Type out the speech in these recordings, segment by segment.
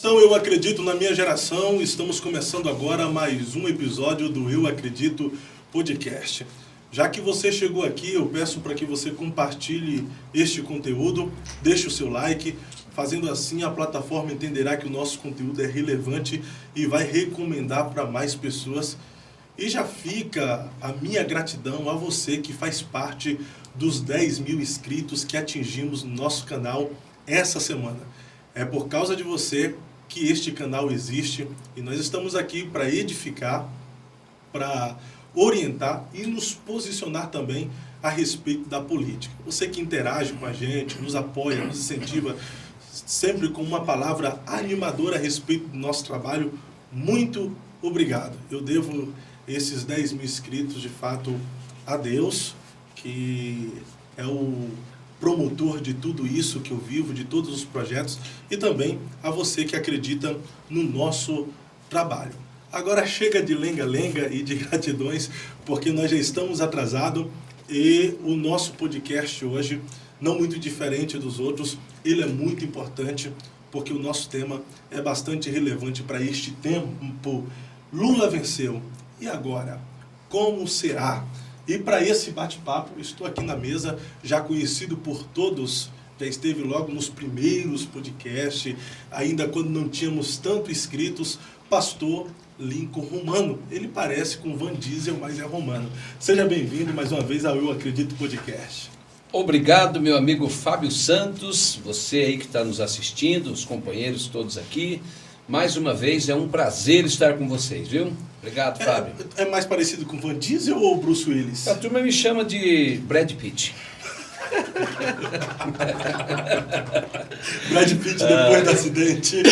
Então, Eu Acredito na Minha Geração, estamos começando agora mais um episódio do Eu Acredito Podcast. Já que você chegou aqui, eu peço para que você compartilhe este conteúdo, deixe o seu like, fazendo assim a plataforma entenderá que o nosso conteúdo é relevante e vai recomendar para mais pessoas. E já fica a minha gratidão a você que faz parte dos 10 mil inscritos que atingimos no nosso canal essa semana. É por causa de você que este canal existe e nós estamos aqui para edificar, para orientar e nos posicionar também a respeito da política. Você que interage com a gente, nos apoia, nos incentiva, sempre com uma palavra animadora a respeito do nosso trabalho, muito obrigado. Eu devo esses 10 mil inscritos, de fato, a Deus, que é o promotor de tudo isso que eu vivo, de todos os projetos, e também a você que acredita no nosso trabalho. Agora chega de lenga-lenga e de gratidões, porque nós já estamos atrasados e o nosso podcast hoje, não muito diferente dos outros, ele é muito importante, porque o nosso tema é bastante relevante para este tempo. Lula venceu. E agora? Como será? E para esse bate-papo, estou aqui na mesa, já conhecido por todos, já esteve logo nos primeiros podcasts, ainda quando não tínhamos tanto inscritos, pastor Lincoln Romano. Ele parece com Van Diesel, mas é romano. Seja bem-vindo mais uma vez ao Eu Acredito Podcast. Obrigado, meu amigo Fábio Santos, você aí que está nos assistindo, os companheiros todos aqui. Mais uma vez, é um prazer estar com vocês, viu? Obrigado, Fábio. É mais parecido com Van Diesel ou Bruce Willis? A turma me chama de Brad Pitt. Brad Pitt depois do acidente.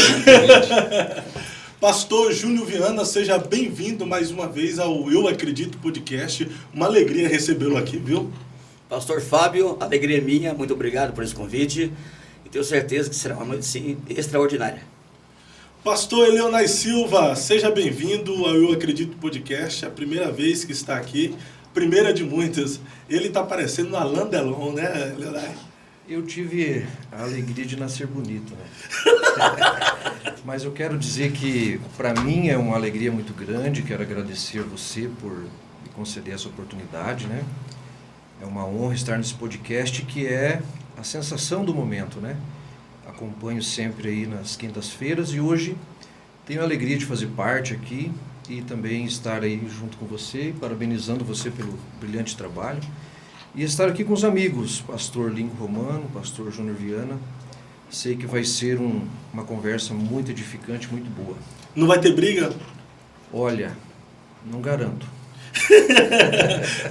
Pastor Júnior Viana, seja bem-vindo mais uma vez ao Eu Acredito Podcast. Uma alegria recebê-lo aqui, viu? Pastor Fábio, alegria é minha, muito obrigado por esse convite. E tenho certeza que será uma noite, sim, extraordinária. Pastor Eleonai Silva, seja bem-vindo ao Eu Acredito Podcast, a primeira vez que está aqui, primeira de muitas. Ele está parecendo no Alain Delon, né, Eleonai? Eu tive a alegria de nascer bonito, né? Mas eu quero dizer que, para mim, é uma alegria muito grande. Quero agradecer a você por me conceder essa oportunidade, né? É uma honra estar nesse podcast que é a sensação do momento, né? Acompanho sempre aí nas quintas-feiras e hoje tenho a alegria de fazer parte aqui e também estar aí junto com você, parabenizando você pelo brilhante trabalho e estar aqui com os amigos, pastor Lincoln Romano, pastor Júnior Viana. Sei que vai ser uma conversa muito edificante, muito boa. Não vai ter briga? Olha, não garanto.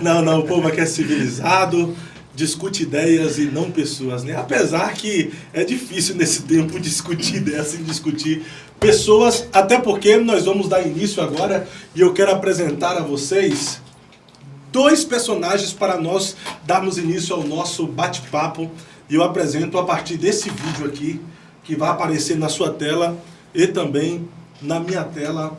Não, o povo aqui é civilizado, discute ideias e não pessoas, né? Apesar que é difícil nesse tempo discutir ideias e discutir pessoas, até porque nós vamos dar início agora e eu quero apresentar a vocês 2 personagens para nós darmos início ao nosso bate-papo. E eu apresento a partir desse vídeo aqui, que vai aparecer na sua tela e também na minha tela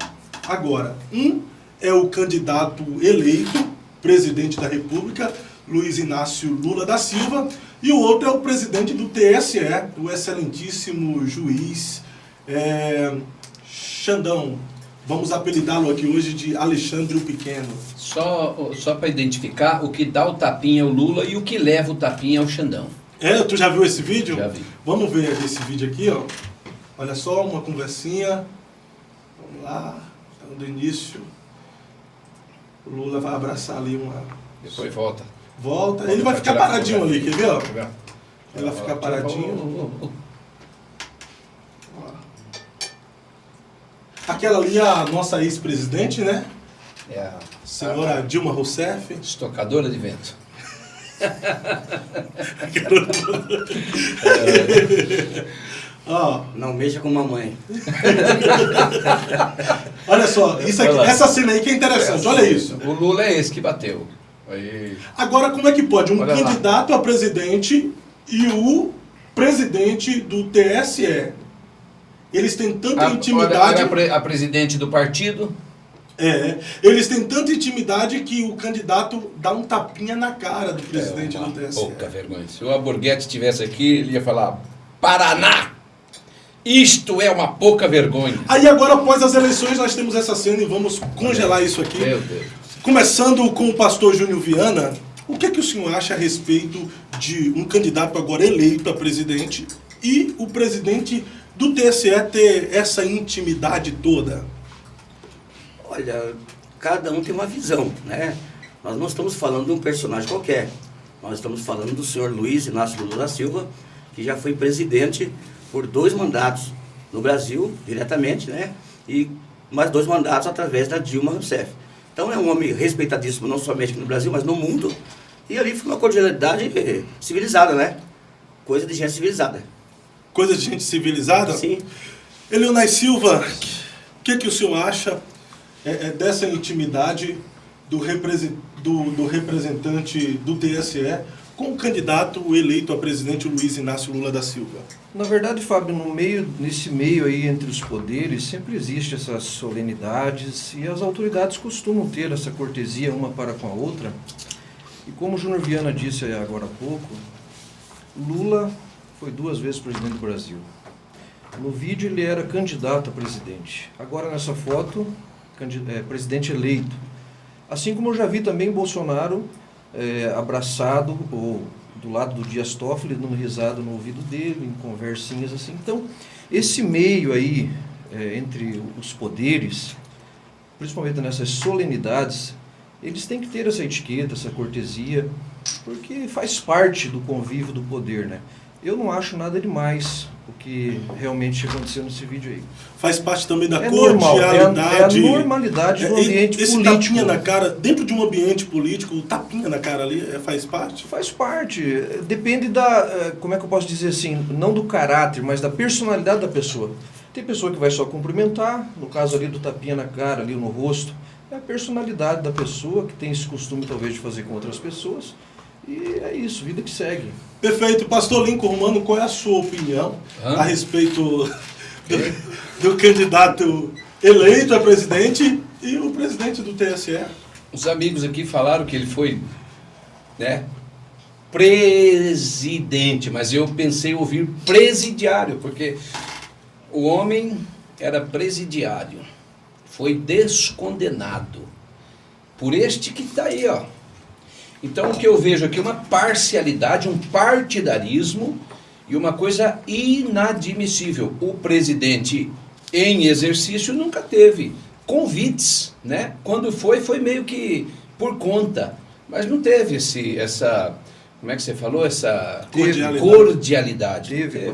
agora. Um é o candidato eleito, presidente da República, Luiz Inácio Lula da Silva, e o outro é o presidente do TSE, o excelentíssimo juiz Xandão. Vamos apelidá-lo aqui hoje de Alexandre o Pequeno. Só para identificar, o que dá o tapinha é o Lula e o que leva o tapinha é o Xandão. Tu já viu esse vídeo? Já vi. Vamos ver esse vídeo aqui, ó. Olha só, uma conversinha. Vamos lá, dando início. O Lula vai abraçar ali uma... Depois volta. Volta. Ele vai ficar paradinho ali, quer ver? Ó? Ele vai ficar paradinho. Aquela ali é a nossa ex-presidente, né? É a Senhora Dilma Rousseff. estocadora de vento. Ó, Não mexa com mamãe. olha só, isso aqui, essa cena aí que é interessante, olha isso. O Lula é esse que bateu. Aí. Agora, como é que pode um Olha lá. candidato a presidente e o presidente do TSE? Eles têm tanta intimidade... Olha a presidente do partido. Eles têm tanta intimidade que o candidato dá um tapinha na cara do presidente do TSE. Pouca vergonha. Se o Alborguete estivesse aqui, ele ia falar Paraná. Isto é uma pouca vergonha. Aí agora, após as eleições, nós temos essa cena e vamos congelar isso aqui. Meu Deus. Começando com o pastor Júnior Viana, o que é que o senhor acha a respeito de um candidato agora eleito a presidente e o presidente do TSE ter essa intimidade toda? Olha, cada um tem uma visão, né? Nós não estamos falando de um personagem qualquer. Nós estamos falando do senhor Luiz Inácio Lula da Silva, que já foi presidente por 2 mandatos no Brasil, diretamente, né? E mais 2 mandatos através da Dilma Rousseff. Então é um homem respeitadíssimo, não somente aqui no Brasil, mas no mundo. E ali fica uma cordialidade civilizada, né? Coisa de gente civilizada. Coisa de gente civilizada? Sim. Eleonai Silva, o que o senhor acha dessa intimidade do representante do TSE com o candidato eleito a presidente Luiz Inácio Lula da Silva? Na verdade, Fábio, nesse meio aí entre os poderes, sempre existe essas solenidades e as autoridades costumam ter essa cortesia uma para com a outra. E como o Júnior Viana disse agora há pouco, Lula foi 2 vezes presidente do Brasil. No vídeo ele era candidato a presidente. Agora nessa foto, presidente eleito. Assim como eu já vi também Bolsonaro abraçado ou do lado do Dias Toffoli, dando risada no ouvido dele, em conversinhas assim. Então, esse meio aí, entre os poderes, principalmente nessas solenidades, eles têm que ter essa etiqueta, essa cortesia, porque faz parte do convívio do poder, né? Eu não acho nada demais o que realmente aconteceu nesse vídeo aí. Faz parte também da normal, cordialidade. é a normalidade do ambiente esse político. Tapinha na cara, dentro de um ambiente político, o tapinha na cara ali faz parte? Faz parte. Depende da, como é que eu posso dizer assim, não do caráter, mas da personalidade da pessoa. Tem pessoa que vai só cumprimentar, no caso ali do tapinha na cara, ali no rosto. É a personalidade da pessoa, que tem esse costume talvez de fazer com outras pessoas. E é isso, vida que segue. Perfeito. Pastor Lincoln Romano, qual é a sua opinião a respeito do candidato eleito a presidente e o presidente do TSE? Os amigos aqui falaram que ele foi, né, presidente, mas eu pensei em ouvir presidiário, porque o homem era presidiário, foi descondenado por este que está aí, ó. Então o que eu vejo aqui é uma parcialidade, um partidarismo e uma coisa inadmissível. O presidente em exercício nunca teve convites, né? Quando foi meio que por conta, mas não teve essa, como é que você falou? Essa cordialidade.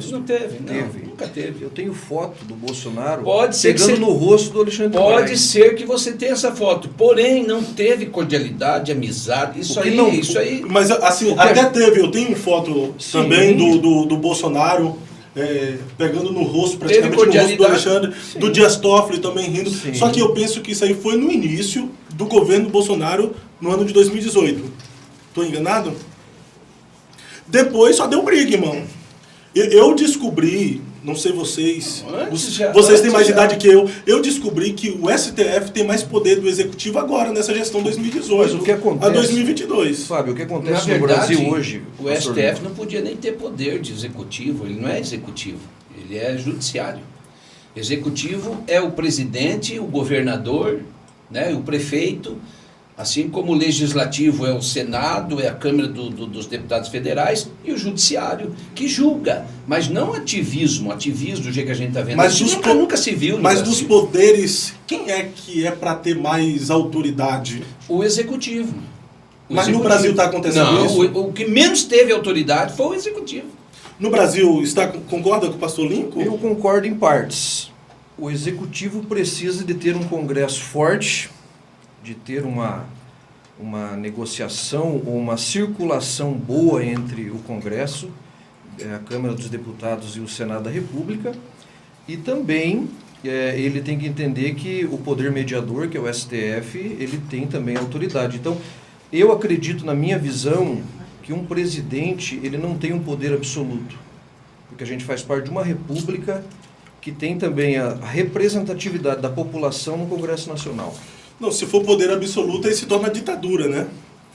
Não teve, nunca teve. Eu tenho foto do Bolsonaro pegando no rosto do Alexandre de Moraes. Pode ser que você tenha essa foto, porém não teve cordialidade, amizade, isso aí. Mas assim, até teve, eu tenho foto também do Bolsonaro pegando no rosto, praticamente no rosto do Alexandre, do Dias Toffoli também rindo. Sim. Só que eu penso que isso aí foi no início do governo Bolsonaro, no ano de 2018. Estou enganado? Depois só deu briga, irmão. Eu descobri, não sei vocês, vocês têm mais idade que eu descobri que o STF tem mais poder do Executivo agora, nessa gestão 2018, Mas o que acontece, a 2022. Fábio, o que acontece Na verdade, no Brasil hoje? O STF não podia nem ter poder de executivo, ele não é executivo, ele é judiciário. Executivo é o presidente, o governador, né, o prefeito, assim como o legislativo é o Senado, é a Câmara dos Deputados Federais e o judiciário, que julga, mas não ativismo do jeito que a gente está vendo. Mas nunca se viu no Mas Brasil. dos poderes, quem é que é para ter mais autoridade? O executivo. Mas no Brasil está acontecendo isso? O que menos teve autoridade foi o executivo. No Brasil, concorda com o pastor Lincoln? Eu concordo em partes. O executivo precisa de ter um Congresso forte, de ter uma negociação ou uma circulação boa entre o Congresso, a Câmara dos Deputados e o Senado da República, e também ele tem que entender que o poder mediador, que é o STF, ele tem também autoridade. Então, eu acredito, na minha visão, que um presidente ele não tem um poder absoluto, porque a gente faz parte de uma república que tem também a representatividade da população no Congresso Nacional. Não, se for poder absoluto, aí se torna ditadura, né?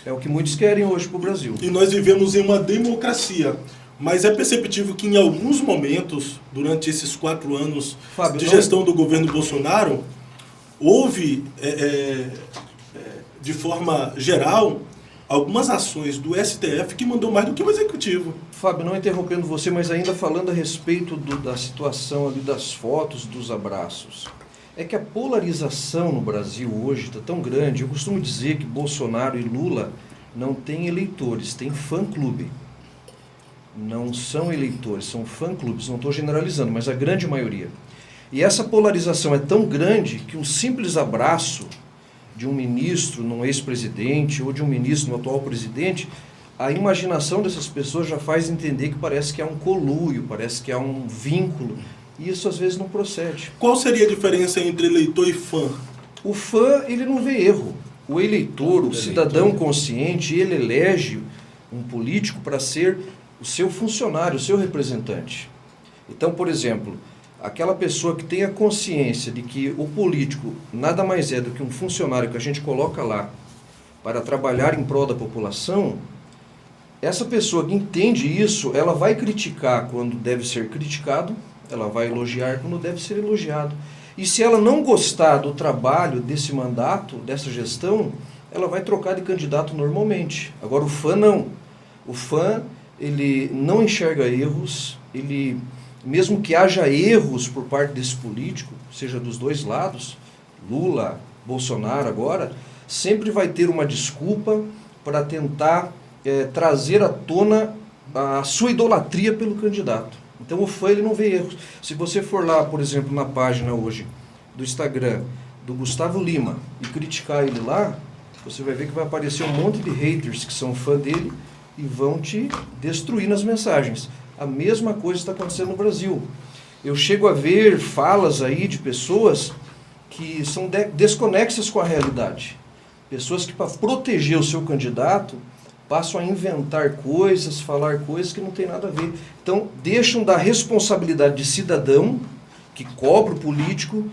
É o que muitos querem hoje para o Brasil. E nós vivemos em uma democracia. mas é perceptível que em alguns momentos, durante esses 4 anos Fábio, de não- gestão do governo Bolsonaro, houve, de forma geral, algumas ações do STF que mandou mais do que o Executivo. Fábio, não interrompendo você, mas ainda falando a respeito da situação ali das fotos, dos abraços. É que a polarização no Brasil hoje está tão grande. Eu costumo dizer que Bolsonaro e Lula não têm eleitores, têm fã-clube. Não são eleitores, são fã-clubes. Não estou generalizando, mas a grande maioria. E essa polarização é tão grande que um simples abraço de um ministro num ex-presidente ou de um ministro no atual presidente, a imaginação dessas pessoas já faz entender que parece que há um conluio, parece que há um vínculo, e isso às vezes não procede. Qual seria a diferença entre eleitor e fã? O fã, ele não vê erro. O eleitor, o cidadão consciente, ele elege um político para ser o seu funcionário, o seu representante. Então, por exemplo, aquela pessoa que tem a consciência de que o político nada mais é do que um funcionário que a gente coloca lá para trabalhar em prol da população, essa pessoa que entende isso, ela vai criticar quando deve ser criticado, ela vai elogiar quando deve ser elogiado. E se ela não gostar do trabalho desse mandato, dessa gestão, ela vai trocar de candidato normalmente. Agora o fã não. O fã, ele não enxerga erros, ele, mesmo que haja erros por parte desse político, seja dos dois lados, Lula, Bolsonaro agora, sempre vai ter uma desculpa para tentar trazer à tona a sua idolatria pelo candidato. Então o fã, ele não vê erros. Se você for lá, por exemplo, na página hoje do Instagram do Gustavo Lima e criticar ele lá, você vai ver que vai aparecer um monte de haters que são fã dele e vão te destruir nas mensagens. A mesma coisa está acontecendo no Brasil. Eu chego a ver falas aí de pessoas que são desconexas com a realidade. Pessoas que, para proteger o seu candidato, passam a inventar coisas, falar coisas que não tem nada a ver. Então, deixam da responsabilidade de cidadão que cobra o político,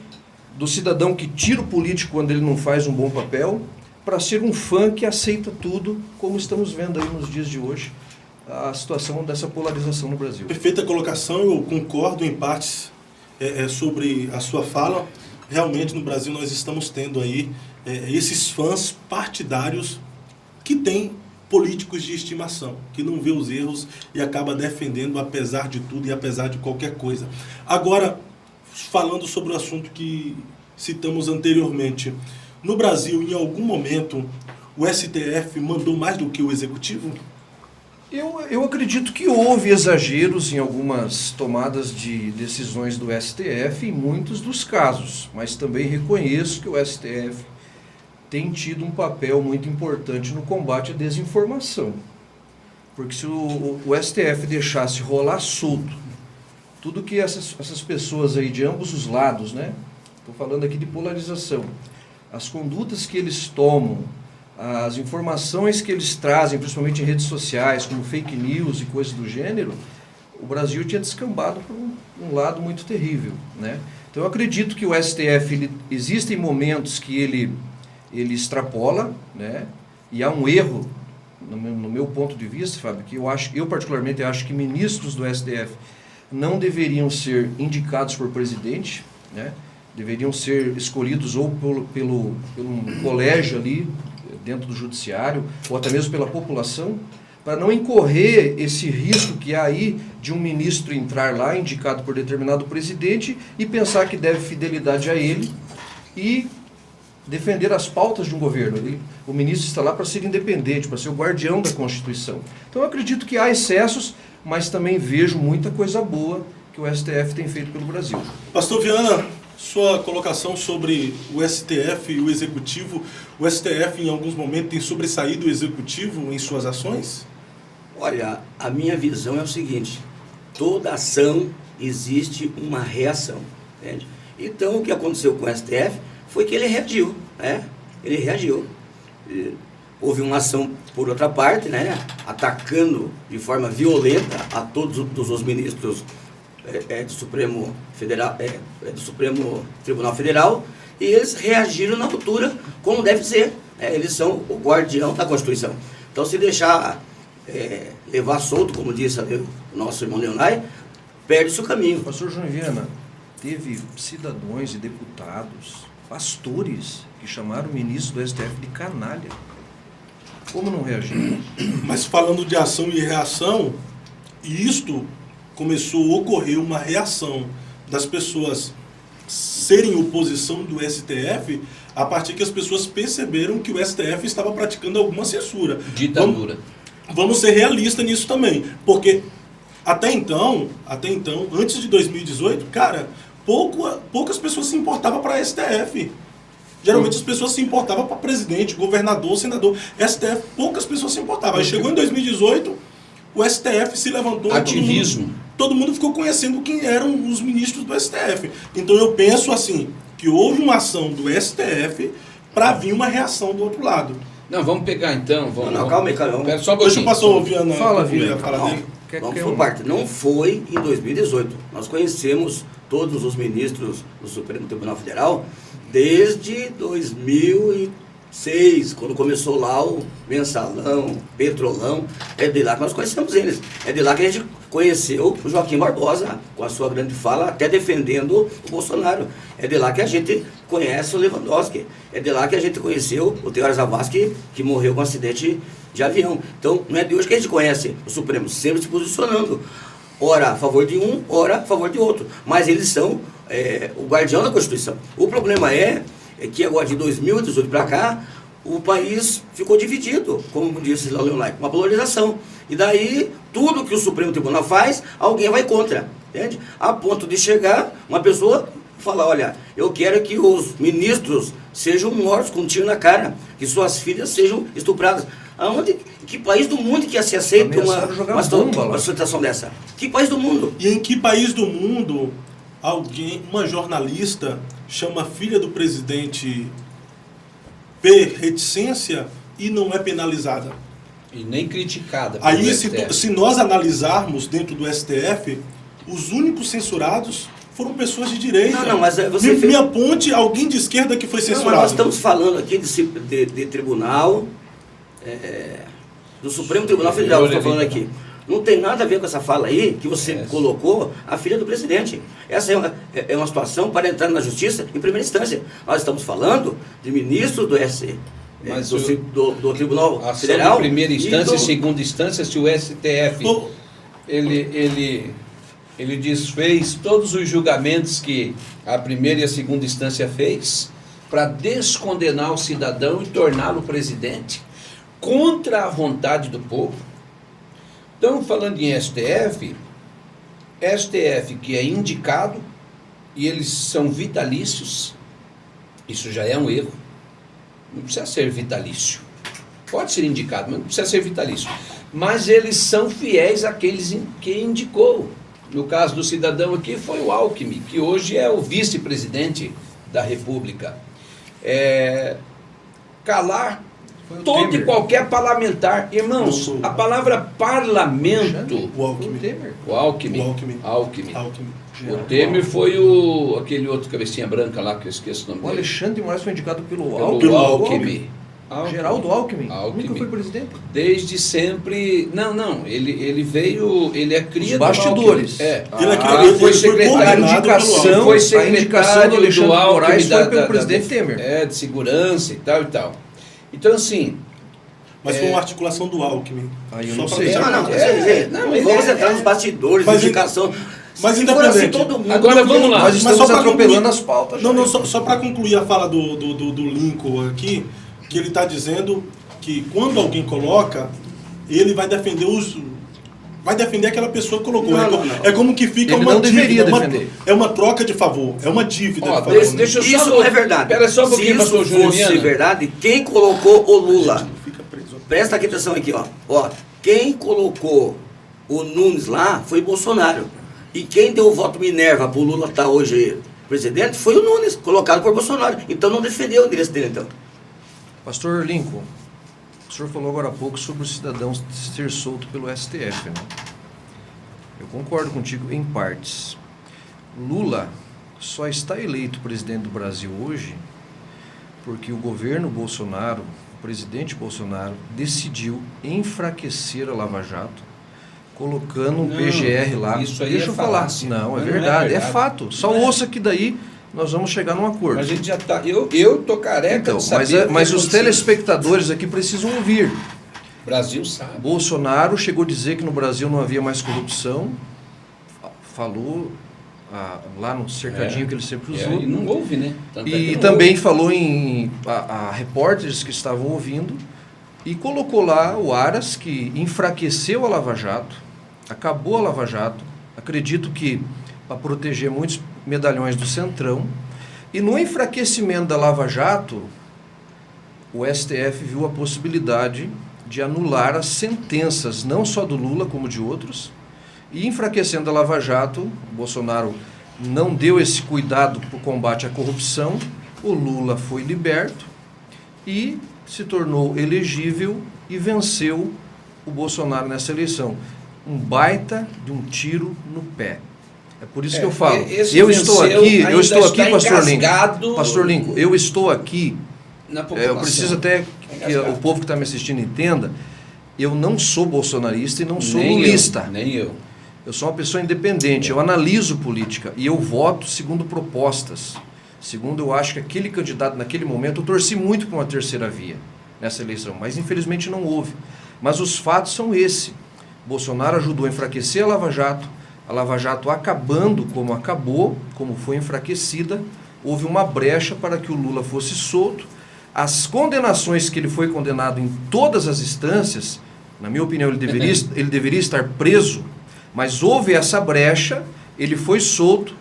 do cidadão que tira o político quando ele não faz um bom papel, para ser um fã que aceita tudo, como estamos vendo aí nos dias de hoje, a situação dessa polarização no Brasil. Perfeita colocação, eu concordo em partes sobre a sua fala. Realmente no Brasil nós estamos tendo aí esses fãs partidários que têm políticos de estimação, que não vê os erros e acaba defendendo apesar de tudo e apesar de qualquer coisa. Agora, falando sobre o assunto que citamos anteriormente, no Brasil, em algum momento, o STF mandou mais do que o Executivo? Eu acredito que houve exageros em algumas tomadas de decisões do STF em muitos dos casos, mas também reconheço que o STF tem tido um papel muito importante no combate à desinformação. Porque se o STF deixasse rolar solto tudo que essas pessoas aí de ambos os lados, né? Estou falando aqui de polarização, as condutas que eles tomam, as informações que eles trazem, principalmente em redes sociais, como fake news e coisas do gênero, o Brasil tinha descambado por um lado muito terrível, né? Então eu acredito que o STF, existem momentos que ele extrapola, né? E há um erro, no meu ponto de vista, Fábio, que eu particularmente acho que ministros do STF não deveriam ser indicados por presidente, né? Deveriam ser escolhidos ou pelo colégio ali, dentro do judiciário, ou até mesmo pela população, para não incorrer esse risco que há aí de um ministro entrar lá, indicado por determinado presidente, e pensar que deve fidelidade a ele e defender as pautas de um governo. O ministro está lá para ser independente, para ser o guardião da Constituição. Então eu acredito que há excessos, mas também vejo muita coisa boa que o STF tem feito pelo Brasil. Pastor Viana, sua colocação sobre o STF e o Executivo. O STF, em alguns momentos, tem sobressaído o Executivo em suas ações? Olha, a minha visão é o seguinte: toda ação existe uma reação, entende? Então, o que aconteceu com o STF foi que ele reagiu, né? Ele reagiu. Houve uma ação por outra parte, né? Atacando de forma violenta a todos os ministros do Supremo Tribunal Federal, e eles reagiram na altura como deve ser. Eles são o guardião da Constituição. Então, se deixar levar solto, como disse ali o nosso irmão Leonai, perde-se o caminho. Pastor João Viana, teve cidadãos e deputados, pastores, que chamaram o ministro do STF de canalha. Como não reagir? Mas falando de ação e reação, isto começou a ocorrer uma reação das pessoas serem oposição do STF a partir que as pessoas perceberam que o STF estava praticando alguma censura. Ditadura. Vamos ser realistas nisso também, porque até então, antes de 2018, cara, poucas pessoas se importavam para STF. Geralmente as pessoas se importavam para presidente, governador, senador. STF, poucas pessoas se importavam. Aí chegou em 2018, o STF se levantou. Ativismo. Todo mundo ficou conhecendo quem eram os ministros do STF. Então eu penso assim, que houve uma ação do STF para vir uma reação do outro lado. Não, vamos pegar então. Calma aí. Pera só um Deixa pouquinho. o pastor Viana Fala, concluir Viana. a fala dele. Vamos por parte. Não foi em 2018. Nós conhecemos todos os ministros do Supremo Tribunal Federal desde 2006, quando começou lá o Mensalão, Petrolão. É de lá que nós conhecemos eles. É de lá que a gente conheceu o Joaquim Barbosa, com a sua grande fala, até defendendo o Bolsonaro. É de lá que a gente conhece o Lewandowski. É de lá que a gente conheceu o Teodoro Zavascki, que morreu com um acidente de avião. Então, não é de hoje que a gente conhece o Supremo, sempre se posicionando. Ora a favor de um, ora a favor de outro. Mas eles são o guardião da Constituição. O problema é que agora, de 2018 para cá, o país ficou dividido, como disse lá o Leonai, uma polarização. E daí, tudo que o Supremo Tribunal faz, alguém vai contra, entende? A ponto de chegar uma pessoa e falar, olha, eu quero que os ministros sejam mortos com um tiro na cara, que suas filhas sejam estupradas. Aonde, que país do mundo que se aceita uma situação dessa? Que país do mundo? E em que país do mundo uma jornalista chama a filha do presidente reticência e não é penalizada? E nem criticada. Aí, se nós analisarmos dentro do STF, os únicos censurados foram pessoas de direita. Não, mas você me aponte alguém de esquerda que foi censurado. Não, nós estamos falando aqui de tribunal, do Supremo Tribunal Federal, estou falando aqui. Não tem nada a ver com essa fala aí que você colocou a filha do presidente. Essa é uma situação para entrar na justiça em primeira instância. Nós estamos falando de ministros do SC, do Tribunal Federal. De primeira instância e segunda instância, se o STF ele desfez todos os julgamentos que a primeira e a segunda instância fez para descondenar o cidadão e torná-lo presidente contra a vontade do povo. Então, falando em STF que é indicado e eles são vitalícios, isso já é um erro. Não precisa ser vitalício. Pode ser indicado, mas não precisa ser vitalício. Mas eles são fiéis àqueles que indicou. No caso do cidadão aqui foi o Alckmin, que hoje é o vice-presidente da República. Calar todo e qualquer parlamentar. Irmãos, a palavra parlamento... O Alckmin. O Temer foi aquele outro cabecinha branca lá, que eu esqueço o nome dele. O Alexandre de Moraes foi indicado pelo Alckmin. Geraldo Alckmin. Nunca foi presidente? Desde sempre... Não, ele veio... Ele é cria dos bastidores. Ele foi secretário de indicação. Foi secretário do Alexandre de Moraes foi pelo presidente Temer. De segurança e tal. Então, assim... Mas foi uma articulação do Alckmin. Aí eu só não para sei. Vamos entrar nos bastidores de indicação. Mas se ainda for assim, todo mundo... Agora vamos lá. Nós estamos atropelando as pautas. Só para concluir a fala do Lincoln aqui, que ele está dizendo que quando alguém coloca, ele vai defender aquela pessoa que colocou. Não. É como que fica ele uma não dívida. Deveria é uma troca de favor. É uma dívida de favor. Isso não é verdade. Espera só um pouquinho, se isso fosse verdade, quem colocou o Lula? Presta atenção aqui, ó. Quem colocou o Nunes lá foi Bolsonaro. E quem deu o voto Minerva para o Lula estar hoje presidente foi o Nunes, colocado por Bolsonaro. Então não defendeu o endereço dele, então. Pastor Lincoln, o senhor falou agora há pouco sobre o cidadão ser solto pelo STF, né? Eu concordo contigo em partes. Lula só está eleito presidente do Brasil hoje porque o governo Bolsonaro, presidente Bolsonaro decidiu enfraquecer a Lava Jato, colocando um Não, PGR lá. isso aí Deixa é eu falar. falácia. Não, é Não é verdade, é verdade. fato. Só Não é. ouça que daí nós vamos chegar num acordo. A gente já tá. Eu tô careca Então, de saber. mas o que os aconteceu. telespectadores aqui precisam ouvir. O Brasil sabe. Bolsonaro chegou a dizer que no Brasil não havia mais corrupção, falou lá no cercadinho que ele sempre usou. E não houve, né? Tanto é que E não também houve. falou a repórteres que estavam ouvindo e colocou lá o Aras, que enfraqueceu a Lava Jato, acabou a Lava Jato, acredito que para proteger muitos medalhões do Centrão. E no enfraquecimento da Lava Jato, o STF viu a possibilidade de anular as sentenças, não só do Lula, como de outros. E enfraquecendo a Lava Jato, o Bolsonaro não deu esse cuidado para o combate à corrupção, o Lula foi liberto e se tornou elegível e venceu o Bolsonaro nessa eleição. Um baita de um tiro no pé. É por isso que eu falo. Eu estou aqui, Pastor Lincoln, eu estou aqui. Eu preciso até que o povo que está me assistindo entenda. Eu não sou bolsonarista e não sou lulista. Nem eu. Eu sou uma pessoa independente, eu analiso política e eu voto segundo propostas. Segundo, eu acho que aquele candidato, naquele momento, eu torci muito para uma terceira via nessa eleição, mas infelizmente não houve. Mas os fatos são esse. Bolsonaro ajudou a enfraquecer a Lava Jato acabando como acabou, como foi enfraquecida, houve uma brecha para que o Lula fosse solto. As condenações que ele foi condenado em todas as instâncias, na minha opinião, ele deveria estar preso, mas houve essa brecha, ele foi solto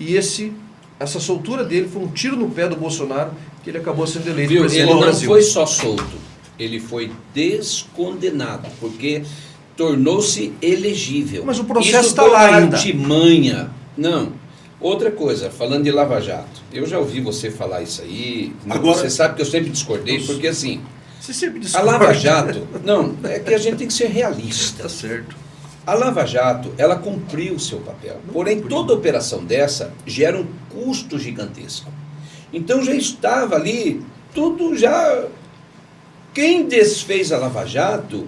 e essa soltura dele foi um tiro no pé do Bolsonaro, que ele acabou sendo eleito presidente do Brasil. Ele não foi só solto, ele foi descondenado, porque tornou-se elegível. Mas o processo está lá ainda. Artimanha. Não. Outra coisa, falando de Lava Jato, eu já ouvi você falar isso aí, Agora, você sabe que eu sempre discordei, porque assim, Você sempre a discorda. Lava Jato, não, é que a gente tem que ser realista. Tá certo. A Lava Jato, ela cumpriu o seu papel. Porém, toda operação dessa gera um custo gigantesco. Então já estava ali, tudo já... Quem desfez a Lava Jato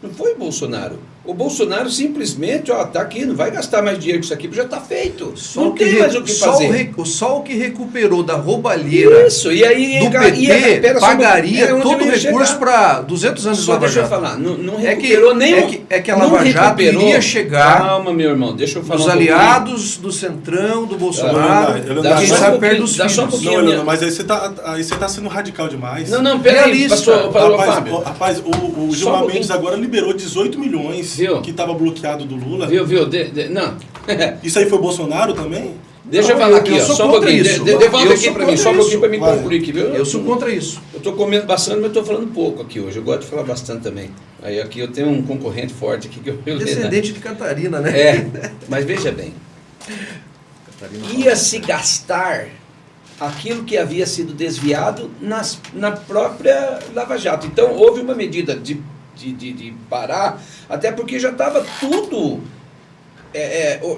não foi o Bolsonaro. O Bolsonaro simplesmente, tá aqui, não vai gastar mais dinheiro com isso aqui, porque já está feito. Não tem mais o que fazer. Só o que recuperou da roubalheira Isso, e aí do PT pagaria todo o recurso para 200 anos de Só Lava deixa eu Jato. falar, não recuperou nem... É que a Lava Jato iria chegar Calma, meu irmão, deixa eu falar dos aliados do Centrão, do Bolsonaro, quem só um sabe perto dos pouquinho, dá só um filhos. pouquinho. Não, Helena, mas aí você tá sendo radical demais. Não, peraí, Realista. Fábio. Rapaz, o Só Gilmar um pouquinho. Mendes agora liberou 18 milhões Viu? que estava bloqueado do Lula. Viu? Não. Isso aí foi Bolsonaro também? Deixa eu Não, falar aqui, eu ó, sou só um contra pouquinho. isso. Devolve Eu aqui sou para mim, contra só um pouquinho isso. para mim Vai. concluir aqui, viu? Eu sou contra isso. Eu estou comendo bastante, mas estou falando pouco aqui hoje. Eu gosto de falar bastante também. Aí aqui eu tenho um concorrente forte aqui que eu Descendente de Catarina, né? Mas veja bem, Catarina. ia-se gastar aquilo que havia sido desviado na própria Lava Jato. Então houve uma medida de parar, até porque já estava tudo,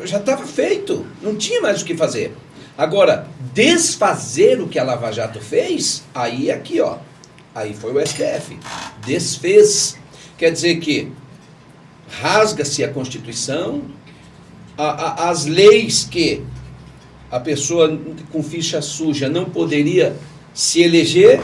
já estava feito, não tinha mais o que fazer. Agora, desfazer o que a Lava Jato fez, aí aqui, ó, aí foi o STF, desfez. Quer dizer que rasga-se a Constituição, as leis que a pessoa com ficha suja não poderia se eleger,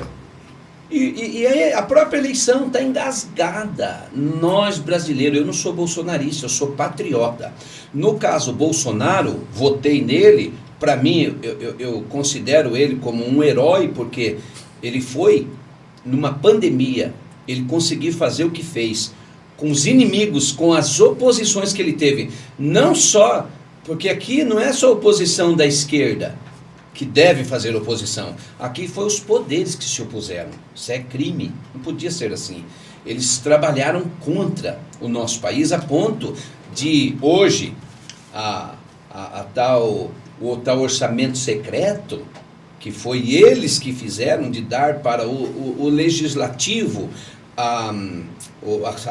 e aí a própria eleição está engasgada. Nós brasileiros, eu não sou bolsonarista, eu sou patriota. No caso Bolsonaro, votei nele, para mim, eu considero ele como um herói, porque ele foi, numa pandemia, ele conseguiu fazer o que fez, com os inimigos, com as oposições que ele teve, não só, porque aqui não é só a oposição da esquerda, que deve fazer oposição. Aqui foi os poderes que se opuseram. Isso é crime. Não podia ser assim. Eles trabalharam contra o nosso país a ponto de, hoje, o tal orçamento secreto, que foi eles que fizeram, de dar para o legislativo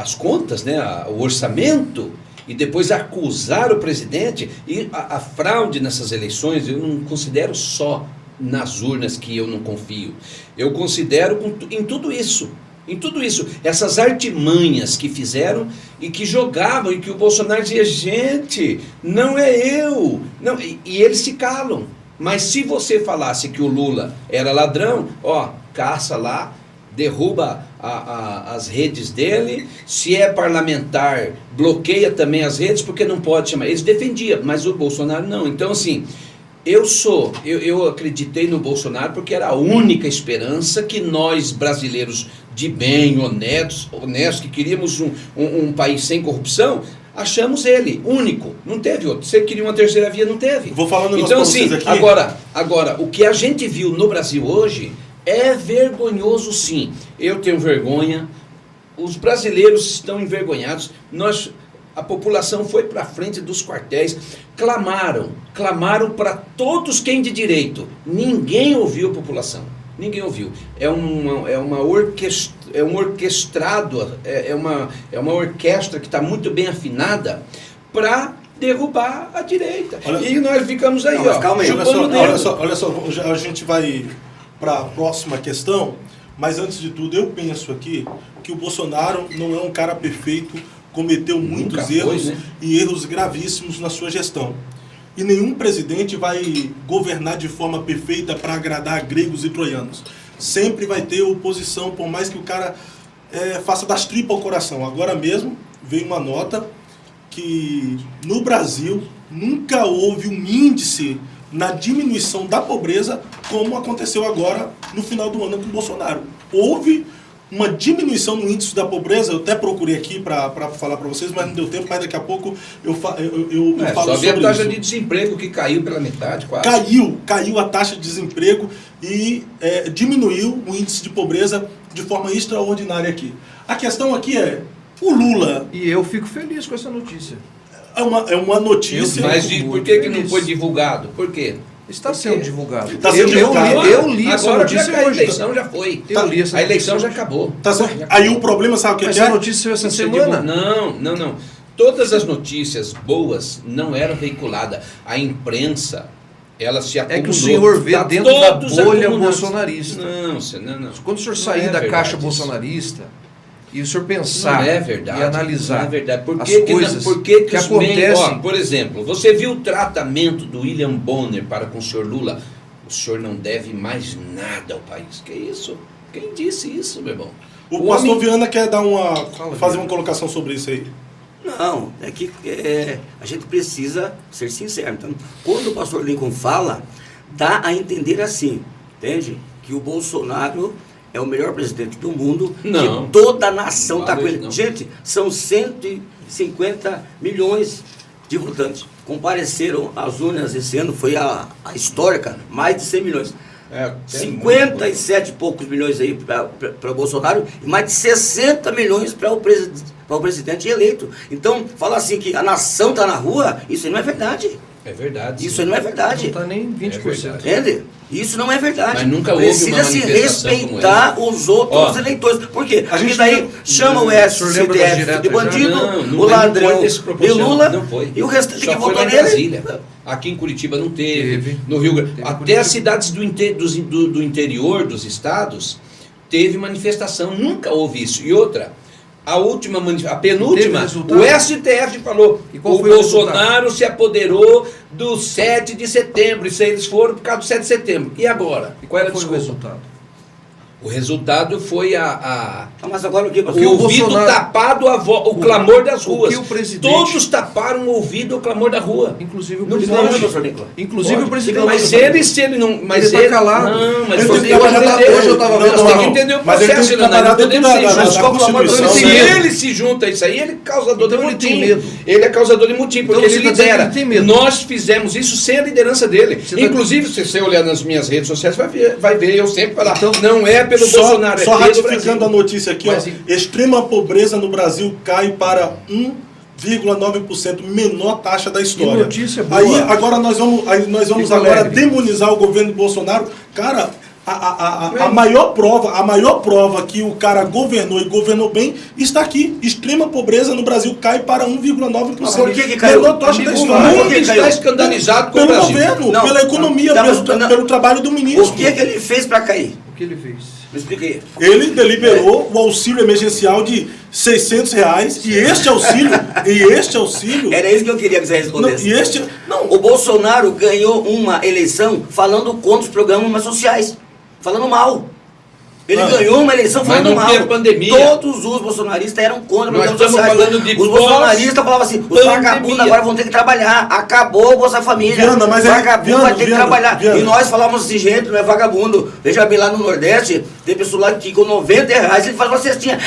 as contas, né, o orçamento, e depois acusar o presidente. E a fraude nessas eleições, eu não considero só nas urnas que eu não confio. Eu considero em tudo isso. Em tudo isso, essas artimanhas que fizeram e que jogavam, e que o Bolsonaro dizia, gente, não é eu. Não, e eles se calam. Mas se você falasse que o Lula era ladrão, ó, caça lá, derruba as redes dele, se é parlamentar, bloqueia também as redes, porque não pode chamar. Eles defendiam, mas o Bolsonaro não. Então, assim, eu acreditei no Bolsonaro porque era a única esperança que nós, brasileiros de bem, honestos, que queríamos um país sem corrupção, achamos ele único, não teve outro. Você queria uma terceira via, não teve. Vou falar um negócio então, pra vocês assim, aqui. agora, o que a gente viu no Brasil hoje é vergonhoso, sim. Eu tenho vergonha, os brasileiros estão envergonhados, a população foi para frente dos quartéis, clamaram para todos quem de direito. Ninguém ouviu a população. Ninguém ouviu. É uma orquestra que está muito bem afinada para derrubar a direita. E nós ficamos aí, não, calma aí, olha só, a gente vai para a próxima questão, mas antes de tudo, eu penso aqui que o Bolsonaro não é um cara perfeito, cometeu muitos erros, né? E erros gravíssimos na sua gestão. E nenhum presidente vai governar de forma perfeita para agradar gregos e troianos. Sempre vai ter oposição, por mais que o cara faça das tripas ao coração. Agora mesmo veio uma nota que no Brasil nunca houve um índice na diminuição da pobreza como aconteceu agora no final do ano com o Bolsonaro. Houve uma diminuição no índice da pobreza, eu até procurei aqui para falar para vocês, mas não deu tempo, mas daqui a pouco eu falo só sobre isso. A taxa de desemprego que caiu pela metade, quase. Caiu a taxa de desemprego e diminuiu o índice de pobreza de forma extraordinária aqui. A questão aqui é, o Lula... E eu fico feliz com essa notícia. É uma notícia... Mas por que não foi divulgado? Por quê? Está sendo divulgado. Está sendo divulgado. Eu li essa notícia hoje. A hoje. eleição já foi. A eleição já acabou. Aí o problema, sabe o que é? Mas a notícia saiu essa semana? Não. Todas as notícias boas não eram veiculadas. A imprensa, ela se acumulou. É que o senhor vê dentro da bolha bolsonarista. Não. Quando o senhor sair da caixa bolsonarista e o senhor pensar e analisar as coisas que acontecem... Por exemplo, você viu o tratamento do William Bonner para com o senhor Lula? O senhor não deve mais nada ao país. Que isso? Quem disse isso, meu irmão? O pastor Viana quer fazer uma colocação sobre isso aí. Não, é que a gente precisa ser sincero. Então, quando o pastor Lincoln fala, dá a entender assim, entende? Que o Bolsonaro é o melhor presidente do mundo, não, que toda a nação está com ele. Não. Gente, são 150 milhões de votantes. Compareceram às urnas esse ano, foi a histórica, mais de 100 milhões. 57 e poucos milhões aí para o Bolsonaro e mais de 60 milhões para o presidente eleito. Então, falar assim que a nação está na rua, isso aí não é verdade. É verdade. Isso aí não é verdade. Não está nem 20%. Entende? Isso não é verdade. Mas nunca houve uma Precisa se respeitar os outros eleitores. Por quê? Porque daí chama o STF de bandido, o ladrão de Lula e o restante que votou nele. Aqui em Curitiba não teve. No Rio Grande. Até as cidades do interior dos estados teve manifestação. Nunca houve isso. E outra, a penúltima, o STF falou que o Bolsonaro se apoderou do 7 de setembro. Isso aí eles foram por causa do 7 de setembro. E agora? Qual foi o resultado? O resultado foi mas agora o que? O ouvido tapado, o clamor das ruas. O presidente... Todos taparam o ouvido ao clamor da rua. Inclusive o presidente. Inclusive o presidente. Mas se ele não... Mas ele está calado. Não, mas hoje eu estava vendo. Nós temos que entender o processo. Se ele se junta a isso aí, ele é causador de motim. Ele é causador de motim, porque ele lidera. Nós fizemos isso sem a liderança dele. Inclusive, se você olhar nas minhas redes sociais, vai ver eu sempre falar, não é pelo Bolsonaro, só ratificando a notícia aqui, extrema pobreza no Brasil cai para 1,9%, menor taxa da história. Que notícia boa. Aí agora nós vamos demonizar o governo Bolsonaro. Cara, A maior prova que o cara governou e governou bem está aqui. Extrema pobreza no Brasil cai para 1,9%. Por que caiu? Menor taxa da O história. mundo está escandalizado com o Pelo Brasil. governo, Não, pela economia, pelo trabalho do ministro. O que ele fez para cair? O que ele fez? Me explica aí. Ele deliberou o auxílio emergencial de R$600 e este auxílio... Era isso que eu queria que você respondesse. O Bolsonaro ganhou uma eleição falando contra os programas sociais. Falando mal. Ele ganhou uma eleição Mas falando não mal. tinha pandemia. Todos os bolsonaristas eram contra Nós programas estamos sociais. falando de Os bolsonaristas falavam assim, os pós-pandemia. vagabundos agora vão ter que trabalhar. Acabou o Bolsa Família. Viana, mas o vagabundo vai ter que trabalhar. Viana. E nós falávamos assim, gente, não é vagabundo. Veja bem, lá no Nordeste, tem pessoa lá que com R$90 ele faz uma cestinha.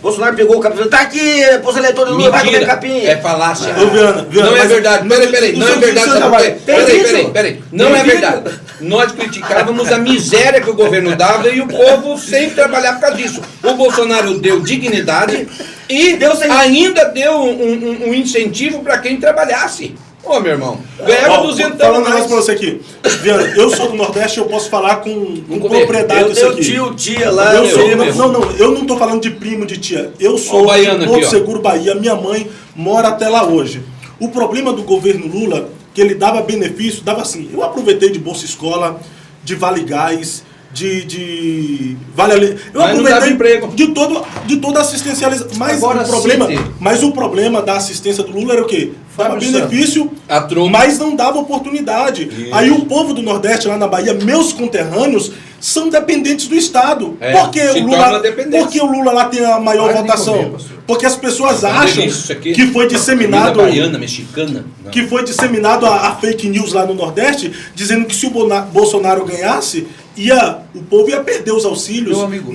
Bolsonaro pegou o capim, tá aqui, posto eleitoral do Lula, vai comer capim. É falácia. Ô, Viana, Não é mas- verdade. Peraí. Não é verdade. Isso Sabe por quê? Tem vídeo. Peraí. Não Tem é vídeo. verdade. Nós criticávamos a miséria que o governo dava e o povo sempre trabalhava por causa disso. O Bolsonaro deu dignidade e ainda deu um incentivo para quem trabalhasse. Ô, meu irmão, ganhava 200 Falando um negócio mais. pra você aqui. Viana, eu sou do Nordeste, eu posso falar com propriedade Eu isso tenho aqui. tia lá. Eu sou, eu mesmo. eu não tô falando de primo de tia. Eu Ó, sou o baiano de Porto aqui, ó. Seguro, Bahia. Minha mãe mora até lá hoje. O problema do governo Lula, que ele dava benefício, dava assim. Eu aproveitei de Bolsa Escola, de Vale Gás, de Vale Ale... Eu Mas não dava aproveitei emprego. de toda a assistencialização. Agora Mas o problema da assistência do Lula era o quê? Dava Fábio benefício, A troca. mas não dava oportunidade. Aí o povo do Nordeste, lá na Bahia, meus conterrâneos, são dependentes do Estado. É, Por que se o torna Lula, dependente. porque o Lula lá tem a maior Para de votação? comer, pastor. Porque as pessoas acham Isso aqui. que foi disseminado... Comida baiana, mexicana. Não. Que foi disseminado a fake news lá no Nordeste, dizendo que se o Bolsonaro ganhasse, o povo ia perder os auxílios, Meu amigo.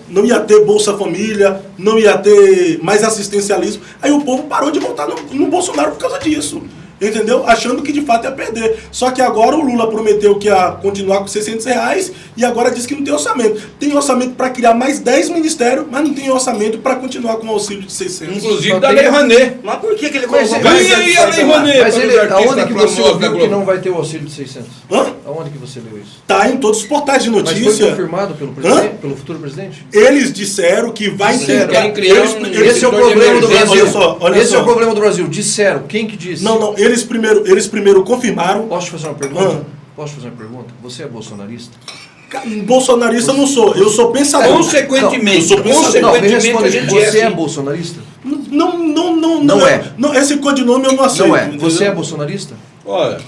não ia ter Bolsa Família, não ia ter mais assistencialismo. Aí o povo parou de votar no Bolsonaro por causa disso. Entendeu? Achando que de fato ia perder. Só que agora o Lula prometeu que ia continuar com R$600 e agora diz que não tem orçamento. Tem orçamento para criar mais 10 ministérios, mas não tem orçamento para continuar com o auxílio de 600. Inclusive Só da tem- Lei Rouanet. Mas por que ele Mas colocou... E aí a Lei Rouanet? Mas para ele, os artistas aonde que você famosos da ouviu que Globo? não vai ter o auxílio de 600? Hã? Aonde que você leu isso? Tá em todos os portais de Mas foi notícia. confirmado pelo presidente, pelo futuro presidente? Eles disseram que vai Disseram. tentar. Querem criar um- eles Esse é o setor de problema do emergência. Brasil. Olha Esse só. é o problema do Brasil. Disseram. Quem que disse? Não, eles primeiro confirmaram. Posso te fazer uma pergunta? Posso fazer uma pergunta? Você é bolsonarista? Bolsonarista eu não sou, eu sou pensador. Consequentemente, eu sou pensador. Não, me consequentemente a responde. gente Você é assim. bolsonarista? Não é. Não, esse codinome eu não aceito. Não é. entendeu? Você é bolsonarista? Olha,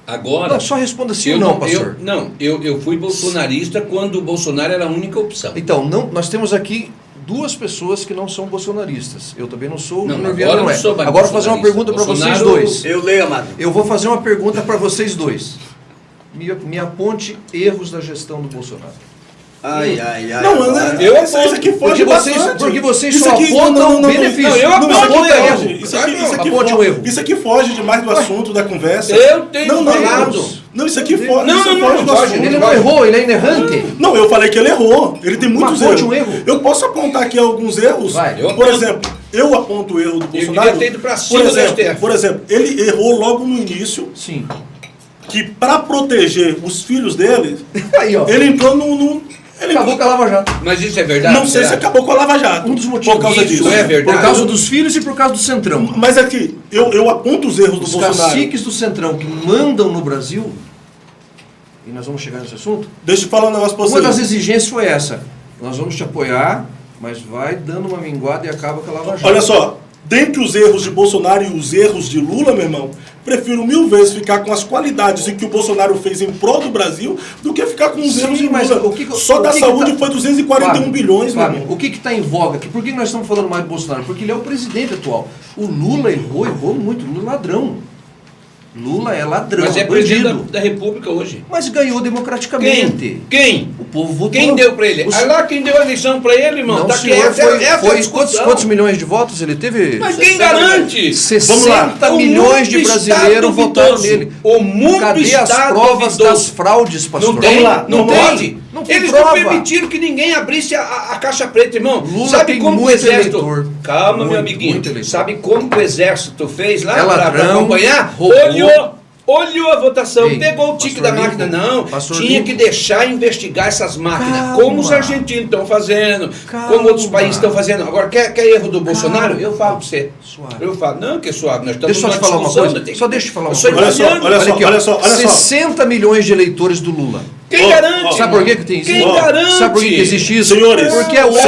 agora... Não, só responda sim ou não, pastor. Eu fui bolsonarista quando o Bolsonaro era a única opção. Então, nós temos aqui duas pessoas que não são bolsonaristas. Eu também não sou, Não, o Júnior agora Vieira eu não é. não sou mais Agora eu vou fazer uma bolsonarista. pergunta para vocês Bolsonaro- dois. Eu leio, amado. Eu vou fazer uma pergunta para vocês dois. Me aponte erros da gestão do Bolsonaro. Ai. Não, Eu isso aqui foge Porque vocês Isso só aqui- apontam não, benefício. não, eu Não, isso aponto aqui erro. foge. Isso aqui Aponte um foge. erro. Isso aqui foge demais do assunto da conversa. Eu tenho não, falado. Não, isso aqui foge. Não, isso não, foge não, do foge. assunto. Ele não errou, ele é errante. Não, eu falei que ele errou. Ele tem muitos Mas aponte erros. um erro. Eu posso apontar aqui alguns erros. Vai. Eu Por aponto. exemplo, eu aponto o erro do Ele Bolsonaro. devia ter ido pra cima do STF. Por exemplo, ele errou logo no início Sim. que para proteger os filhos dele, Aí, ó. ele entrou ele Acabou com a Lava Jato. Mas isso é verdade? não sei se será? acabou com a Lava Jato. Um dos motivos por causa disso disso. é verdade. Por causa dos filhos e por causa do Centrão. Mas aqui, eu aponto os erros do Os Bolsonaro. caciques do Centrão que mandam no Brasil, e nós vamos chegar nesse assunto, Deixa eu falar um negócio pra uma das vocês. exigências foi essa. Nós vamos te apoiar, mas vai dando uma minguada e acaba com a Lava Jato. Olha só, dentre os erros de Bolsonaro e os erros de Lula, meu irmão, prefiro 1000 vezes ficar com as qualidades em que o Bolsonaro fez em prol do Brasil do que ficar com os Sim, erros de mas Lula. o que que- Só o da que que saúde tá- foi 241 bilhões, meu Fábio, irmão. o que está em voga aqui? Por que nós estamos falando mais do Bolsonaro? Porque ele é o presidente atual. O Lula errou muito. Lula é ladrão. Lula é ladrão, Mas é presidente bandido. da República hoje. Mas ganhou democraticamente. Quem? O povo votou. Quem deu pra ele? Os- Ah lá, quem deu a eleição pra ele, irmão? Não, Tá senhor, quieto, foi essa é a discussão. quantos milhões de votos ele teve? Mas quem garante? 60 O milhões de mundo está brasileiros votaram duvidoso. nele. O mundo Cadê as está provas duvidoso. das fraudes, pastor? Não tem, Vamos lá, não vamos lá. pode. Não tem Eles prova. não permitiram que ninguém abrisse a caixa preta, irmão. Lula Sabe tem como o muito exército... eleitor. Calma, Muito, meu amiguinho. muito eleitor. Sabe como o exército fez lá É pra ladrão, acompanhar? roubou. Olhou. olhou a votação, Ei, pegou o tique pastor da máquina. Lincoln, Não, pastor tinha Lincoln. que deixar investigar essas máquinas, Calma. como os argentinos estão fazendo, como outros países estão fazendo. Agora, quer erro do Bolsonaro? Eu falo para você. Suave. Eu falo, não, que é suave, nós estamos Deixa eu só te falar uma coisa. Só deixa eu te falar uma coisa. Olha só, olha só, Aqui, ó, olha só. 60 milhões de eleitores do Lula. Quem Ó, garante? ó, Sabe por que tem isso? Quem Ó, garante? Sabe por que existe isso? Senhores, Porque é outro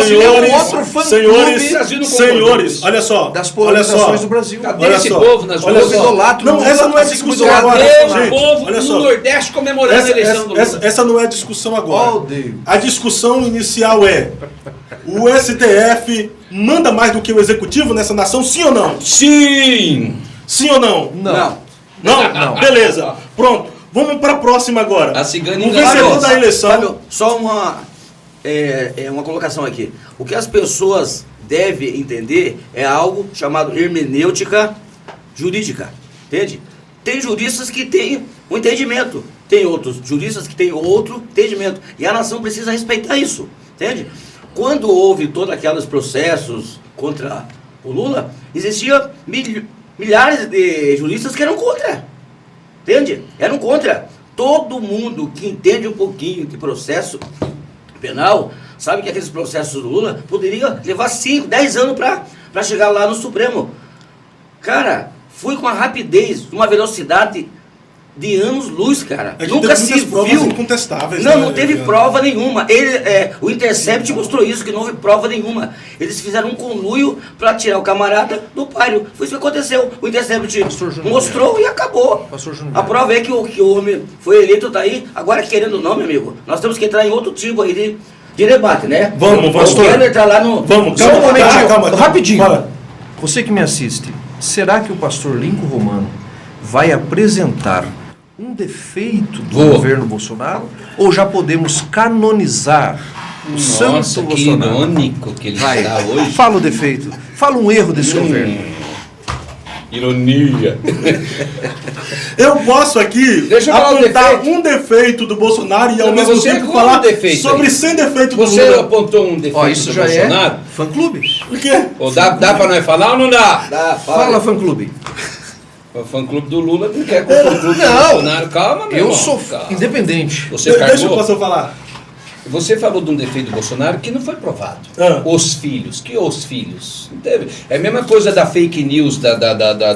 fã-clube senhores, olha só. das olha polarizações só. do Brasil. Cadê Olha esse só, povo nas olha ruas? só. Idolatra o Não, Lula, essa não é assim como discussão idolatra agora. Cadê o Gente, povo olha no só. Nordeste comemorando a eleição do Lula? Essa não é a discussão agora. Oh, Deus. A discussão inicial é: o STF manda mais do que o executivo nessa nação, sim ou não? Sim! Sim ou não? Não. Não? Beleza. Pronto. Vamos para a próxima agora. A cigana O engana vencedor nós. da eleição. Fábio, só uma colocação aqui. O que as pessoas devem entender é algo chamado hermenêutica jurídica. Entende? Tem juristas que têm um entendimento. Tem outros juristas que têm outro entendimento. E a nação precisa respeitar isso. Entende? Quando houve todos aqueles processos contra o Lula, existiam milhares de juristas que eram contra. Entende? Eram contra. Todo mundo que entende um pouquinho de processo penal sabe que aqueles processos do Lula poderiam levar 5, 10 anos para chegar lá no Supremo. Cara, foi com uma rapidez, uma velocidade de anos-luz, cara. É que Nunca teve se muitas provas viu. incontestáveis. Não, né, não teve Adriano? prova nenhuma. O Intercept mostrou isso, que não houve prova nenhuma. Eles fizeram um conluio para tirar o camarada do páreo. Foi isso que aconteceu. O Intercept Pastor Júnior. mostrou e acabou. Pastor Júnior. A prova é que o homem foi eleito, tá aí. Agora, querendo ou não, meu amigo, nós temos que entrar em outro tipo aí de debate, né? Vamos, Eu pastor. quero entrar lá no... Vamos, Calma um momentinho, calma. rapidinho. Fala. Você que me assiste, será que o pastor Lincoln Romano vai apresentar um defeito do Vou. governo Bolsonaro? Ou já podemos canonizar o Nossa, santo que Bolsonaro? irônico que ele Vai, está hoje. fala o defeito, fala um erro desse governo. Ironia. Eu posso aqui Deixa eu falar o apontar defeito. um defeito do Bolsonaro e ao Não, mas mesmo você tempo errou falar um defeito sobre aí. 100 defeitos do Você Lula. apontou um defeito Ó, isso do já Bolsonaro? é fã-clube? Por quê? Ou dá pra nós falar ou não dá? Dá, Fala, fã-clube. O fã-clube do Lula não quer com o fã-clube do Não. Bolsonaro. Calma, meu Eu irmão, sou calma. independente. Você Deixa o cargou? pastor falar. Você falou de um defeito do Bolsonaro que não foi provado. Ah. Os filhos. Que os filhos? Não teve. É a mesma coisa da fake news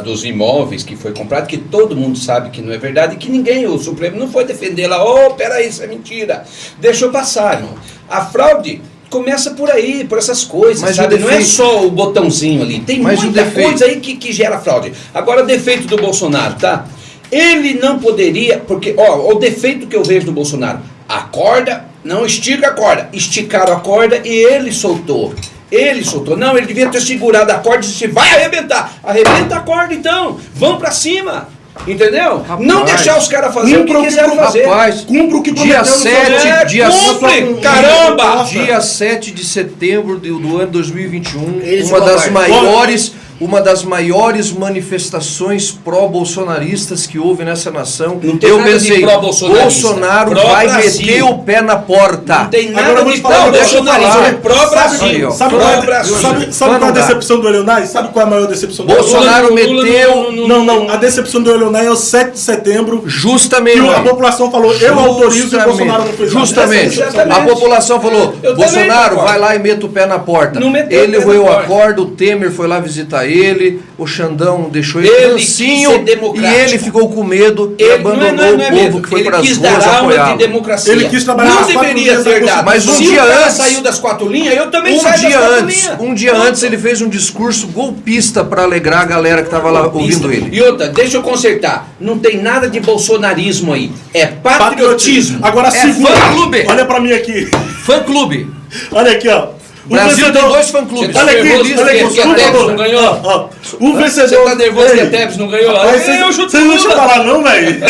dos imóveis que foi comprado, que todo mundo sabe que não é verdade e que ninguém, o Supremo não foi defender lá. Oh, peraí, isso é mentira. Deixou passar, irmão. A fraude começa por aí, por essas coisas, Mas sabe? o Não é defeito- só o botãozinho ali. Tem Mas o muita defeito- coisa aí que gera fraude. Agora, o defeito do Bolsonaro, tá? Ele não poderia, porque, ó, o defeito que eu vejo do Bolsonaro, a corda, não estica a corda, esticaram a corda e ele soltou. Ele soltou. Não, ele devia ter segurado a corda e disse, vai arrebentar. Arrebenta a corda então, vão pra cima. Entendeu? Rapaz, não deixar os caras fazer o que cumpra o que quiseram fazer. Rapaz, Cumpra o que dia prometeu no 7, seu- dia cumpre, caramba! Dia 7 de setembro do ano 2021, Eles uma vão das guardar. uma das maiores manifestações pró-bolsonaristas que houve nessa nação. Não tem Eu nada de pensei, pró-bolsonarista. Bolsonaro vai Pró-Brasil. meter o pé na porta. Não tem Agora nada eu vou de te falar, deixa eu pró-bolsonarismo, falar. é pró-Brasil. Aí, ó. Sabe Pró-Brasil. qual é Não a dá. decepção do Elionai? Sabe qual é a maior decepção do Bolsonaro Lula meteu Não. A decepção do Elionai é o 7 de setembro. justamente. Que a população falou, eu autorizo e o Bolsonaro não fez nada. Justamente. Essa é a decepção. A população falou, Eu também Bolsonaro, concordo. vai lá e meta o pé na porta. Não meteu Ele o pé na roeu a porta. corda, o Temer foi lá visitar ele, o Xandão deixou ele Ele mansinho quis ser democrático. e ele ficou com medo e Ele abandonou não é o povo medo. que foi Ele para as quis ruas dar aula de apoiá-lo. democracia. Ele quis trabalhar Não nas quatro deveria linhas da ter dado. Mas um Se dia o cara antes- saiu das 4 linhas, eu também Um saio das dia 4 antes, linhas. um dia antes ele fez um discurso golpista para alegrar a galera que estava lá ouvindo ele. E outra, deixa eu consertar. Não tem nada de bolsonarismo aí. É patriotismo. Agora, É segundo, fã-clube. olha pra mim aqui. Fã clube. Olha aqui, ó. O Brasil tem vencedor- dois fã-clubes. Você tá Olha aqui, nervoso olha aqui, porque a por Tebs favor. não ganhou? Ó, o Você vencedor. tá nervoso que a Ei, Tebs não ganhou? rapaz, Eu chuto Vocês não deixam eu Lula. falar não, velho.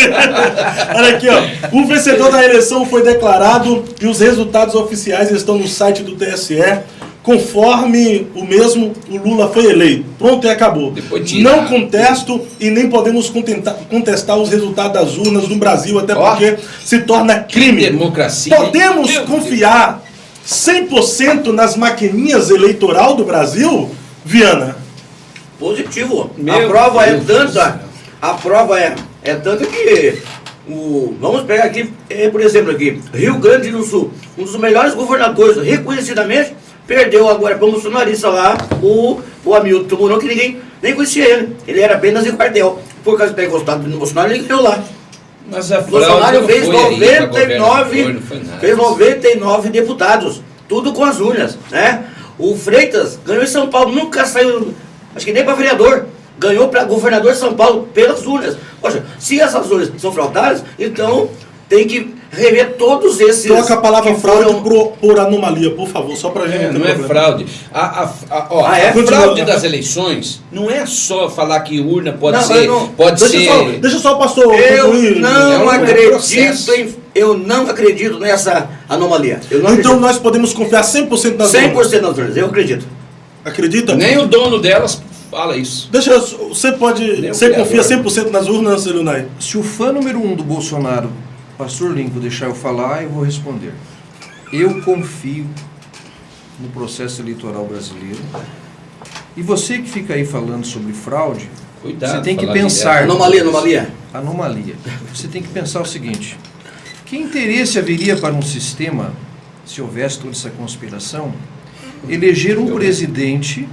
Olha aqui, ó. O vencedor da eleição foi declarado e os resultados oficiais estão no site do TSE. Conforme o mesmo, o Lula foi eleito. Pronto e acabou. Depois tira. Não contesto e nem podemos contestar os resultados das urnas no Brasil, até Ó. porque se torna crime. Democracia. Podemos Meu confiar 100% nas maquininhas eleitoral do Brasil, Viana? Positivo. Meu a prova Deus é do tanta. céu. A prova é É tanto que, vamos pegar aqui, por exemplo, aqui, Rio Grande do Sul, um dos melhores governadores, reconhecidamente, perdeu agora para o bolsonarista lá, o Hamilton Mourão, que ninguém nem conhecia ele. Ele era apenas em quartel. Por causa de ter gostado do Bolsonaro, ele ganhou lá. Mas a Bolsonaro fez foi aí pra 99, governador, não foi nada. fez 99 deputados, tudo com as urnas, né? O Freitas ganhou em São Paulo, nunca saiu, acho que nem para vereador, ganhou para governador de São Paulo pelas urnas. Poxa, se essas urnas são fraudadas, então tem que rever todos esses... Troca a palavra que fraude foram- por anomalia, por favor, só pra gente Não é fraude. A Continua. fraude das eleições não é só falar que urna pode Não, ser. eu não- Pode ser. Deixa só o pastor Eu concluir. não É um processo. eu não acredito nessa anomalia. Eu não Então acredito. nós podemos confiar 100% nas urnas. 100% nas urnas, eu acredito. Acredita? Nem o dono delas fala isso. Deixa, você pode... Nem o Você confia criador. 100% nas urnas, Elionai? Se o fã número 1 do Bolsonaro, pastor Lincoln, deixar eu falar, eu vou responder. Eu confio no processo eleitoral brasileiro. E você que fica aí falando sobre fraude, Cuidado. você tem que falar pensar... direto. Anomalia. Você tem que pensar o seguinte: que interesse haveria para um sistema, se houvesse toda essa conspiração, eleger um presidente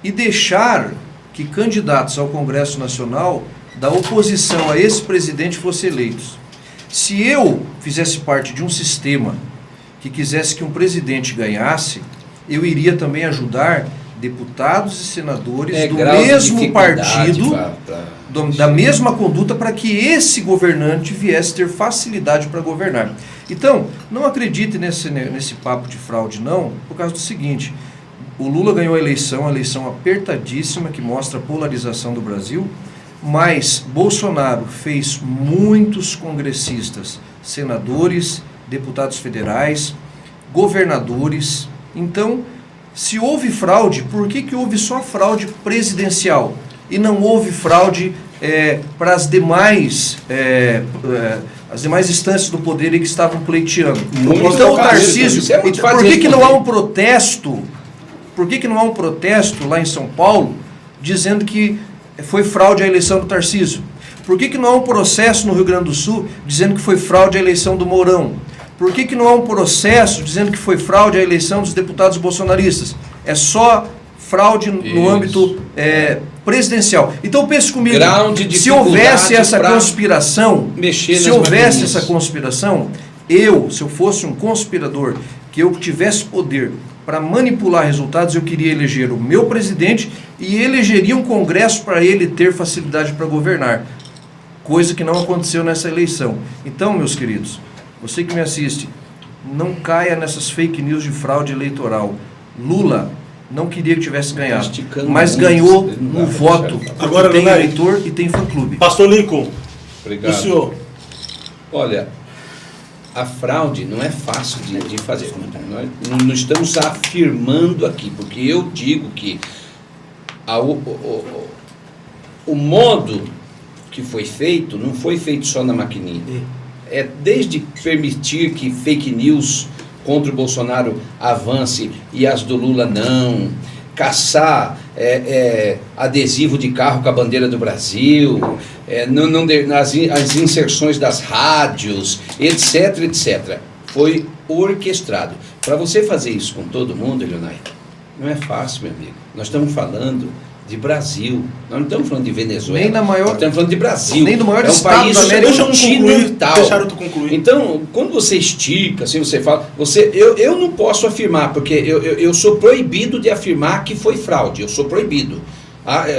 e deixar que candidatos ao Congresso Nacional da oposição a esse presidente fossem eleitos? Se eu fizesse parte de um sistema que quisesse que um presidente ganhasse, eu iria também ajudar deputados e senadores do grau de mesmo dificuldade partido, pra- da mesma conduta, para que esse governante viesse ter facilidade para governar. Então, não acredite nesse papo de fraude, não, por causa do seguinte: o Lula ganhou a eleição apertadíssima, que mostra a polarização do Brasil, mas Bolsonaro fez muitos congressistas, senadores, deputados federais, governadores. Então, se houve fraude, por que houve só fraude presidencial e não houve fraude para as demais instâncias do poder que estavam pleiteando? Muito Então o fácil, Tarcísio, isso é muito por fácil que de não há responder. um protesto? Por que não há um protesto lá em São Paulo dizendo que foi fraude a eleição do Tarcísio? Por que não há um processo no Rio Grande do Sul dizendo que foi fraude a eleição do Mourão? Por que não há um processo dizendo que foi fraude a eleição dos deputados bolsonaristas? É só fraude no Isso. âmbito presidencial. Então pense comigo, Grau de se houvesse dificuldade essa pra conspiração, mexer se nas houvesse maquininhas. essa conspiração, se eu fosse um conspirador, que eu tivesse poder para manipular resultados, eu queria eleger o meu presidente e elegeria um Congresso para ele ter facilidade para governar. Coisa que não aconteceu nessa eleição. Então, meus queridos, você que me assiste, não caia nessas fake news de fraude eleitoral. Lula não queria que tivesse ganhado, Esticando mas muito, ganhou não dá no pra voto, deixar. porque Agora, tem Leonardo. eleitor e tem fã-clube. Pastor Lincoln, Obrigado. o senhor. Olha, a fraude não é fácil de fazer. Nós não estamos afirmando aqui, porque eu digo que o modo que foi feito não foi feito só na maquininha. É desde permitir que fake news contra o Bolsonaro avance e as do Lula não, caçar adesivo de carro com a bandeira do Brasil, as inserções das rádios, etc, etc. Foi orquestrado. Para você fazer isso com todo mundo, Elionai, não é fácil, meu amigo. Nós estamos falando de Brasil, nós não estamos falando de Venezuela, Nem na maior- nós estamos falando de Brasil. nem do maior é um estado país da América. Deixa eu concluir. continental. Deixaram tu concluir. Então, quando você estica, assim, você fala, eu não posso afirmar, porque eu sou proibido de afirmar que foi fraude, eu sou proibido.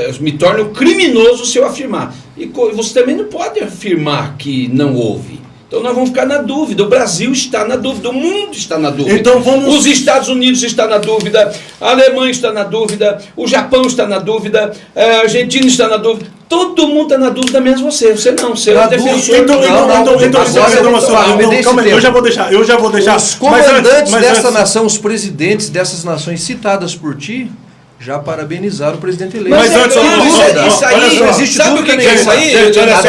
Eu me torno criminoso se eu afirmar. E você também não pode afirmar que não houve. Então nós vamos ficar na dúvida, o Brasil está na dúvida, o mundo está na dúvida. Então vamos- Os Estados Unidos estão na dúvida, a Alemanha está na dúvida, o Japão está na dúvida, a Argentina está na dúvida. Todo mundo está na dúvida, menos você. Você não, você é Na um defensor. dúvida, Então, agora calma aí, me dê eu já vou deixar. Os comandantes Mas dessa antes- nação, os presidentes dessas nações citadas por ti, já parabenizar o presidente eleito. Mas antes, isso olha aí, só, existe sabe o dúvida que é isso aí? Gente, olha só,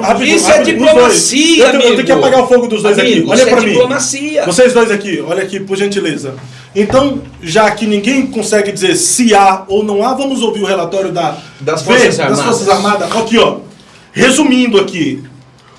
rapidinho. Isso é diplomacia, eu tenho que apagar o fogo dos dois aqui. Olha pra mim. Diplomacia. Vocês dois aqui, olha aqui, por gentileza. Então, já que ninguém consegue dizer se há ou não há, vamos ouvir o relatório das Forças Armadas. Aqui, ó. Resumindo aqui,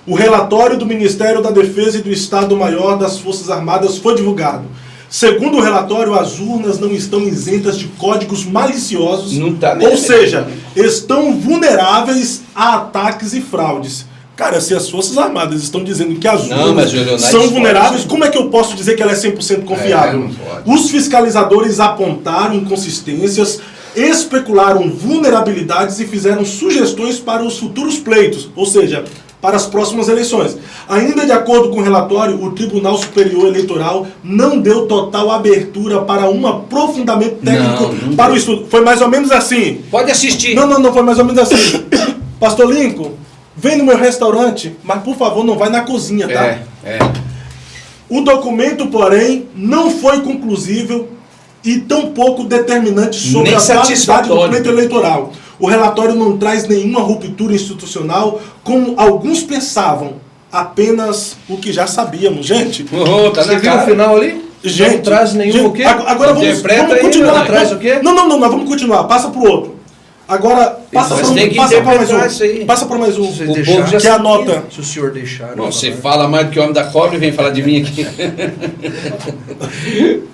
o relatório do Ministério da Defesa e do Estado-Maior das Forças Armadas foi divulgado. Segundo o relatório, as urnas não estão isentas de códigos maliciosos, Não tá ou mesmo. seja, estão vulneráveis a ataques e fraudes. Cara, se as Forças Armadas estão dizendo que as urnas são vulneráveis, como é que eu posso dizer que ela é 100% confiável? não pode. Os fiscalizadores apontaram inconsistências, especularam vulnerabilidades e fizeram sugestões para os futuros pleitos, ou seja, para as próximas eleições. Ainda de acordo com o relatório, o Tribunal Superior Eleitoral não deu total abertura para um aprofundamento técnico Não para deu. o estudo. Foi mais ou menos assim. Pode assistir. Não, foi mais ou menos assim. Pastor Lincoln, vem no meu restaurante, mas por favor não vai na cozinha, tá? O documento, porém, não foi conclusivo e tampouco determinante sobre Nem a qualidade do satisfatório. pleito eleitoral. O relatório não traz nenhuma ruptura institucional, como alguns pensavam, apenas o que já sabíamos. Gente, Tá Você na viu o cara. final ali? gente, Não traz nenhum o quê? Agora Interpreta vamos aí, continuar. né? Traz o quê? Não, nós vamos continuar. Passa pro outro. Agora, passa Mas para tem que mais interpretar um. isso aí. Passa para mais um. Se vocês O deixarem, povo já Que é a sabia. nota. se o senhor deixar. Bom, você fala mais do que o homem da cobra e vem falar de mim aqui.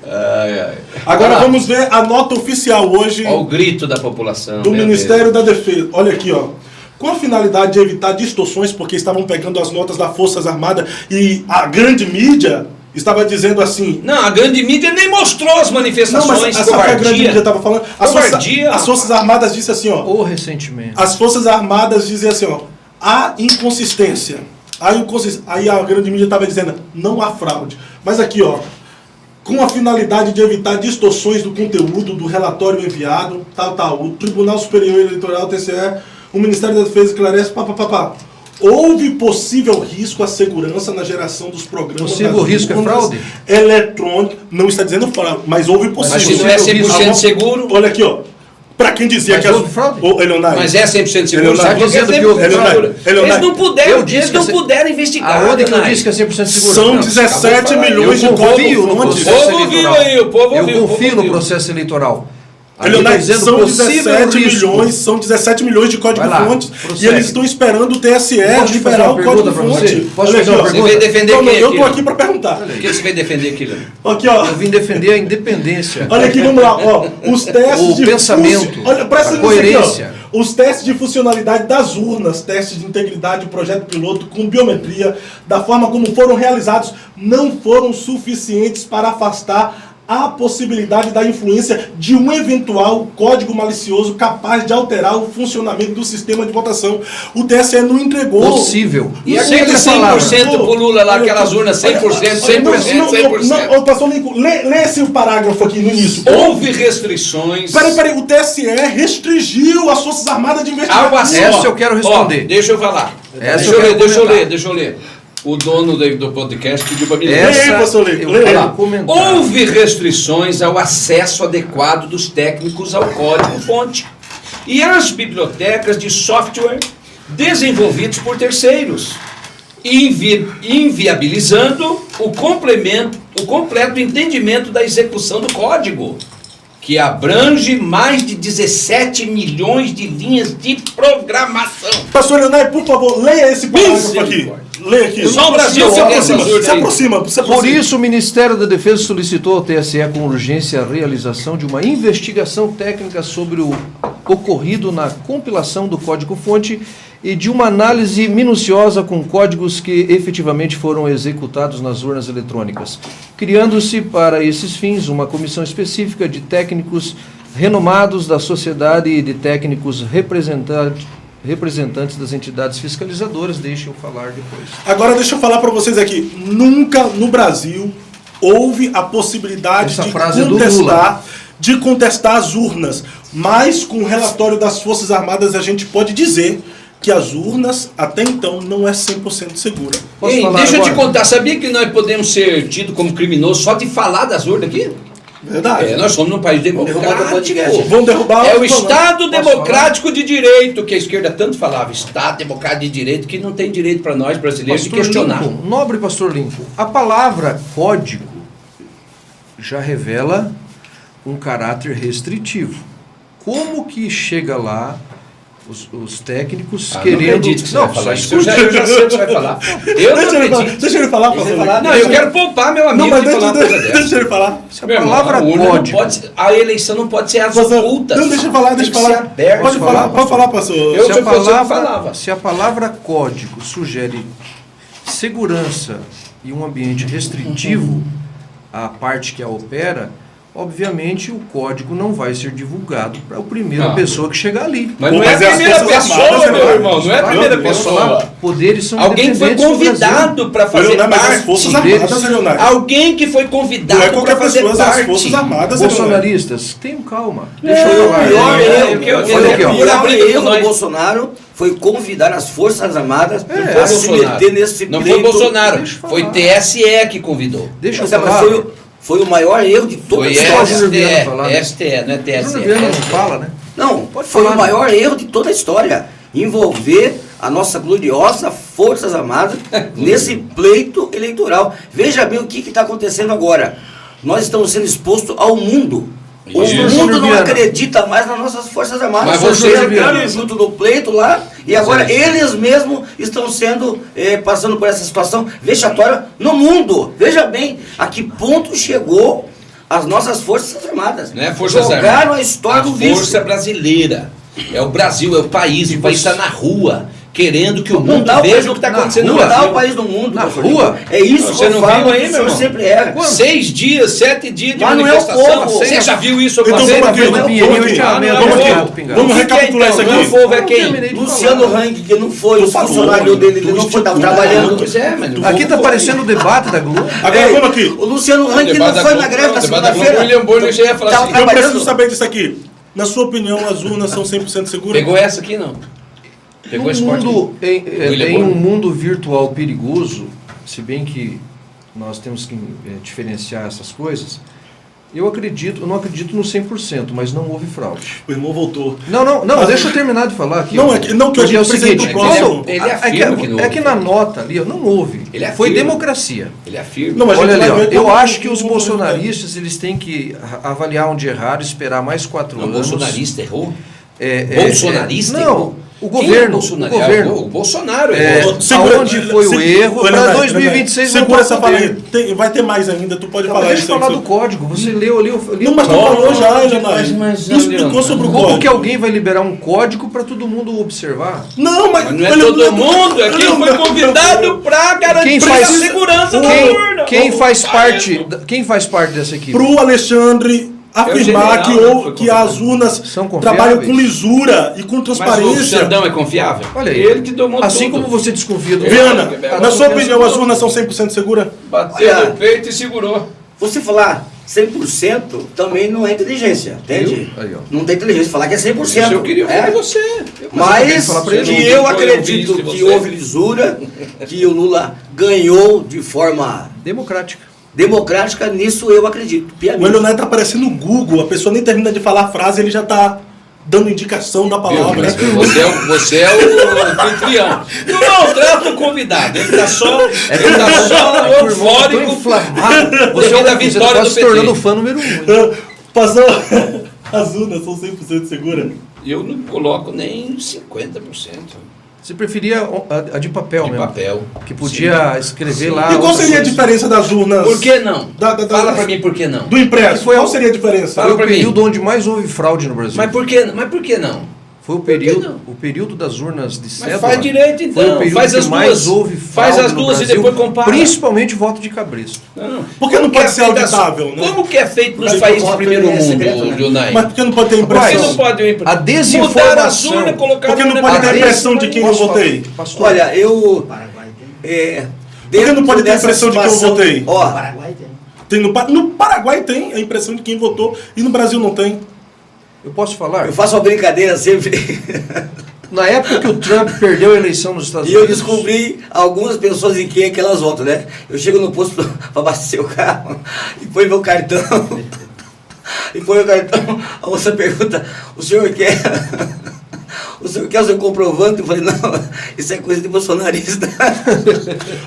Ai. Agora Olha lá. vamos ver a nota oficial hoje Olha o grito da população. do meu Ministério da Defesa. Olha aqui, ó. Com a finalidade de evitar distorções, porque estavam pegando as notas das Forças Armadas e a grande mídia estava dizendo assim. Deus. Não, a grande mídia nem mostrou as Não, manifestações. mas essa que a grande mídia estava falando. Covardia. As Forças Armadas disse assim, ó. Ou ressentimento. As Forças Armadas diziam assim, ó. Há inconsistência. Aí a grande mídia estava dizendo, não há fraude. Mas aqui, ó. Com a finalidade de evitar distorções do conteúdo do relatório enviado, o Tribunal Superior Eleitoral, TCE, o Ministério da Defesa esclarece, houve possível risco à segurança na geração dos programas Possível das risco é urnas fraude? eletrônicas. Não está dizendo fraude, mas houve possível. Mas se não é 100% seguro. Olha aqui, ó. Para quem dizia Mas que houve fraude? Ô, Leonardo, Mas é 100% seguro. Leonardo, Sabe por que é dizendo que 100% houve seguro? fraude. Eles não puderam, Eu disse eles que não esse- puderam investigar. Aonde que eu Adonai. disse que é 100% seguro? são Não, 17 milhões de eu confio no códigos-fontes. processo O povo viu eleitoral. aí, o povo ouviu, Eu o povo confio no ouviu. processo eleitoral. Aqui tá Leonardo, dizendo são possível 17 risco. milhões, são 17 milhões de Vai lá, código-fontes e prossegue. eles estão esperando o TSE Posso te fazer liberar uma o pergunta pra código-fonte. você? Posso Olha fazer aqui, uma ó. Você vai defender Não, quem eu aqui? tô aqui para perguntar. Por que você vai defender aquilo? Aqui, ó. Eu vim defender a independência. Olha aqui, vamos lá, ó. Os testes O de pensamento, Olha, presta a atenção aqui, coerência. ó. Os testes de funcionalidade das urnas, testes de integridade, projeto piloto com biometria, da forma como foram realizados, não foram suficientes para afastar a possibilidade da influência de um eventual código malicioso capaz de alterar o funcionamento do sistema de votação. O TSE não entregou. Possível. E Sempre aquele falaram. 100% pro Lula lá, aquelas urnas 100%, 100%, 100%. Não, pastor Lincoln, lê esse parágrafo aqui no início. Houve restrições. Peraí, o TSE restringiu as Forças Armadas de investigação. Algo assim, Essa ó. eu quero responder. Ó, deixa eu falar. Essa Deixa eu eu ler, quero deixa eu comentar. ler, deixa eu ler. O dono do podcast pediu para me ler. Essa Lê aí, pastor Lincoln, eu lê aí. quero comentar. Houve restrições ao acesso adequado dos técnicos ao código-fonte e às bibliotecas de software desenvolvidos por terceiros, inviabilizando o completo entendimento da execução do código, que abrange mais de 17 milhões de linhas de programação. Pastor Leonardo, por favor, leia esse parágrafo aqui. Misericórdia. Leia aqui. Só o Brasil se quer aproxima, essa ajuda se aí. aproxima. Por isso, o Ministério da Defesa solicitou ao TSE com urgência a realização de uma investigação técnica sobre o ocorrido na compilação do código-fonte e de uma análise minuciosa com códigos que efetivamente foram executados nas urnas eletrônicas, criando-se para esses fins uma comissão específica de técnicos renomados da sociedade e de técnicos representantes das entidades fiscalizadoras. Deixem eu falar depois. Agora deixa eu falar para vocês aqui. Nunca no Brasil houve a possibilidade Essa frase é do de contestar as urnas. Mas com o relatório das Forças Armadas a gente pode dizer que as urnas até então não é 100% segura. Posso Ei, falar deixa eu te agora? contar, sabia que nós podemos ser tidos como criminosos só de falar das urnas aqui? Verdade. Nós somos num país derrubar o democrático. podcast. Vão derrubar É o o Estado democrático de direito, que a esquerda tanto falava. Estado democrático de direito, que não tem direito para nós brasileiros de questionar. Lincoln, nobre pastor Lincoln, a palavra código já revela um caráter restritivo. Como que chega lá os técnicos Não querendo... acredito que você vai falar isso. Eu já sei o que você vai falar. Eu não acredito. Deixa ele falar, pastor. Não, eu quero poupar meu amigo Não, mas de falar uma coisa dessa. deixa ele falar. Se a Meu irmão, palavra a urna não código... pode ser- a eleição não pode ser às Pastor, ocultas. não, deixa eu falar, deixa eu Tem que ser falar. aberto. Pode falar, pastor. Eu- Se se a, fosse eu palavra, falava. se a palavra código sugere segurança e um ambiente restritivo à parte que a opera, obviamente o código não vai ser divulgado para a primeira Não. pessoa que chegar ali. Mas Pô, não é a mas é as primeira Forças pessoa, Armadas, meu né? irmão. Não é a primeira pessoa. Poderes são Alguém foi independentes do Brasil. convidado para fazer Leonardo, mas as parte. Forças deles. Armadas, Leonardo. Alguém que foi Não é convidado qualquer para fazer pessoa, as parte. Forças Armadas, Leonardo. Bolsonaristas, tenham calma. Deixa É, eu falar. pior é, erro, eu quero- Olha aqui, ó. o pior erro do Bolsonaro foi convidar as Forças Armadas a se meter nesse Não pleito. foi Bolsonaro, Deixa eu foi falar. TSE que convidou. Deixa eu Mas falar. foi o maior erro de toda a Foi história. Júnior Viana falar, né? STE, não é TSE. Júnior Viana não fala, né? Não, Pode foi falar, o maior erro de toda a história. Envolver a nossa gloriosa Forças Armadas nesse pleito eleitoral. Veja bem o que está acontecendo agora. Nós estamos sendo expostos ao mundo. O Isso. mundo não Viana. acredita mais nas nossas Forças Armadas. Mas Vocês vocês entraram viram. junto no pleito lá e agora eles mesmos estão sendo passando por essa situação vexatória no mundo. Veja bem a que ponto chegou as nossas Forças Armadas. Não é Forças Jogaram Armadas. a história A do vício. força brasileira. É o Brasil, é o país. O país está na rua, querendo que o mundo Mudar o veja país o que está na acontecendo no rua, mudar Brasil. o país do mundo. Na pastor rua? Nico. É isso Você que não eu falo, viu aí, o meu senhor irmão? sempre erra. 6 dias, 7 dias de Mas não é o manifestação. povo. Você já viu isso Então acontecer? vamos aqui, Não é o vamos povo. aqui. Ah, não é o Vamos povo. aqui. Pingado. Vamos O que que é, recapitular isso então? aqui. Não é o povo, é Eu quem? terminei de Luciano falar. Hang, que não foi, Tu os falou, funcionários dele, ele tu não foi estipula. trabalhando. Pois é, mas não Aqui vou- está parecendo o debate da Globo. Agora vamos aqui. O Luciano Hang debate não da foi Globo, na greve não, da o debate da Globo, segunda-feira. o William Bonner já ia falar Tava assim, Eu preciso trabalhando. saber disso aqui. Na sua opinião, as urnas são 100% seguras? Pegou essa aqui, não? Pegou esse corte aqui? William Em um Bonner. mundo virtual perigoso, se bem que nós temos que diferenciar essas coisas, eu não acredito no 100%, mas não houve fraude. O irmão voltou. Não, deixa eu terminar de falar aqui. Não, ó. é que- não, que a Porque gente é o precisa ir seguinte, pro próximo. Ele afirma que não é que houve. na nota ali, ó, não houve. Ele Foi afirma. democracia. Ele afirma. Não, mas a Olha gente ali, vai ó, ver eu como- acho que os como- bolsonaristas eles têm que avaliar onde erraram, esperar mais 4 Não, o anos. bolsonarista errou? Não, Bolsonarista errou? o Quem é governo. Bolsonaro? O governo. O Bolsonaro É, errou. aonde foi o erro, para 2026 Segura voltar essa ao fala aí. poder. Vai ter mais ainda, tu pode Não, falar deixa isso eu aí. falar do código. Você leu ali. Não, mas tu falou já, Leonardo. mas, Tu explicou Leonardo, sobre o Como código. que alguém vai liberar um código para todo mundo observar? Não, mas... Mas não é todo mundo, é quem foi convidado para garantir Quem faz- a segurança da urna. Quem faz parte dessa equipe? Pro Alexandre afirmar general, foi que as urnas São confiáveis? trabalham com lisura e com Mas o transparência. Xandão é confiável? Olha aí. Ele que tomou Assim tudo. como você desconfia do... Viana, Agora na sua eu opinião, penso- as urnas são 100% seguras? Bateu Olha. no peito e segurou. Você falar 100% também não é inteligência, entende? Viu? Aí, ó. Não tem inteligência falar que é 100%. Isso eu queria ouvir é. de você. Mas falar pra ele. que Não eu foi acredito ouvir de que você. houve lisura, que o Lula ganhou de forma Democrática. democrática, nisso eu acredito. O piamente. Leonardo tá parecendo o Google, a pessoa nem termina de falar a frase, ele já tá dando indicação da palavra. Mas você é o anfitrião. Não trata o convidado. Ele tá só Tô eufórico. inflamado. Devido à Você vitória tá do se PT. tornando o fã número 1. Passou. As urnas são 100% seguras? Eu não coloco nem 50%. Você preferia a de papel De mesmo? papel. Que podia escrever lá... E qual outras seria a coisas. diferença das urnas? Por que não? Fala Fala pra mim por que não. Do impresso, Foi qual a- seria a diferença? Foi o pra mim. período onde mais houve fraude no Brasil. Mas por que não? Foi o que período, não? o período das urnas de Mas cédula. faz direito Foi o então. período Faz que as mais duas. houve Faz fraude as no duas e Brasil, depois compara. Principalmente voto de cabresto. Não. Por que não Como pode é ser feito auditável, as- né? Como que é feito nos Mas países do voto primeiro é secreto, mundo, né? Junai? Mas por que não pode ter Por que impressão? não pode ir A desinformação. Mudar as urnas, colocar Por que não urna pode pra ter dentro? impressão de quem eu Posso falar? votei? Pastor, Olha, eu... que não pode ter dessa impressão de quem eu situação- votei? Ó, No Paraguai tem a impressão de quem votou e no Brasil não tem. eu posso falar? eu faço uma brincadeira sempre. Na época que o Trump perdeu a eleição nos Estados E eu Unidos... descobri algumas pessoas em quem é que elas votam, né? Eu chego no posto para abastecer o carro e põe meu cartão. e põe o cartão. A moça pergunta, o senhor quer o seu comprovante? Eu falei, não, isso é coisa de bolsonarista.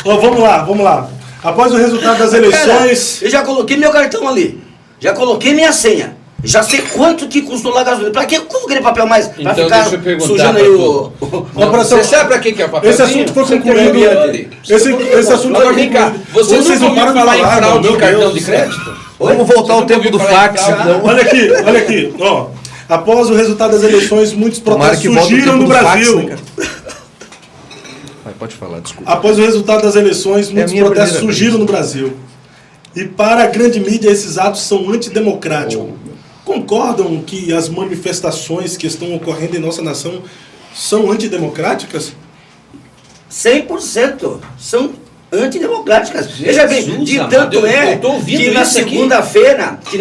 Ó, vamos lá. Após o resultado das eleições... Eu já coloquei meu cartão ali, já coloquei minha senha, já sei quanto que custou lá a gasolina. Pra que eu vou querer papel mais? Pra Então ficar deixa eu perguntar sujando pra aí tu. o... Você sabe pra que é o papelzinho? Esse assunto foi Você concluído. tem ali. Esse assunto Agora foi vem cá, concluído. você Vocês não não param ouviu de falar em falar, fraude meu de cartão Deus de do céu. crédito? Vamos voltar ao Você tempo não do ouviu falar em fax, fraude? então. Olha aqui, ó. Após o resultado das eleições, muitos Tomara protestos que volte o surgiram tempo no do fax, Brasil. né, cara? Vai, pode falar, desculpa. Após o resultado das eleições, muitos minha protestos primeira surgiram no Brasil. E para a grande mídia, esses atos são antidemocráticos. Concordam que as manifestações que estão ocorrendo em nossa nação são antidemocráticas? 100% são antidemocráticas. Veja bem, Jesus de amado, tanto eu tô ouvindo que na isso aqui.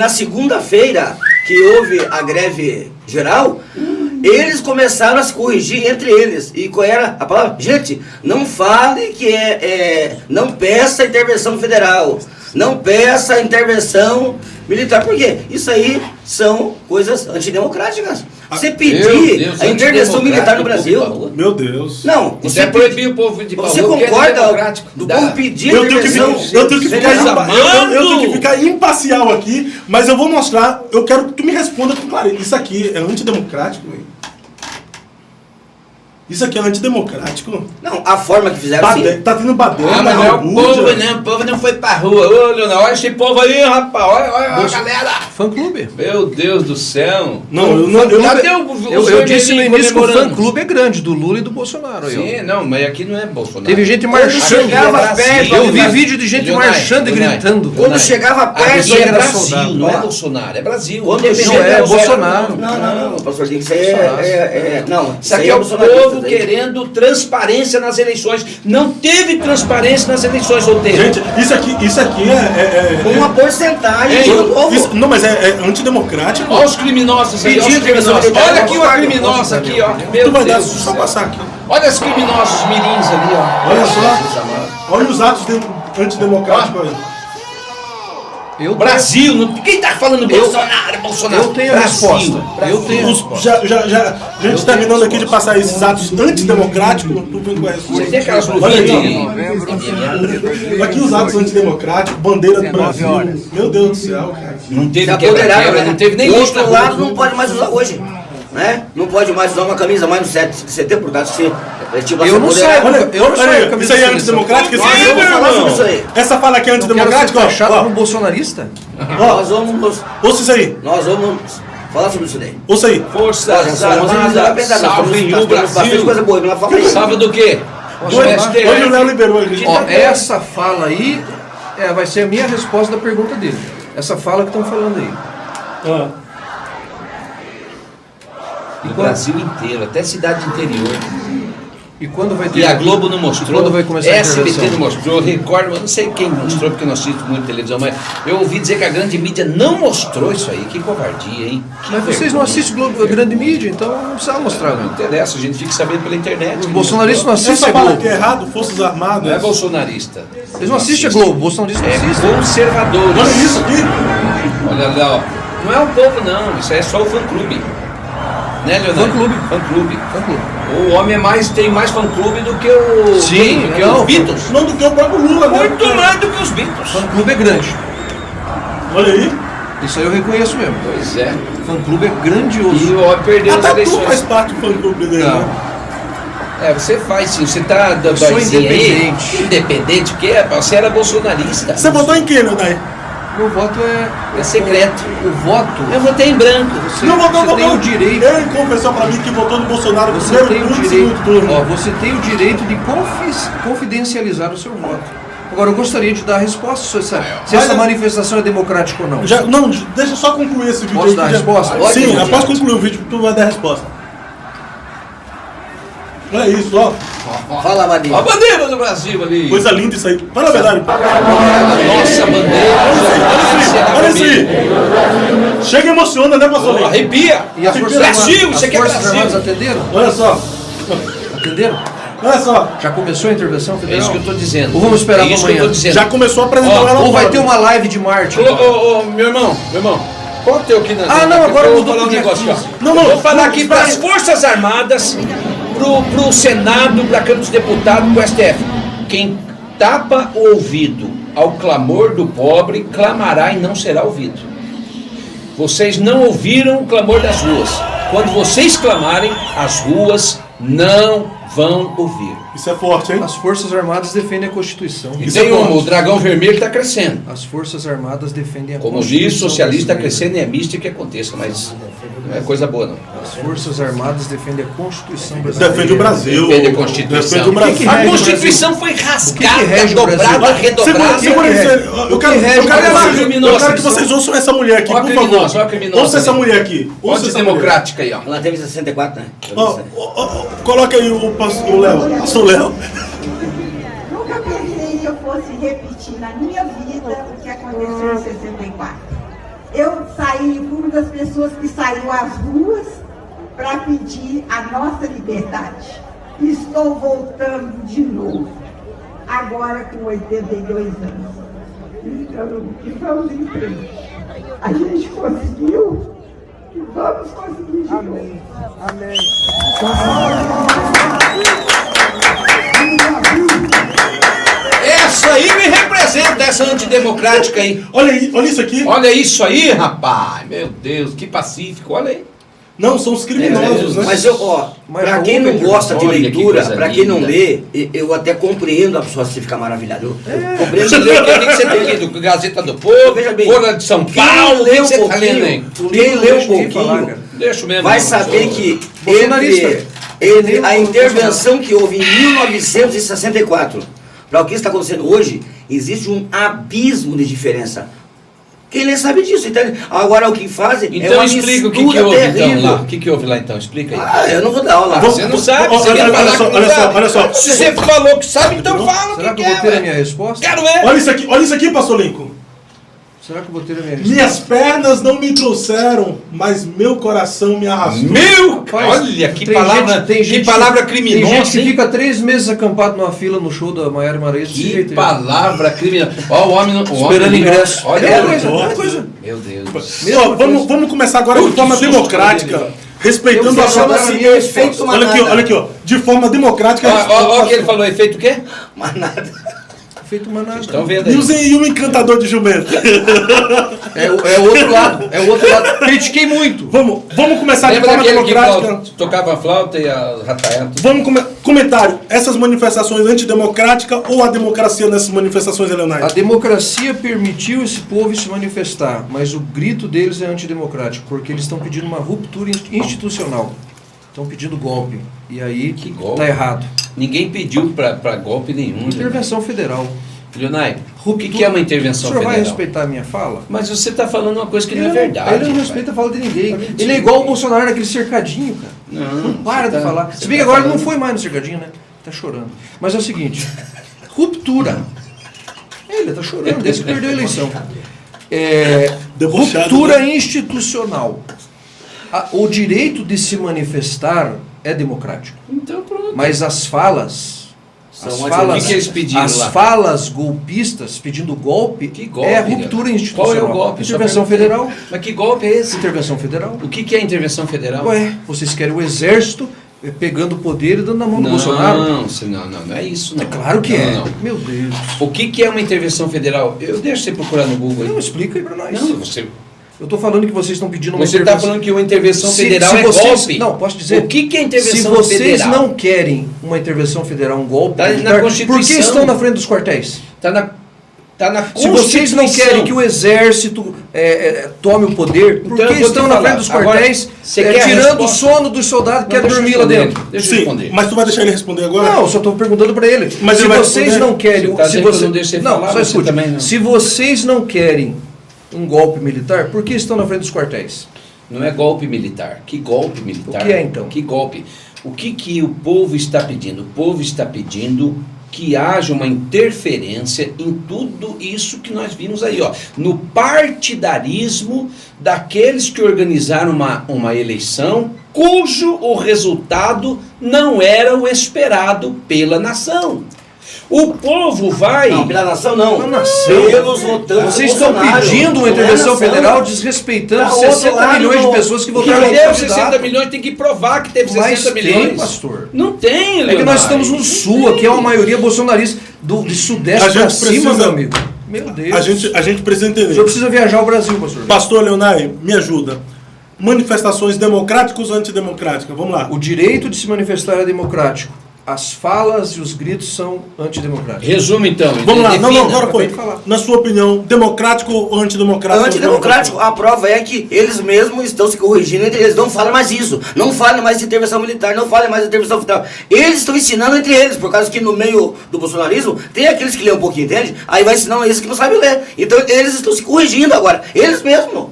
segunda-feira que houve a greve geral, eles começaram a se corrigir entre eles. E qual era a palavra? Gente, não fale que não peça intervenção federal, não peça intervenção militar. Por quê? Isso aí são coisas antidemocráticas. Você pedir a intervenção militar no Brasil... Meu Deus. Não, Você proibir o povo de você Baú, que é concorda democrático. do Dá. povo pedir Eu tenho, intervenção eu tenho que ficar federal? eu tenho que ficar imparcial aqui, mas eu vou mostrar, eu quero que tu me responda com clareza. Isso aqui é antidemocrático, velho? Isso aqui é antidemocrático? Não, a forma que fizeram sim. Tá tendo baderna, Ah, mas não é o albúrdia. povo, né? O povo não foi pra rua. Ô, Leonel, olha esse povo aí, rapaz. Olha a galera. Fã-clube. Meu Deus do céu. Não, eu não... Cadê o Eu disse no início que o comemorando? fã-clube é grande, do Lula e do Bolsonaro. aí, ó. Sim, não, mas aqui não é Bolsonaro. Teve gente marchando. chegava perto, Eu vi vídeo de gente marchando e gritando. Quando chegava A perto, questão é era Brasil, soldado. não é Bolsonaro, é Brasil. Quando Independente chega- é do Bolsonaro. Não, pastor, tem que ser... não, Isso aqui é o povo querendo transparência nas eleições. Não teve transparência nas eleições, ou teve? Gente, isso aqui Uma porcentagem Ei, do povo. não, mas é antidemocrático. Olha os criminosos aí, olha os Pedindo criminosos. intervenção Olha aqui uma militar. criminosa aqui, ó. Tu Meu vai dar, Deus do só céu. passar aqui. Olha os criminosos mirins ali, ó. Olha só. Olha os atos antidemocráticos aí. Brasil, quem tá falando Bolsonaro, Bolsonaro? Eu tenho a Brasil, resposta. Brasil. Eu tenho a resposta. A gente terminando aqui de passar esses atos antidemocráticos, tu vem com a Você tem resposta. aquelas Olha luvinhas aqui, de... Aqui os atos antidemocráticos, bandeira do Brasil. Meu Deus do céu, cara. Não teve Se quebra-quebra, apoderaram, né? não teve nem O lixo na outro rua. lado não pode mais usar hoje. Né? Não pode mais usar uma camisa mais no 7 de setembro, por causa que tipo, Eu não saio. Olha, Eu não saio olha, com a camisa isso aí é da seleção. antidemocrático? Nós vamos falar sobre isso aí. Essa fala aqui é Quero ser antidemocrática? taxado Ó, como bolsonarista? Nós vamos ouça isso aí. falar sobre isso daí. Ouça aí. Forças Armadas, salvem o Brasil. coisa boa, mas fala aí. Salva do quê? Hoje o Léo liberou aqui. Ó, essa fala aí vai ser a minha resposta da pergunta dele. Essa fala que estão falando aí. Ah. O Brasil inteiro, até cidade interior. E quando vai ter... E a Globo não mostrou, Quando vai começar a SBT intervenção? não mostrou, Record, eu não sei quem mostrou, porque eu não assisto muito televisão, mas eu ouvi dizer que a grande mídia não mostrou isso aí. Que covardia, hein? Que Mas vocês não assistem Globo, grande mídia, então não precisa mostrar, Não não. interessa, a gente fica sabendo pela internet. Os bolsonaristas não assistem Essa a fala Globo. aqui é errado, Forças Não é Armadas. bolsonarista. Eles não assistem a Globo, bolsonaristas não É assistem. conservadores. Olha isso aqui. Olha lá, ó. Não é o povo, não. Isso aí é só o fã-clube. Né, Leonardo? Fã-clube. Fã-clube. Fã-clube. O homem tem mais fã-clube do que o... Sim, do que não, os Beatles. Não do que o próprio Lula, né? Muito mais do que os Beatles. Fã-clube é grande. Olha aí. Isso aí eu reconheço mesmo. Pois é. Fã-clube é E grandioso. o homem perdeu as Até tu eleições. faz parte do fã-clube dele, Não. né? É, você faz sim. Você tá da sou barzinha aí. independente. Independente, o quê? Você era bolsonarista. Você votou em quem, Leonardo? Meu voto É secreto. O voto... Eu votei em branco. Você, Não votou, você tem votou. o direito... Ele confessou pra mim que votou no Bolsonaro no Você primeiro tem o turno e direito, segundo turno. ó, você tem o direito de confidencializar o seu voto. Agora, eu gostaria de dar a resposta se essa manifestação é democrática ou não. Não, deixa eu só concluir esse vídeo. Posso aí, dar a que já- resposta? Sim, Pode, após concluir o vídeo, tu vai dar a resposta. Olha isso, ó. Fala, Amadinho. A bandeira do Brasil ali. Coisa linda isso aí. Fala a verdade. A nossa bandeira. Olha isso aí. Chega e emociona, né, pastor? Arrepia. E as Forças Brasil, Armadas, isso aqui é as Forças Armadas Brasil. atenderam? Olha só. Atenderam? Olha só. Já começou a intervenção É federal? isso que eu tô dizendo. Ou vamos esperar É isso pra que eu tô amanhã? dizendo. Já começou a apresentar Ó, o relatório. Ou vai ter uma live de Marte? Ô, meu irmão. Pode ter aqui na não, agora eu vou mudou falar um pro dia negócio aqui, 15. ó. Não, não, Vou falar não, aqui espera para as aí. Forças Armadas, pro Senado, para a Câmara dos Deputados, pro STF. Quem tapa o ouvido ao clamor do pobre, clamará e não será ouvido. Vocês não ouviram o clamor das ruas. Quando vocês clamarem, as ruas não vão ouvir. Isso é forte, hein? As Forças Armadas defendem a Constituição. E Isso tem é forte. o dragão vermelho está crescendo. As Forças Armadas defendem a Como Constituição. diz, socialista brasileira. crescendo é místico que aconteça, mas não é coisa boa, não. As Forças Armadas defendem a Constituição brasileira. Defende o Brasil. Defende a Constituição. Defende o Brasil. A Constituição foi rasgada, rege o Brasil? dobrada, redobrada. Segura isso aí. Eu quero que vocês ouçam essa mulher aqui, Ó a por criminosa, favor. ó a criminosa Ouça essa ali. mulher aqui. Ouça essa mulher. Antidemocrática aí, ó. Ela teve 64, né? Coloca aí o Léo. Pastor Léo. Nunca pensei que eu fosse repetir na minha vida o que aconteceu em 64. Eu fui uma das pessoas que saiu às ruas para pedir a nossa liberdade. Estou voltando de novo, agora com 82 anos. Então, que vamos em frente. A gente conseguiu e vamos conseguir de novo. Amém. Essa aí me representa, essa antidemocrática aí. Olha isso aqui. Olha isso aí, rapaz. Meu Deus, que pacífico, olha aí. Não, são os criminosos, né? Mas Mas pra não, quem não Pedro, gosta de olha que leitura, coisa pra quem não linda. lê, eu até compreendo a pessoa se ficar maravilhada. Eu compreendo. Você lê o que você tem lido? Gazeta do Povo, Veja bem, Folha de São Paulo, o que você tá lendo aí? Quem lê um Deixa ninguém falar, pouquinho, cara. Deixa mesmo. vai não, saber sou- que Bolsonarista. entre a intervenção que houve em 1964 para o que está acontecendo hoje, existe um abismo de diferença. Quem lê sabe disso. Então, agora o que fazem é Então uma explica o que mistura houve então terrível. lá. O que houve lá então? Explica aí. Eu não vou dar aula. Você não sabe, você Olha quer falar só, que não olha só, sabe. olha só. Se você falou que sabe, então fala o Será que que eu vou ter a quer. minha resposta? Quero ver. Olha isso aqui, pastor Lincoln. Será que eu vou ter a minha resposta? Minhas pernas não me trouxeram, mas meu coração me arrastou. Meu, Rapaz, olha que tem palavra, gente- tem gente que palavra Tem criminosa. gente que hein? fica 3 meses acampado numa fila no show da Maiara Maraíza desse Que jeito aí. palavra criminosa. Ó, o homem, Esperando ingresso. Olha, É, olha, coisa. meu Deus. Ó, vamos começar agora de Putz, forma que susto, democrática, Pedro. respeitando Eu a vou sua... falar Olha efeito olha aqui, ó. De forma democrática... Ó, o que ele falou, efeito o quê? Mas nada. Feito uma nada. Estão vendo E o encantador de jumento? É o outro lado. É o outro lado. Critiquei muito. Vamos começar de Lembra forma daquele que democrática. tocava a flauta e a rataia? Comentário. Essas manifestações antidemocráticas ou a democracia nessas manifestações, A Eleonai? democracia permitiu esse povo se manifestar, mas o grito deles é antidemocrático, porque eles estão pedindo uma ruptura institucional. Estão pedindo golpe. E aí Que golpe? tá errado. Ninguém pediu pra golpe nenhum. Intervenção federal. Leonai, o que é uma intervenção O senhor vai federal? respeitar a minha fala? Mas você está falando uma coisa que não é Ele verdade. Ele não pai. respeita a fala de ninguém. Tá mentindo. Ele é igual o Bolsonaro naquele cercadinho, cara. Não, Para você de tá- falar. você Se bem tá que agora ele falando- não foi mais no cercadinho, né? Tá chorando. Mas é o seguinte: ruptura. Ele tá chorando desde que perdeu a eleição. Debochado, Ruptura né? institucional. O direito de se manifestar é democrático. Então pronto. Mas as falas. São As ótimas. falas, O que que eles pediram as lá? falas golpistas pedindo golpe, Que golpe? é a ruptura Leonardo? institucional. Qual é o golpe? Só Intervenção perguntei. federal. Mas que golpe é esse? Intervenção federal. O que é intervenção federal? Ué, vocês querem o exército pegando o poder e dando na mão do Bolsonaro? Não é isso. Não. É claro que Não, é. não. Meu Deus. O que é uma intervenção federal? Eu deixo você procurar no Google aí. Não, explica aí pra nós. Não, você Eu tô falando que vocês estão pedindo uma está intervenção. falando que uma intervenção Se- federal se é vocês- golpe. Não, posso dizer. O que é intervenção Se vocês federal? não querem uma intervenção federal, um golpe, Tá na militar, Constituição. por que estão na frente dos quartéis? Tá na Se vocês não Constituição. querem que o exército tome o poder, por Então eu que vou te estão na falar. frente dos Agora, quartéis você quer a tirando o resposta? sono dos soldados que Não, querem deixa eu dormir lá responder. dentro? Deixa eu Sim, responder. mas tu vai deixar ele responder agora? Não, eu só estou perguntando para ele. Mas se ele vai vocês responder? não querem, Você tá se dizendo que eu você não deixo você não, falar, só você escute. também não. Se vocês não querem um golpe militar, por que estão na frente dos quartéis? Não é golpe militar. Que golpe militar? O que é, então? Que golpe? O que o povo está pedindo? O povo está pedindo que haja uma interferência em tudo isso que nós vimos aí, ó, no partidarismo daqueles que organizaram uma eleição cujo o resultado não era o esperado pela nação. O povo vai... Não, pela nação não. Pela nação. Pelos votantes Vocês do estão Bolsonaro. pedindo uma Não é intervenção nação. federal desrespeitando Pra outro 60 lado, milhões de não. pessoas que Que votaram no deu candidato. 60 milhões, tem que provar que teve 60 Mas tem, milhões. pastor. Não tem, Leonardo. É que nós estamos no sul, aqui é uma maioria bolsonarista de sudeste A gente para cima, precisa- meu amigo. Meu Deus. A gente precisa O entender. senhor precisa viajar ao Brasil, pastor. Pastor Leonardo, me ajuda. Manifestações democráticas ou antidemocráticas? Vamos lá. O direito de se manifestar é democrático. As falas e os gritos são antidemocráticos. Resume então. Vamos lá. Não, defina. agora foi. acabei de falar. Na sua opinião, democrático ou antidemocrático? Antidemocrático, a prova é que eles mesmos estão se corrigindo entre eles. Não falam mais isso. Não falam mais de intervenção militar. Não falam mais de intervenção federal. Eles estão ensinando entre eles, por causa que no meio do bolsonarismo tem aqueles que lêem um pouquinho, entende? Aí vai ensinar esses que não sabem ler. Então eles estão se corrigindo agora. Eles mesmos.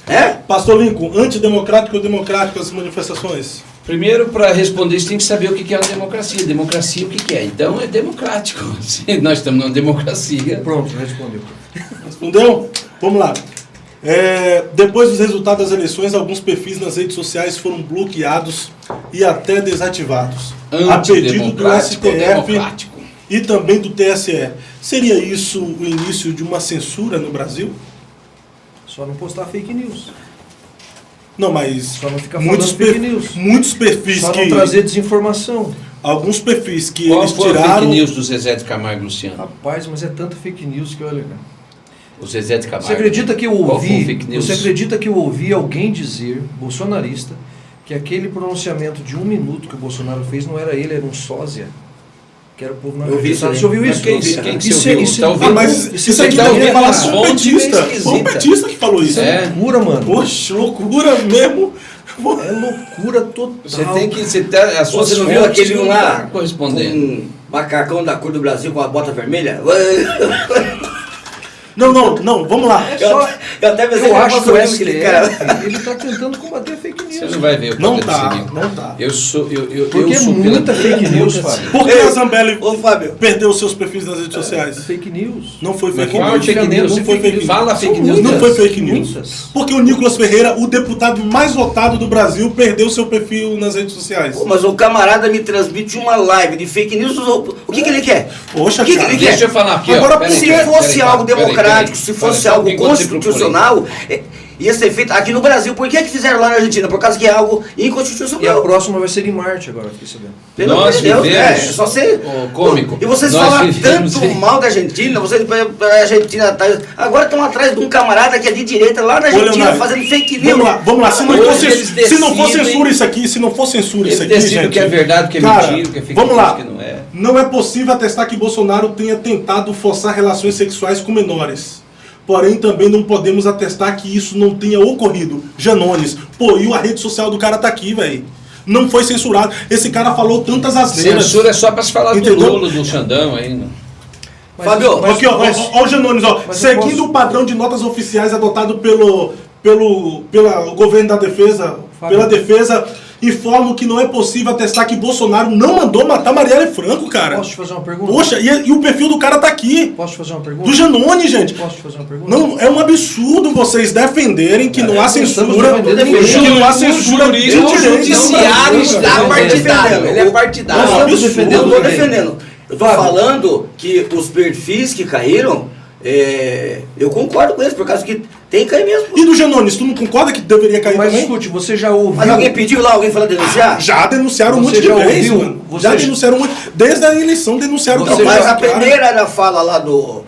É? Pastor Lincoln, antidemocrático ou democrático as manifestações? Primeiro, para responder isso, tem que saber o que é uma democracia. Democracia, o que é? Então, é democrático. Se nós estamos numa democracia... Pronto, respondeu. Respondeu? Vamos lá. Depois dos resultados das eleições, alguns perfis nas redes sociais foram bloqueados e até desativados. A pedido do Antidemocrático ou STF democrático? e também do TSE. Seria isso o início de uma censura no Brasil? Só não postar fake news. Não, mas Só não ficar muitos, falando fake news. muitos perfis Só que... não trazer desinformação. Alguns perfis que Qual eles foi a tiraram... fake news do Zezé de Camargo e Luciano? Rapaz, mas é tanta fake news que olha, cara. O Zezé de Camargo. Você acredita que eu Qual foi o ouvi? fake news? Você acredita que eu ouvi alguém dizer, bolsonarista, que aquele pronunciamento de 1 minuto que o Bolsonaro fez não era ele, era um sósia? Que era o povo na Eu vi isso aí. Você ouviu Mas isso? quem que Isso você é- ouviu? isso é- Tá ouvindo? mas isso isso é aqui tá também ouvindo fala as um fontes petista. meio Foi um esquisita. petista que falou isso. É. Loucura, mano. Poxa, loucura mesmo. É loucura total. Você tem que... as suas Você não viu fontes aquele não um lá? tá correspondendo. Um macacão da cor do Brasil com a bota vermelha? Não, vamos lá. Eu até pensei Eu que acho que o fosse aquele cara. STF, ele está tentando combater fake Você news. não vai ver o Não poder tá, civil. não tá. Eu sou Porque é sou muita pela fake news, democracia. Fábio. Por que a Zambelli Ô, Fábio. perdeu seus perfis nas redes sociais? Fake news. Não foi Mas fake qual é news. fake news? Não foi fake news. Fala fake São news. Não muitas, foi fake news. muitas. Porque o Nicolas Ferreira, o deputado mais votado do Brasil, perdeu seu perfil nas redes sociais. Pô, mas o camarada me transmite uma live de fake news. O que ele quer? Poxa, O que cara. ele quer? Deixa eu falar aqui, Agora, ó. Peraí, Se peraí, fosse peraí, algo peraí, democrático, peraí. se fosse Olha só, algo enquanto você constitucional, ia ser feito aqui no Brasil. Por que fizeram lá na Argentina? Por causa que é algo E a inconstitucional. próxima vai ser em Marte agora, fiquei sabendo. Pelo amor Nós de Deus, vivemos- é só ser Ô, cômico. E vocês Nós falam vivemos tanto em- mal da Argentina, vocês a Argentina atrás. Agora estão atrás de um camarada que é de direita lá na Argentina Leonardo, fazendo fake news. Vamos lá. Se não, Hoje for, eles se não for decidem- censura isso aqui, se não for censura Eles isso aqui, decidem gente... o que é verdade, o que é cara, mentira, o que é fake vamos news, lá. o que não é. Não é possível atestar que Bolsonaro tenha tentado forçar relações sexuais com menores. Porém, também não podemos atestar que isso não tenha ocorrido. Janones, pô, e a rede social do cara tá aqui, velho. Não foi censurado. Esse cara falou tantas asneiras. Censura é só para se falar Entendeu? do Lula, do Xandão ainda. Fábio, Aqui, ó, o Janones, ó. mas eu Seguindo posso- o padrão de notas oficiais adotado pelo governo da defesa, Fábio. pela defesa, informo que não é possível atestar que Bolsonaro não mandou matar Marielle Franco, cara. Posso te fazer uma pergunta? Poxa, e o perfil do cara tá aqui. Posso te fazer uma pergunta? Do Janone, gente. Posso te fazer uma pergunta? Não, é um absurdo vocês defenderem que não há censura, defendendo. que não há censura de O direito. judiciário Não, está não, partidário. Ele é Nós partidário. estamos absurdo. defendendo Eu estou ninguém. defendendo. Eu estou Fábio. falando que os perfis que caíram, eu concordo com eles, por causa que tem que cair mesmo. E do Janones, tu não concorda que deveria cair Mas também? escute, você já ouviu... Mas alguém pediu lá, alguém falou denunciar? Já denunciaram um Você monte de já vezes, ouviu? mano. Você Já já- denunciaram muito. Desde a eleição denunciaram Você o Mas cara. a primeira era a fala lá do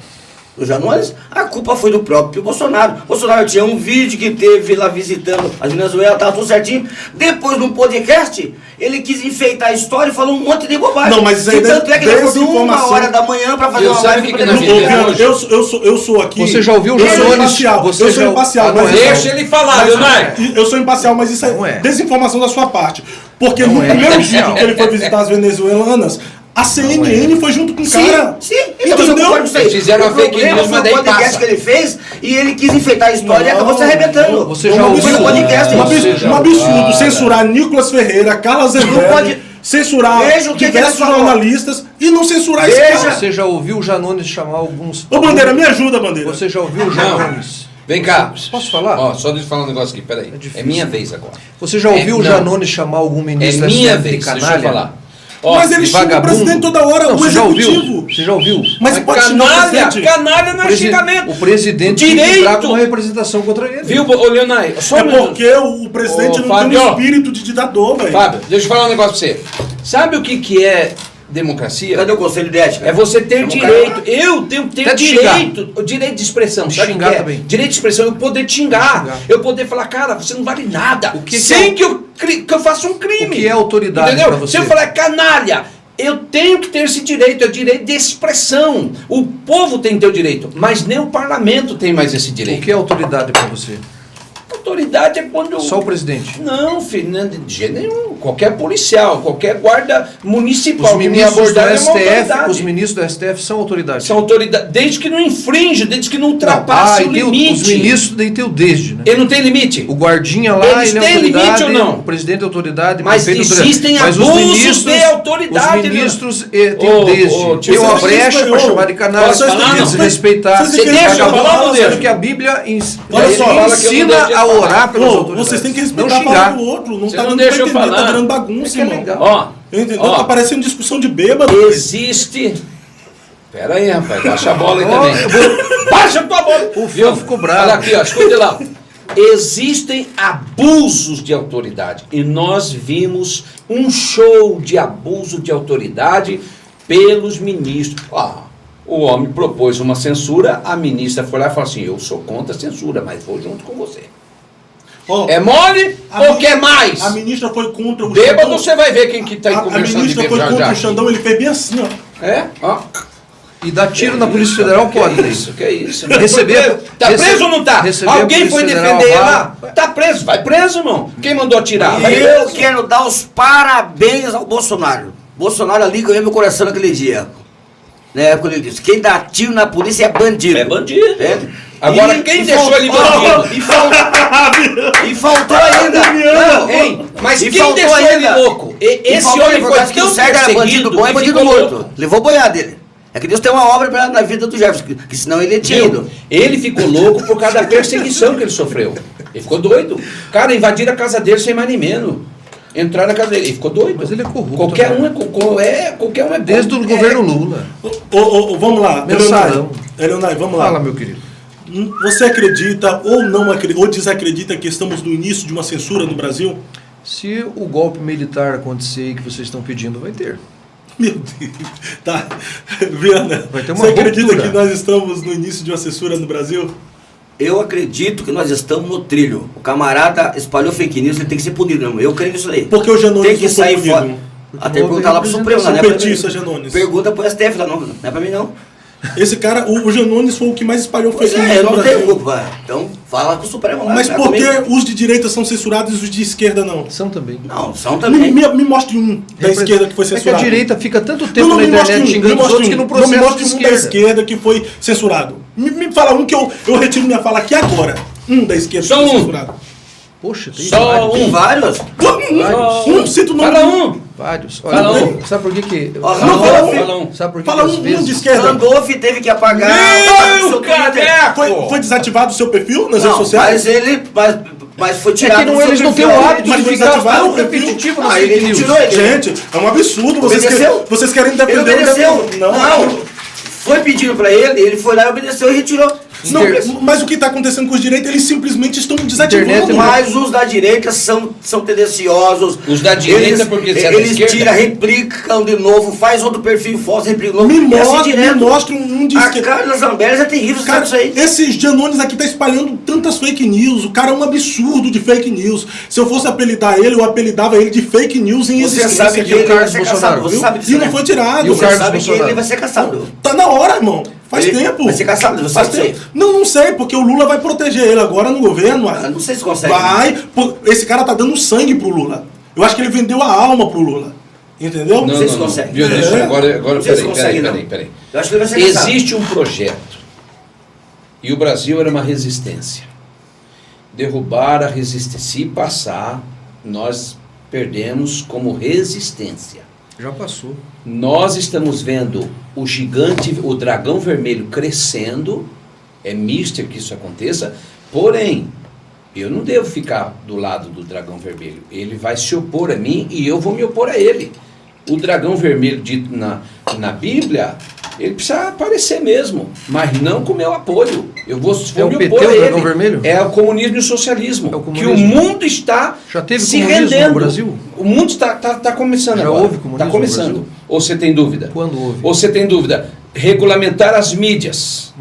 Janones, a culpa foi do próprio Bolsonaro. Bolsonaro tinha um vídeo que teve lá visitando a Venezuela, estava tudo certinho. Depois, num podcast, ele quis enfeitar a história e falou um monte de bobagem. Não, mas isso aí E tanto é que ele acordou desinformação. 1h da manhã para fazer Eu uma sabe live o que pra que nós denunciar. vivemos? Eu sou aqui. Você já ouviu o Eu sou Janones? imparcial. Você Eu sou já- imparcial. Ah, não mas é. Deixa ele falar, Leonardo. Eu sou imparcial, mas isso Não é é. desinformação da sua parte. Porque Não no é. primeiro Imparcial. vídeo que ele foi visitar as venezuelanas, a CNN foi junto com o cara. Sim, então eu Entendeu? concordo com isso aí. Eles fizeram O uma fake problema news, foi mas daí o podcast passa. que ele fez e ele quis enfeitar a história e acabou se arrebentando. Você É já um ouviu? absurdo, podcast, um você absurdo, já um absurdo para. censurar Nicolas Ferreira, Carla pode- Zambelli, censurar Veja o que diversos ele falou. jornalistas e não censurar esse Veja. cara. Você já ouviu o Janones chamar alguns... Ô, Bandeira, me ajuda, Bandeira. Você já ouviu o Janones? Vem cá. Posso falar? Ó, só deixa eu falar um negócio aqui, peraí. É difícil. É minha vez agora. Você já ouviu o não. Janones chamar algum É ministro minha STF de vez, deixa eu canalha? falar. Ó, Mas ele xinga o presidente toda hora, Não, o você já ouviu? executivo. Você já ouviu? Mas pode xingar o canalha, presidente. canalha não é xingamento. O presidente tem que Direito. entrar com uma representação contra ele. Viu, ô Leonai? Só É um minuto. porque o presidente Ô, não Fábio. tem um espírito de ditador, velho. Fábio, deixa eu falar um negócio pra você. Sabe o que é democracia? Cadê o Conselho de Ética? É você ter Vamos direito. Eu tenho que ter Até de xingar. direito. O direito de expressão. De Sabe o xingar que é? também. Direito de expressão, eu poder te xingar. Eu poder falar, cara, você não vale nada. O que sem é- que eu faça um crime. O que é autoridade Entendeu? pra você? Se eu falar canalha, eu tenho que ter esse direito. É o direito de expressão. O povo tem que ter o direito. Mas nem o parlamento tem mais esse O direito. que é autoridade para você? Autoridade é quando... Só o presidente. Não, filho, não, de jeito nenhum. Qualquer policial, qualquer guarda municipal Os que me ministros do abordar é uma STF, autoridade. os ministros do STF são autoridades. São autoridade, desde que não infringe, desde que não Não, ultrapasse e o tem limite. os ministros daí tem o desde, né? Ele não tem limite? O guardinha lá, Eles ele é têm autoridade, limite ou não? o presidente é autoridade, Mas prefeito existem mas abusos de autoridade, Os né? ministros têm Ô, o desde. ô, Tem vocês uma têm brecha que- para ô, chamar de canalha, posso falar, para não? desrespeitar. Vocês têm que deixa eu respeitar, falar, Deus. Porque a Bíblia Olha só, fala que eu não ensina deixo de a orar falar. pelas Ô, autoridades. vocês têm que não respeitar a xingar. palavra do outro. Não Você tá não dando deixa pra eu entender, falar. tá virando bagunça, É que é irmão. legal. Ó, Entendeu? ó, Tá parecendo discussão de bêbado. existe... Pera aí, rapaz, baixa a bola aí Ó, também. Baixa a tua bola. O Fio ficou bravo. Olha aqui, ó, escuta lá. Existem abusos de autoridade e nós vimos um show de abuso de autoridade pelos ministros. O homem propôs uma censura, a ministra foi lá e falou assim, eu sou contra a censura, mas vou junto com você. Ó, É mole a ou mi- quer mais? A ministra foi contra o Bêbado, Xandão. você vai ver quem que tá A conversando de ministra bêbado foi já contra já. o Xandão, ele fez bem assim, ó. É? Ó. E dar tiro na Polícia Federal pode, né? Que isso? Receber- Tá rece- preso ou não tá? receber a Alguém foi Polícia defender ele Federal lá? Tá preso, vai preso, irmão. Quem mandou atirar? Vai Eu preso. quero dar os parabéns ao Bolsonaro. Bolsonaro ali ganhou meu coração naquele dia. Né, quando ele disse, quem dá tiro na polícia é bandido. É bandido. É. Agora, E- quem e deixou ele bandido? E faltou ainda. Não, Hein? Mas e quem faltou deixou ele ainda. louco? E Esse faltou homem ainda, foi por causa que tão o Sérgio era bandido bom e e bandido ficou morto. louco. Levou o boiado dele. É que Deus tem uma obra na vida do Jefferson, que senão ele tinha ido. Viu? Ele ficou louco por causa da perseguição que ele sofreu. Ele ficou doido. Cara, invadiram a casa dele sem mais nem menos. Entraram na casa dele. Ele ficou doido. Mas ele é corrupto, Qualquer né? qualquer um é Desde o corrupto. governo Lula. Vamos lá, Mensalão. Leonai, vamos lá. Fala, meu querido. Você acredita ou não acredita, ou desacredita que estamos no início de uma censura no Brasil? Se o golpe militar acontecer e que vocês estão pedindo, vai ter. Meu Deus. Tá. Viana, Vai ter uma você acredita ruptura. que nós estamos no início de uma censura no Brasil? Eu acredito que nós estamos no trilho. O camarada espalhou fake news, ele tem que ser punido, meu irmão. Eu creio nisso aí. Porque o Janones tem que não foi sair punido. fora. Até perguntar lá pro Supremo, São não é pra petista, mim. Janones. Pergunta pro STF lá, não é pra mim não. Esse cara, o Janones foi o que mais espalhou Pois fake é, news eu no não tenho Brasil. culpa. Então fala com o Supremo lá. Mas não é por que comigo. os de direita são censurados e os de esquerda não? São também. Não, são Me, também. me mostre um da esquerda que foi É que a censurado. direita fica tanto tempo Não, na me mostre internet me xingando os mostre outros que não me processam mostre de um da esquerda que foi censurado. Me fala um que eu retiro minha fala aqui agora. Um da esquerda Só que foi um. censurado. Poxa, tem Só vários. Tem vários. Um, cita o nome. Fala um. Vários. Fala Olha, um. sabe por que Ó, Não, fala um. Fala um. Sabe por que Fala às um vezes... de esquerda. Randolph teve que apagar. Meu seu Twitter. caneco! Foi desativado o seu perfil nas redes Não, sociais? mas ele. Mas foi É tirado. que não, do seu eles não têm perfil. o hábito Mas de foi ficar desativado tão o perfil? repetitivo nas Ah, fake ele news. tirou ele. Gente, é um absurdo. Obedeceu? Vocês querem Ele defender obedeceu. o Não. Foi pedindo pra ele foi lá e obedeceu e retirou. Não, Simples. mas o que está acontecendo com os direitos, eles simplesmente estão desativando. Internet é Mas os da direita são tendenciosos. Os da direita, porque você é da eles esquerda? tiram, replicam de novo, faz outro perfil falso, replica de novo. Me e assim mostre direto. um de A esquerda. Carla Zambelli é terrível, Cara, sabe isso aí? esse Janones aqui tá espalhando tantas fake news. O cara é um absurdo de fake news. Se eu fosse apelidar ele, eu apelidava ele de fake news em Você existência. sabe que aqui. ele vai Carlos ser Bolsonaro, caçado, você viu? sabe disso, E não né? foi tirado. E o Você Carlos sabe que Bolsonaro? ele vai ser caçado. Tá na hora, irmão. Faz Ele tempo. vai ser caçado, você Faz sabe tempo. disso aí? Não sei, porque o Lula vai proteger ele agora no governo. Eu não sei se consegue. Vai. Esse cara tá dando sangue pro Lula. Eu acho que ele vendeu a alma pro Lula. Entendeu? Não sei se consegue. Viu, deixa, É. agora Não sei se consegue, peraí. Eu acho que ele vai ser caçado. Existe um projeto. E o Brasil era uma resistência. Derrubar a resistência. Se passar, nós perdemos como resistência. Já passou. Nós estamos vendo o gigante, o dragão vermelho crescendo. É mister que isso aconteça. Porém, eu não devo ficar do lado do dragão vermelho. Ele vai se opor a mim e eu vou me opor a ele. o dragão vermelho dito na Bíblia, ele precisa aparecer mesmo, mas não com o meu apoio. Eu vou É o me PT, opor a o dragão ele. vermelho? É o comunismo e o socialismo. É o que comunismo. o mundo está Já teve se comunismo rendendo. no Brasil? O mundo está começando Já agora. houve comunismo Está no começando. Brasil? Ou você tem dúvida? Quando houve? Ou você tem dúvida? Regulamentar as mídias.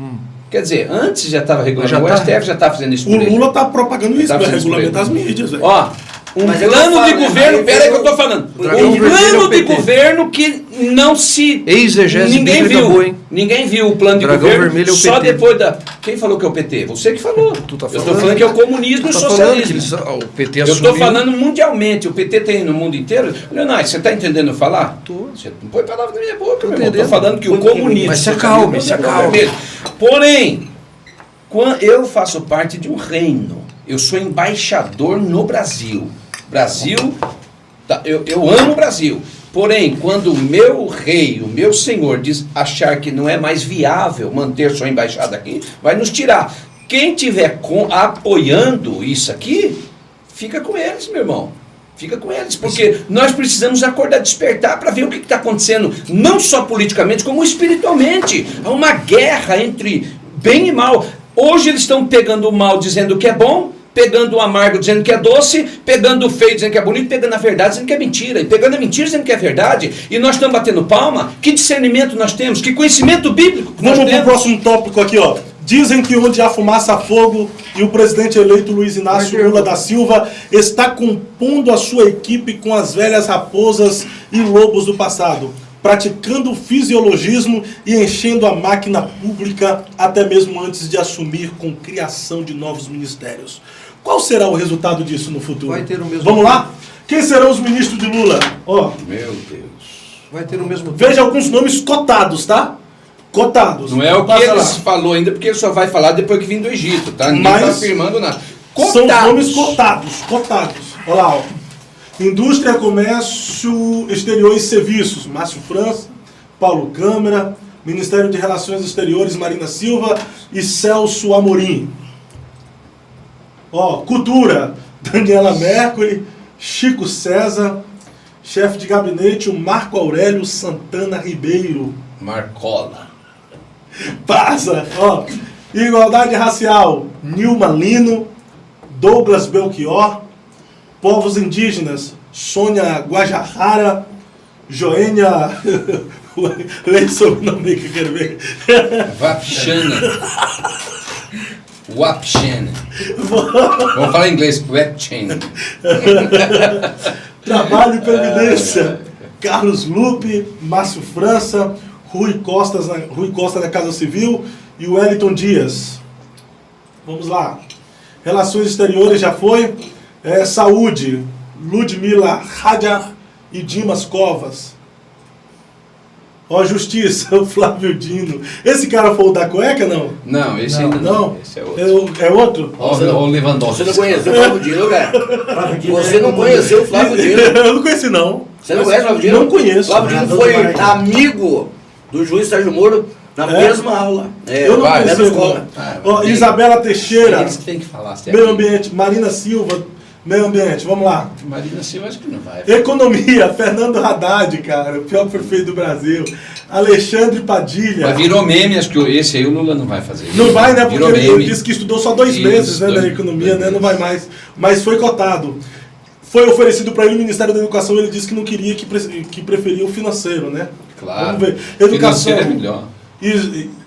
Quer dizer, antes já estava regulamentando, Já o tá. STF já estava fazendo isso O por aí. Lula tá propagando isso, Tá vai fazendo isso por aí. regulamentar as mídias, velho. Ó, um Mas é o que eu plano falo, de né? governo, Aí pera aí que eu veio tô falando. o dragão Um vermelho é plano o de PT. governo que não se... Exegese Ninguém bíblica viu. boa, hein? Ninguém viu o plano de Dragão governo vermelho é o só PT. depois da... Quem falou que é o PT? Você que falou. Tu tá Eu tô falando. falando que é o comunismo e o Tá falando que socialismo. o PT Eu assumiu. estou falando mundialmente. O PT tem no mundo inteiro. Leonardo, você está entendendo falar? Tô. Você não põe palavra na minha boca, Tô meu irmão. entendendo. Estou falando que o comunismo... Mas se o acalme, socialismo se é o dragão acalme. vermelho. Porém, eu faço parte de um reino. Eu sou embaixador no Brasil. Brasil... Eu amo o Brasil. Porém, quando o meu rei, o meu senhor, achar que não é mais viável manter sua embaixada aqui, vai nos tirar. Quem estiver apoiando isso aqui, fica com eles, meu irmão. Fica com eles, porque nós precisamos acordar, despertar para ver o que está acontecendo, não só politicamente, como espiritualmente. Há uma guerra entre bem e mal. Hoje eles estão pegando o mal dizendo que é bom, pegando o amargo dizendo que é doce, pegando o feio dizendo que é bonito, pegando a verdade dizendo que é mentira, e pegando a mentira dizendo que é verdade, e nós estamos batendo palma. Que discernimento nós temos, que conhecimento bíblico que nós Vamos pro temos. próximo tópico aqui, ó. Dizem que onde há fumaça há fogo, e o presidente eleito Luiz Inácio Lula da Silva está compondo a sua equipe com as velhas raposas e lobos do passado, praticando fisiologismo e enchendo a máquina pública até mesmo antes de assumir com criação de novos ministérios. Qual será o resultado disso no futuro? Vai ter o mesmo Vamos lá? Quem serão os ministros de Lula? Ó, Meu Deus. Vai ter o mesmo veja alguns nomes cotados, tá? Cotados. Não é o que Passa eles lá. falou ainda, porque ele só vai falar depois que vim do Egito, tá? Ninguém Mas está afirmando nada. São os nomes cotados. Olha lá, ó. Indústria, Comércio Exterior e Serviços, Márcio França, Paulo Câmara, Ministério de Relações Exteriores, Marina Silva e Celso Amorim. Ó, Cultura, Daniela Mercury, Chico César, chefe de gabinete, o Marco Aurélio Santana Ribeiro. Marcola. Passa, ó. Igualdade racial, Nilma Lino, Douglas Belchior. Povos indígenas, Sônia Guajajara, Joênia... Lê sobrenome que eu quero ver. Wapchana. Wapchana. Vamos falar em inglês. Wapchana. Trabalho e Previdência, Carlos Lupe, Márcio França, Rui Costa da Casa Civil e o Wellington Dias. Vamos lá. Relações Exteriores já foi. Saúde, Ludmila Hadjar e Dimas Covas. Ó, Justiça, o Flávio Dino. Esse cara foi o da cueca, não? Não, esse ainda Não? Esse é outro. É outro? Ó, o Lewandowski. Você não conheceu o Flávio Dino, cara? Você não conheceu o Flávio Dino. Eu não conheci, não. Você não conhece o Flávio Dino? Não conheço. Flávio Dino foi amigo do juiz Sérgio Moro na mesma aula. Eu não mesma conheci. escola. Ó, Isabela Teixeira, Eles que tem que falar. certo? Meio Ambiente, Marina Silva, Meio Ambiente, vamos lá. Marina Silva acho que não vai. Economia, Fernando Haddad, cara, o pior prefeito do Brasil. Alexandre Padilha. Mas virou meme, acho que esse aí o Lula não vai fazer. Não vai, né? Porque Virou ele meme. disse que estudou só 2 Isso, meses, né, da 2 economia, né? meses. Não vai mais. Mas foi cotado. Foi oferecido para ele o Ministério da Educação, ele disse que não queria, que preferia o financeiro, né? Claro. Vamos ver. Educação. Financeiro é melhor.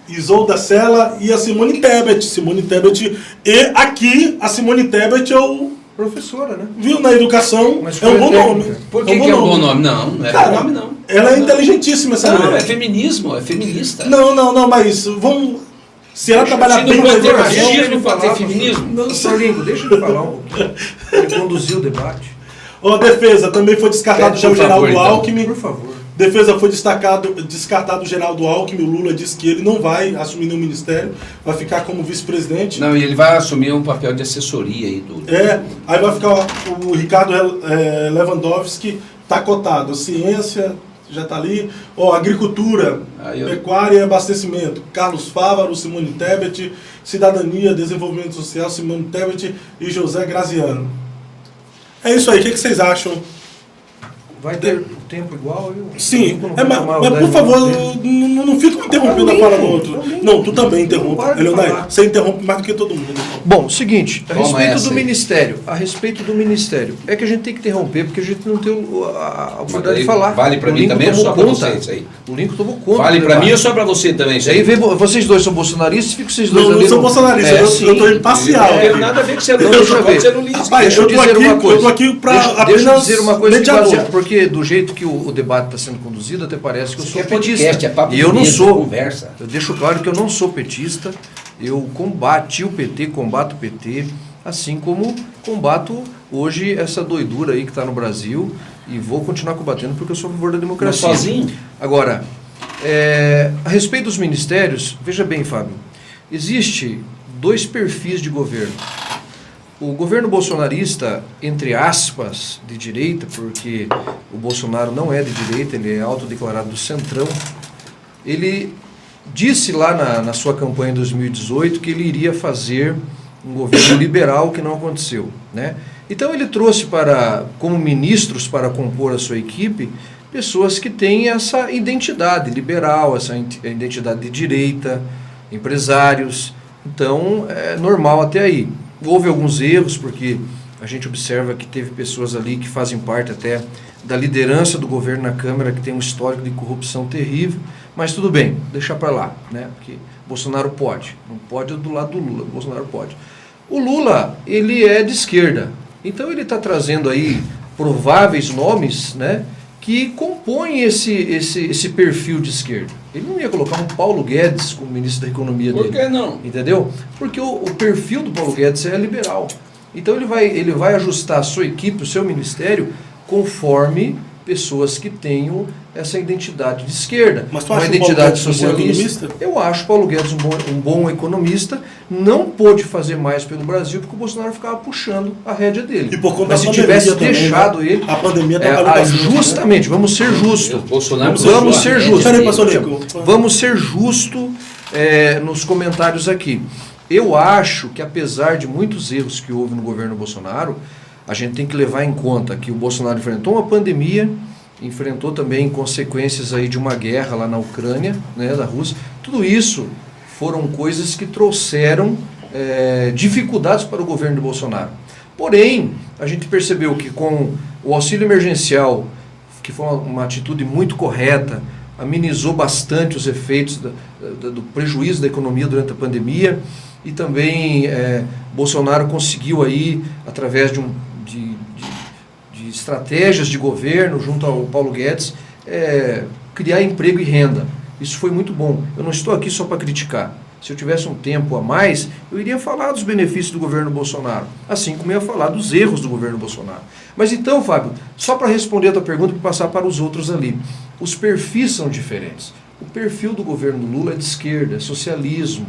Isolda Sela e a Simone Tebet. Simone Tebet. E aqui, a Simone Tebet é o... Professora, né? Viu, na educação, Mas é um foi bom técnica. nome. Por que é um bom nome? Não, não é Cara, bom nome, não. ela é inteligentíssima, essa Não, mulher. é feminismo, é feminista. Não, mas vamos... Se ela trabalhar Se bem não na pode ter educação... machismo, pode ter feminismo. Não, Saulinho, deixa ele falar um pouquinho. Ele conduziu o debate. Ó, defesa, também foi descartado Pede, já o por favor, Geraldo então. Alckmin. Por favor. Defesa foi descartado o Geraldo Alckmin. O Lula disse que ele não vai assumir nenhum ministério, vai ficar como vice-presidente. Não, e ele vai assumir um papel de assessoria aí do... Aí vai ficar o Ricardo Lewandowski, tá cotado. Ciência, já tá ali. Ó, agricultura, pecuária e abastecimento. Carlos Fávaro, Simone Tebet. Cidadania, Desenvolvimento Social, Simone Tebet e José Graziano. É isso aí, o que vocês acham? Vai ter tempo igual. Sim, eu não mas vou tomar por 10 favor, minutos. não fica interrompendo a fala do outro. Não, tu também interrompe. Para de Leonardo, falar. você interrompe mais do que todo mundo. Bom, seguinte, a Toma respeito essa do aí. ministério, é que a gente tem que interromper, porque a gente não tem a oportunidade daí de falar. vale pra O mim Lincoln também ou tomou só pra conta. você isso aí? O Lincoln tomou conta. Vale do pra mim debate. ou só pra você também? Isso E aí aí? vocês dois são bolsonaristas, ficam vocês dois Não, ali. não sou no- bolsonarista, É, eu sim. tô imparcial. Não tem nada a ver com você, Então, não. deixa eu ver. Pode ser no Lincoln. Rapaz, Deixa eu dizer aqui, uma coisa. eu tô aqui pra Deixa eu apenas dizer uma coisa, mediador. porque do jeito que o debate está sendo conduzido, até parece que eu Isso sou aqui é petista. podcast, é papo E eu de não mesa, sou. conversa. Eu deixo claro que eu não sou petista. Eu combati o PT, combato o PT, assim como combato hoje essa doidura aí que está no Brasil e vou continuar combatendo porque eu sou a favor da Mas democracia. sozinho? Agora, a respeito dos ministérios, veja bem, Fábio, existe 2 perfis de governo. O governo bolsonarista, entre aspas, de direita, porque o Bolsonaro não é de direita, ele é autodeclarado do centrão, ele disse lá na sua campanha em 2018 que ele iria fazer um governo liberal, que não aconteceu, né? Então ele trouxe como ministros para compor a sua equipe, pessoas que têm essa identidade liberal, essa identidade de direita, empresários. Então é normal até aí. Houve alguns erros, porque a gente observa que teve pessoas ali que fazem parte até da liderança do governo na Câmara, que tem um histórico de corrupção terrível, mas tudo bem, deixar para lá, né? Porque Bolsonaro pode, não pode do lado do Lula, Bolsonaro pode. O Lula, ele é de esquerda, então ele está trazendo aí prováveis nomes, né, que compõem esse perfil de esquerda. Ele não ia colocar um Paulo Guedes como ministro da Economia dele. Por que não? Entendeu? Porque o perfil do Paulo Guedes é liberal. Então ele vai ajustar a sua equipe, o seu ministério, conforme pessoas que tenham essa identidade de esquerda. Mas tu uma acha o Paulo identidade Guedes um bom socialista. economista? Eu acho o Paulo Guedes um bom economista. Não pôde fazer mais pelo Brasil porque o Bolsonaro ficava puxando a rédea dele. E por conta Mas da se tivesse pandemia também, deixado né? ele... A pandemia atrapalhou bastante, né? justamente, vamos ser justos. Bolsonaro Vamos ser justos. Peraí, pastor Nico. Vamos ser justos nos comentários aqui. Eu acho que apesar de muitos erros que houve no governo Bolsonaro, a gente tem que levar em conta que o Bolsonaro enfrentou uma pandemia, enfrentou também consequências aí de uma guerra lá na Ucrânia, né, da Rússia. Tudo isso foram coisas que trouxeram dificuldades para o governo de Bolsonaro. Porém, a gente percebeu que com o auxílio emergencial, que foi uma atitude muito correta, amenizou bastante os efeitos do prejuízo da economia durante a pandemia, e também Bolsonaro conseguiu aí, através de estratégias de governo, junto ao Paulo Guedes, criar emprego e renda. Isso foi muito bom. Eu não estou aqui só para criticar. Se eu tivesse um tempo a mais, eu iria falar dos benefícios do governo Bolsonaro, assim como eu ia falar dos erros do governo Bolsonaro. Mas então, Fábio, só para responder a tua pergunta e passar para os outros ali, os perfis são diferentes. O perfil do governo Lula é de esquerda, é socialismo,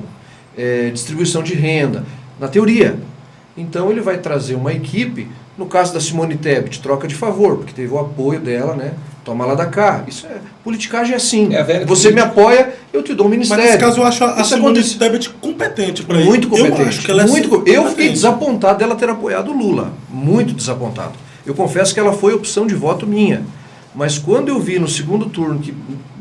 distribuição de renda, na teoria. Então ele vai trazer uma equipe, no caso da Simone Tebet, troca de favor, porque teve o apoio dela, né? Toma lá da cá. Isso politicagem é assim. É a velha Você me política. apoia, eu te dou um ministério. Mas nesse caso eu acho a Isso Simone acontece- Tebet competente para isso. muito competente. Eu acho que ela é muito, competente. eu fiquei desapontado dela ter apoiado o Lula. Muito desapontado. Eu confesso que ela foi opção de voto minha. Mas quando eu vi no segundo turno, que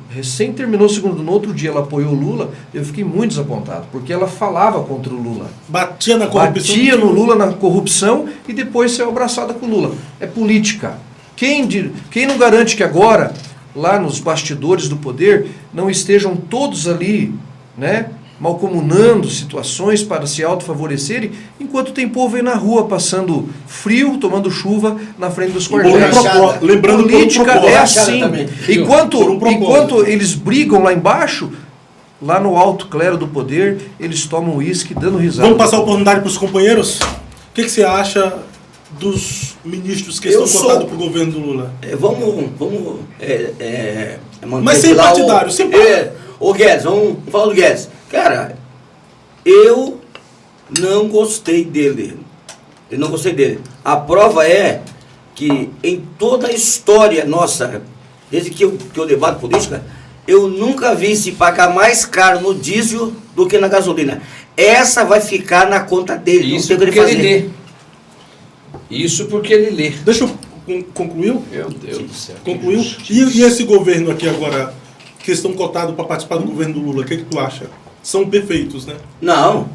recém terminou o segundo, no outro dia ela apoiou o Lula, eu fiquei muito desapontado. Porque ela falava contra o Lula. Batia na corrupção. Batia no Lula na corrupção e depois saiu abraçada com o Lula. É política. Quem não garante que agora, lá nos bastidores do poder, não estejam todos ali, né, malcomunando situações para se autofavorecerem, enquanto tem povo aí na rua passando frio, tomando chuva na frente dos quartéis. Lembrando por um Política propósito. é assim. Também. Enquanto, Por um propósito. enquanto eles brigam lá embaixo, lá no alto clero do poder, eles tomam uísque dando risada. Vamos passar a oportunidade para os companheiros? O que você acha dos ministros que estão cotados para o governo do Lula? Vamos manter Mas sem lá partidário, sem o Guedes, vamos falar do Guedes. Cara, eu não gostei dele. Eu não gostei dele. A prova é que em toda a história nossa, desde que eu debato política, eu nunca vi se pagar mais caro no diesel do que na gasolina. Essa vai ficar na conta dele. Isso não tem o que porque ele fazer. lê. Isso porque ele lê. Deixa eu concluiu? Meu Deus do céu. Concluiu? E esse governo aqui agora, que estão cotados para participar do governo do Lula, o que tu acha? São perfeitos, né? Não.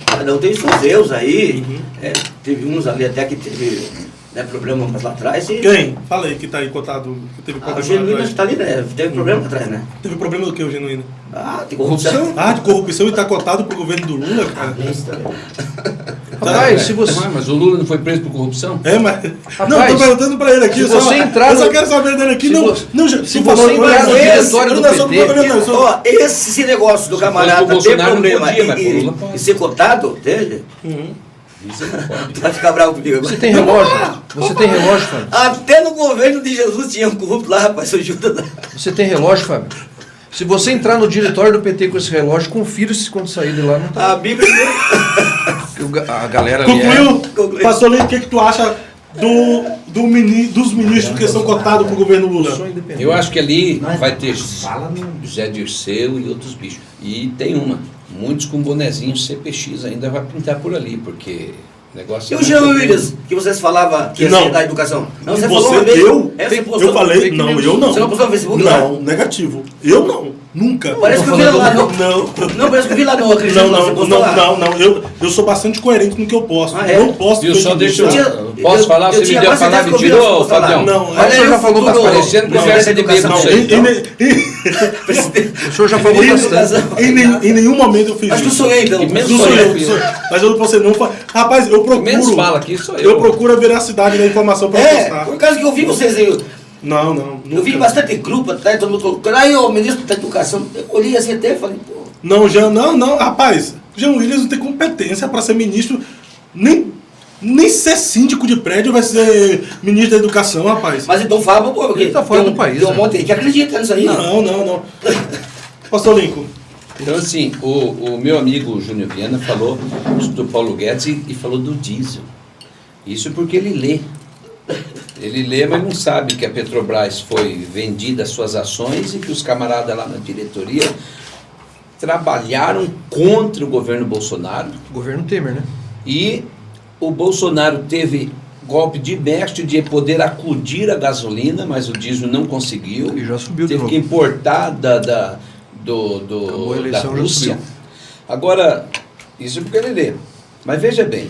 Cada um tem seus Deus aí. Uhum. Teve uns ali até que teve problema mais lá atrás. Quem? Fala aí que tá aí cotado, que teve O problema lá Genuíno atrás. está ali, né? Teve problema lá atrás, né? Teve problema do que, o Genuíno? Tem corrupção. De corrupção e tá cotado pro governo do Lula, cara? Rapaz, se você... Mas o Lula não foi preso por corrupção? Mas... Rapaz, não, tô perguntando pra ele aqui. se você entrar eu só no- quero saber dele aqui. se Não, você- não, se se você entrar no diretório do PT, Ó, esse negócio do Se fosse camarada pro ter Bolsonaro, não problema podia, mas pro Lula pode. e ser cotado, entende? Isso não pode. Tu vai ficar bravo comigo agora. você tem relógio? Você tem relógio, Fábio? Até no governo de Jesus tinha um corrupto lá, rapaz, seu Judas. Você tem relógio, Fábio? Se você entrar no diretório do PT com esse relógio, confira se quando sair de lá não tá. A Bíblia. A galera ali Concluiu? Pastor Lito, o que tu acha dos ministros que são cotados pro governo Lula? Sou independente. Eu acho que ali vai ter José Dirceu e outros bichos. E tem muitos com bonezinhos CPX ainda vai pintar por ali, porque o negócio E o muito Jean bem. Williams, que vocês falavam que ia Não. ser da educação? Não, você Você falou uma vez. eu? Você postou Eu falei, fake não, news. eu não. Você não postou no Facebook lá? Não, negativo. Eu não, nunca. Parece que eu vi lá no... Não. Não, parece que eu vi lá no Acredito, Não, você postou lá. não. Eu sou bastante coerente no que eu posto. Ah, é? Não posto Viu, só fake deixa news. eu... Posso falar? Você me tinha deu a quase palavra e certeza que eu vi tirou, você falar. Fabião? Não, Olha o senhor aí já o falou futuro- Parecendo Não, conversa de bêbado. educação. Não sei. O senhor já falou bastante. Em nenhum momento eu fiz Acho que eu isso. sonhei, então. Que menos Não sou sonhei, eu, filho. sou eu. Mas eu não posso não. Rapaz, eu procuro. Menos fala aqui, sou eu. Eu procuro a veracidade da informação pra postar. Por causa que eu vi vocês aí. Não. Eu vi nunca. bastante grupo atrás, todo mundo colocando. Aí o ministro da educação, eu olhei assim até e falei, pô. Não, rapaz. Jean Williams não tem competência pra ser ministro. Nem ser síndico de prédio vai ser ministro da educação, rapaz. Mas então fala, pô, porque Ele tá fora tem do país, Tem um né? monte aí que acredita nisso aí. Não. Pastor Lincoln. Então, assim, o meu amigo Júnior Viana falou do Paulo Guedes e falou do diesel. Isso porque ele lê. Ele lê, mas não sabe que a Petrobras foi vendida as suas ações e que os camaradas lá na diretoria trabalharam contra o governo Bolsonaro. Governo Temer, né? E o Bolsonaro teve golpe de mestre de poder acudir a gasolina, mas o diesel não conseguiu. E já subiu de Teve novo. que importar Acabou a da eleição, já Rússia. subiu. Agora, isso é porque ele lê. Mas veja bem,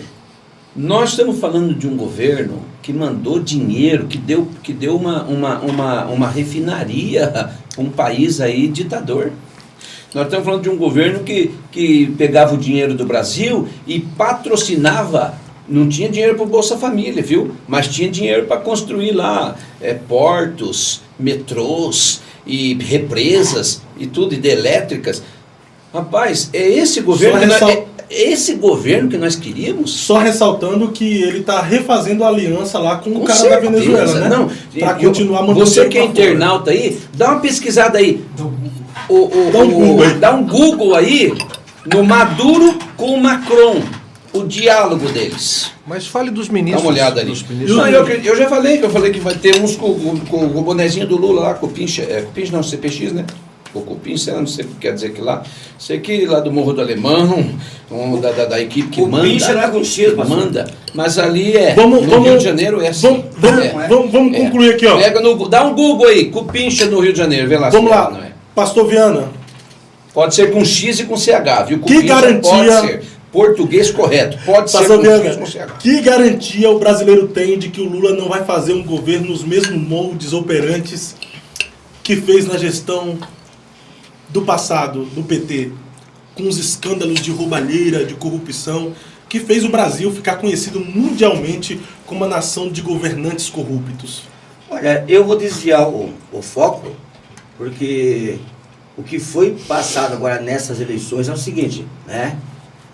nós estamos falando de um governo que mandou dinheiro, que deu uma refinaria para um país aí ditador. Nós estamos falando de um governo que pegava o dinheiro do Brasil e patrocinava, não tinha dinheiro para o Bolsa Família, viu? Mas tinha dinheiro para construir lá portos, metrôs e represas e tudo, hidrelétricas. Rapaz, é esse governo esse governo que nós queríamos? Só ressaltando que ele tá refazendo a aliança lá com o Com cara certeza, da Venezuela, né? Não, Pra continuar mandando você dinheiro que é pra fora. internauta aí, dá uma pesquisada aí. Dá um Google aí. Dá um Google aí no Maduro com o Macron, o diálogo deles. Mas fale dos Dá ministros. uma olhada ali. Dos ministros. Não, eu já falei que vai ter uns com o bonezinho do Lula lá, com o Pincha, Pincha não, CPX, né? O Cupim, sei lá, não sei o que quer dizer que lá. Sei que lá do Morro do Alemão, da equipe que manda. Pincha não é com X, pastor. Manda. Mas ali no Rio de Janeiro é assim. Vamos concluir aqui, ó. Dá um Google aí, Cupincha no Rio de Janeiro, vê lá. Vamos se lá. não é. Pastor Viana. Pode ser com X e com CH, viu? Que Cupincha garantia- pode ser. Português correto. Pode ser Pastor com Viana, X e com CH. que garantia o brasileiro tem de que o Lula não vai fazer um governo nos mesmos moldes operantes que fez na gestão do passado, do PT, com os escândalos de roubalheira, de corrupção, que fez o Brasil ficar conhecido mundialmente como uma nação de governantes corruptos? Olha, eu vou desviar o foco, porque o que foi passado agora nessas eleições é o seguinte, né?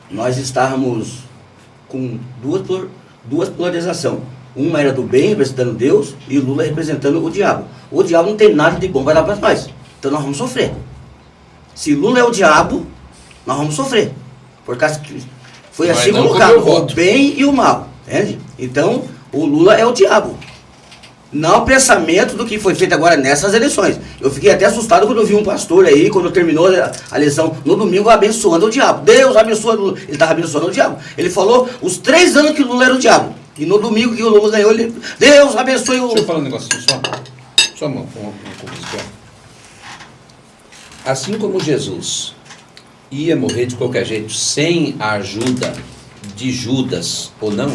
Nós estávamos com duas polarizações. Uma era do bem, representando Deus, e o Lula representando o diabo. O diabo não tem nada de bom para dar para nós. Então nós vamos sofrer. Se Lula é o diabo, nós vamos sofrer. Por causa que foi Mas assim não colocado, como eu o voto. bem e o mal. Entende? Então, o Lula é o diabo. Não o pensamento do que foi feito agora nessas eleições. Eu fiquei até assustado quando eu vi um pastor aí, quando terminou a eleição, no domingo, abençoando o diabo. Deus abençoa o Lula. Ele estava abençoando o diabo. Ele falou os 3 anos que o Lula era o diabo. E no domingo que o Lula ganhou, ele... Deus abençoe o... Deixa eu falar um negocinho só uma coisa. Assim como Jesus ia morrer de qualquer jeito, sem a ajuda de Judas ou não,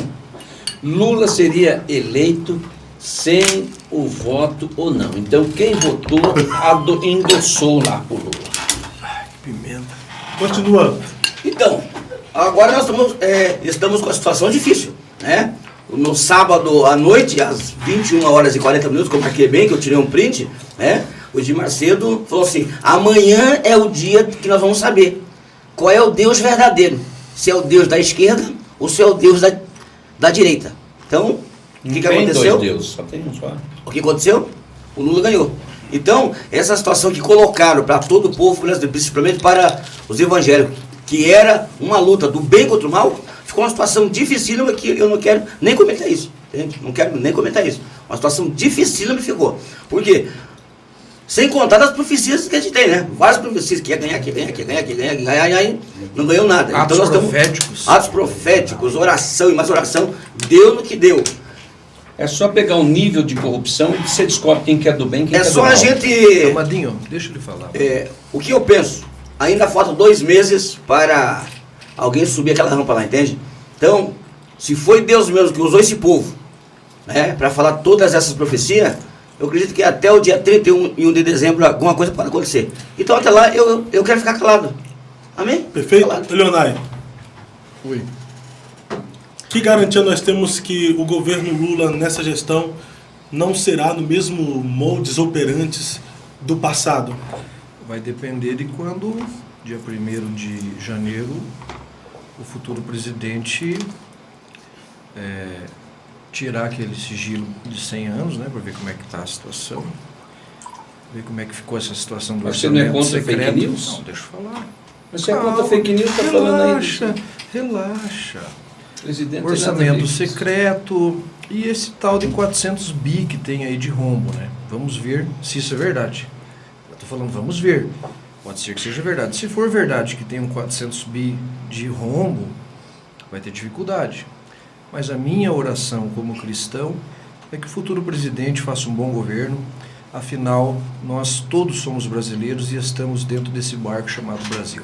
Lula seria eleito sem o voto ou não. Então quem votou endossou lá pro Lula. Pimenta. Continua. Então, agora nós estamos com uma situação difícil, né? No sábado à noite, às 21 horas e 40 minutos, como aqui é bem, que eu tirei um print, né? O Edir Macedo falou assim, amanhã é o dia que nós vamos saber qual é o Deus verdadeiro. Se é o Deus da esquerda ou se é o Deus da direita. Então, o que aconteceu? Dois deuses, só tem um só. O que aconteceu? O Lula ganhou. Então, essa situação que colocaram para todo o povo brasileiro, principalmente para os evangélicos, que era uma luta do bem contra o mal, ficou uma situação dificílima que eu não quero nem comentar isso. Entende? Não quero nem comentar isso. Uma situação dificílima ficou. Por quê? Sem contar das profecias que a gente tem, né? Várias profecias que ia ganhar, e não ganhou nada. Atos então, proféticos. Atos proféticos, oração e mais oração, deu no que deu. É só pegar o nível de corrupção e você descobre quem quer do bem e quem É quer do só mal. a gente... Amadinho, deixa ele falar. O que eu penso? Ainda faltam 2 meses para alguém subir aquela rampa lá, entende? Então, se foi Deus mesmo que usou esse povo, né, para falar todas essas profecias, eu acredito que até o dia 31 de dezembro alguma coisa pode acontecer. Então até lá eu quero ficar calado. Amém? Perfeito? Calado. Leonai, Oi. que garantia nós temos que o governo Lula, nessa gestão, não será no mesmo modus operantes do passado? Vai depender de quando, dia 1º de janeiro, o futuro presidente tirar aquele sigilo de 100 anos, né, para ver como é que está a situação, ver como é que ficou essa situação do Mas você não é orçamento contra secreto. fake news? Não, deixa eu falar. Mas você é contra fake news, tá falando aí. Relaxa. Presidente Orçamento secreto e esse tal de 400 bi que tem aí de rombo, né? Vamos ver se isso é verdade. Eu tô falando, vamos ver. Pode ser que seja verdade. Se for verdade que tem um 400 bi de rombo, vai ter dificuldade. Mas a minha oração como cristão é que o futuro presidente faça um bom governo. Afinal, nós todos somos brasileiros e estamos dentro desse barco chamado Brasil.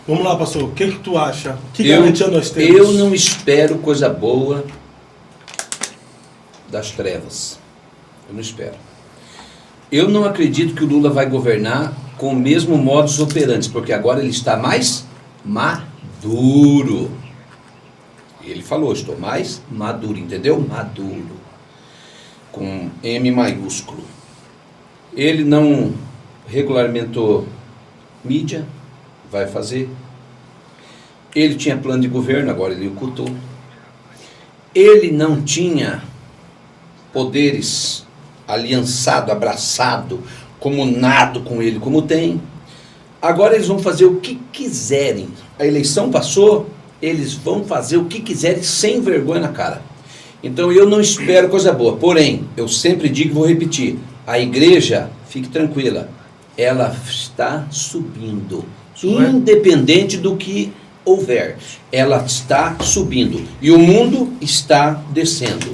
Vamos lá, pastor. O que tu acha? Que garantia nós temos? Eu não espero coisa boa das trevas. Eu não espero. Eu não acredito que o Lula vai governar com o mesmo modus operandi, porque agora ele está mais maduro. Ele falou, estou mais maduro, entendeu? Maduro. Com M maiúsculo. Ele não regulamentou mídia, vai fazer. Ele tinha plano de governo, agora ele ocultou. Ele não tinha poderes aliançado, abraçado, comunado com ele como tem. Agora eles vão fazer o que quiserem. A eleição passou, eles vão fazer o que quiserem sem vergonha na cara. Então eu não espero coisa boa. Porém, eu sempre digo e vou repetir, a igreja, fique tranquila, ela está subindo. Independente do que houver, ela está subindo. E o mundo está descendo.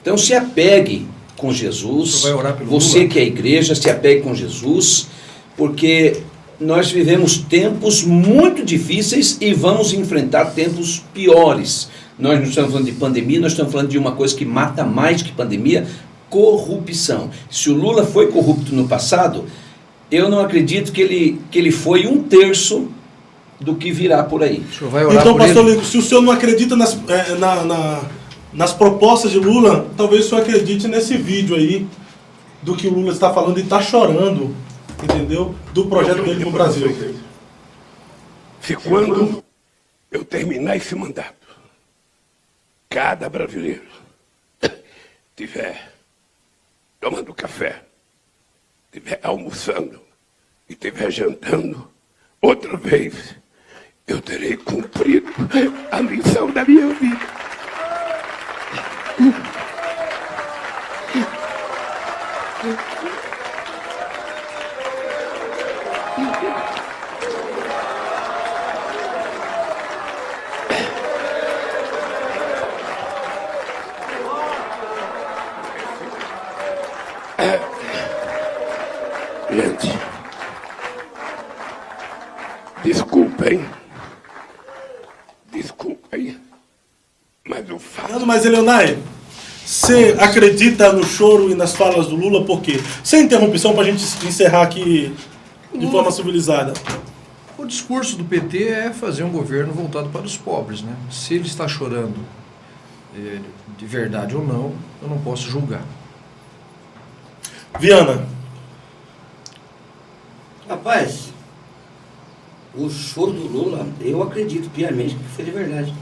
Então se apegue com Jesus. Vai orar pelo Você Lula? que é a igreja, se apegue com Jesus, porque nós vivemos tempos muito difíceis e vamos enfrentar tempos piores. Nós não estamos falando de pandemia, nós estamos falando de uma coisa que mata mais que pandemia, corrupção. Se o Lula foi corrupto no passado, eu não acredito que ele foi 1/3 do que virá por aí. O senhor vai orar Então, por pastor ele? Lincoln, se o senhor não acredita nas propostas de Lula, talvez o senhor acredite nesse vídeo aí do que o Lula está falando e está chorando, entendeu? Do projeto dele no Brasil. Se quando eu terminar esse mandato, cada brasileiro tiver tomando café, tiver almoçando e tiver jantando, outra vez eu terei cumprido a missão da minha vida. Mas, Eleonai, você acredita no choro e nas falas do Lula por quê? Sem interrupção, para a gente encerrar aqui de forma civilizada. O discurso do PT é fazer um governo voltado para os pobres, né? Se ele está chorando de verdade ou não, eu não posso julgar. Viana. Rapaz, o choro do Lula, eu acredito piamente que foi de verdade.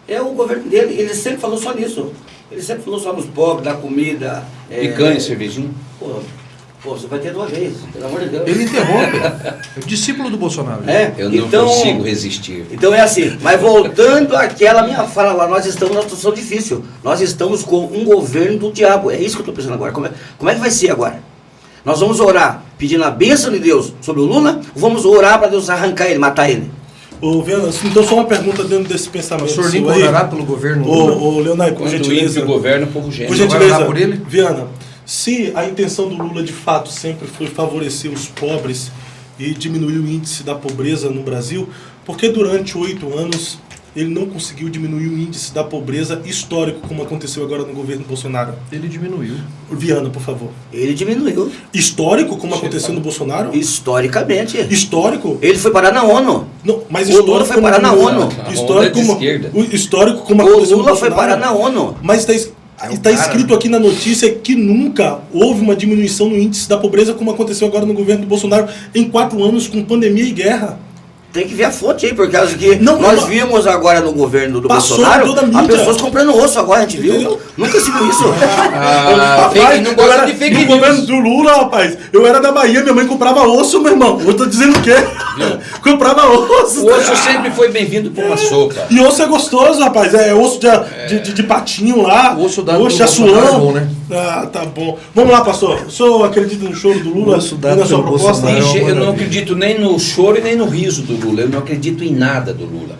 É o governo dele, ele sempre falou só nisso. Ele sempre falou só nos pobres, da comida. Picanha, cervejinha. Pô, você vai ter 2 vezes, pelo amor de Deus. Ele interrompe. É o discípulo do Bolsonaro. Eu não consigo resistir. Então é assim, mas voltando àquela minha fala lá, nós estamos numa situação difícil. Nós estamos com um governo do diabo. É isso que eu estou pensando agora. Como é que vai ser agora? Nós vamos orar pedindo a bênção de Deus sobre o Lula, ou vamos orar para Deus arrancar ele, matar ele? Ô, Viana, então só uma pergunta dentro desse pensamento. O senhor seu nem orará pelo governo Lula? Ô, Leonardo, por Quando gentileza. o governo, o povo geme. Por Vai gentileza, orar por ele? Viana, se a intenção do Lula de fato sempre foi favorecer os pobres e diminuir o índice da pobreza no Brasil, por que durante 8 anos ele não conseguiu diminuir o índice da pobreza histórico, como aconteceu agora no governo Bolsonaro? Ele diminuiu. Viana, por favor. Ele diminuiu. Histórico, como aconteceu no Bolsonaro? Historicamente. Histórico? Ele foi parar na ONU. Não, mas O Lula histórico foi parar na ONU. Histórico A onda é de como, esquerda. o histórico como O aconteceu no Lula foi Bolsonaro. parar na ONU. Mas está escrito aqui na notícia que nunca houve uma diminuição no índice da pobreza como aconteceu agora no governo do Bolsonaro em 4 anos com pandemia e guerra. Tem que ver a fonte aí, por causa que Não, nós não, vimos agora no governo do passou Bolsonaro, toda a as mídia. pessoas comprando osso agora, a gente viu. Entendeu? Nunca se viu isso. Não gosta de fake no news. governo do Lula, rapaz, eu era da Bahia, minha mãe comprava osso, meu irmão. Eu tô dizendo o quê? Comprava osso. O osso sempre foi bem-vindo para uma sopa. E osso é gostoso, rapaz. É osso de patinho lá. O osso dado osso pelo de Bolsonaro é açuão. bom, né? Ah, tá bom. Vamos lá, pastor. O senhor acredita no choro do Lula Osso e dado na sua pelo proposta? Bolsonaro. Eu não acredito nem no choro e nem no riso do Lula. Eu não acredito em nada do Lula.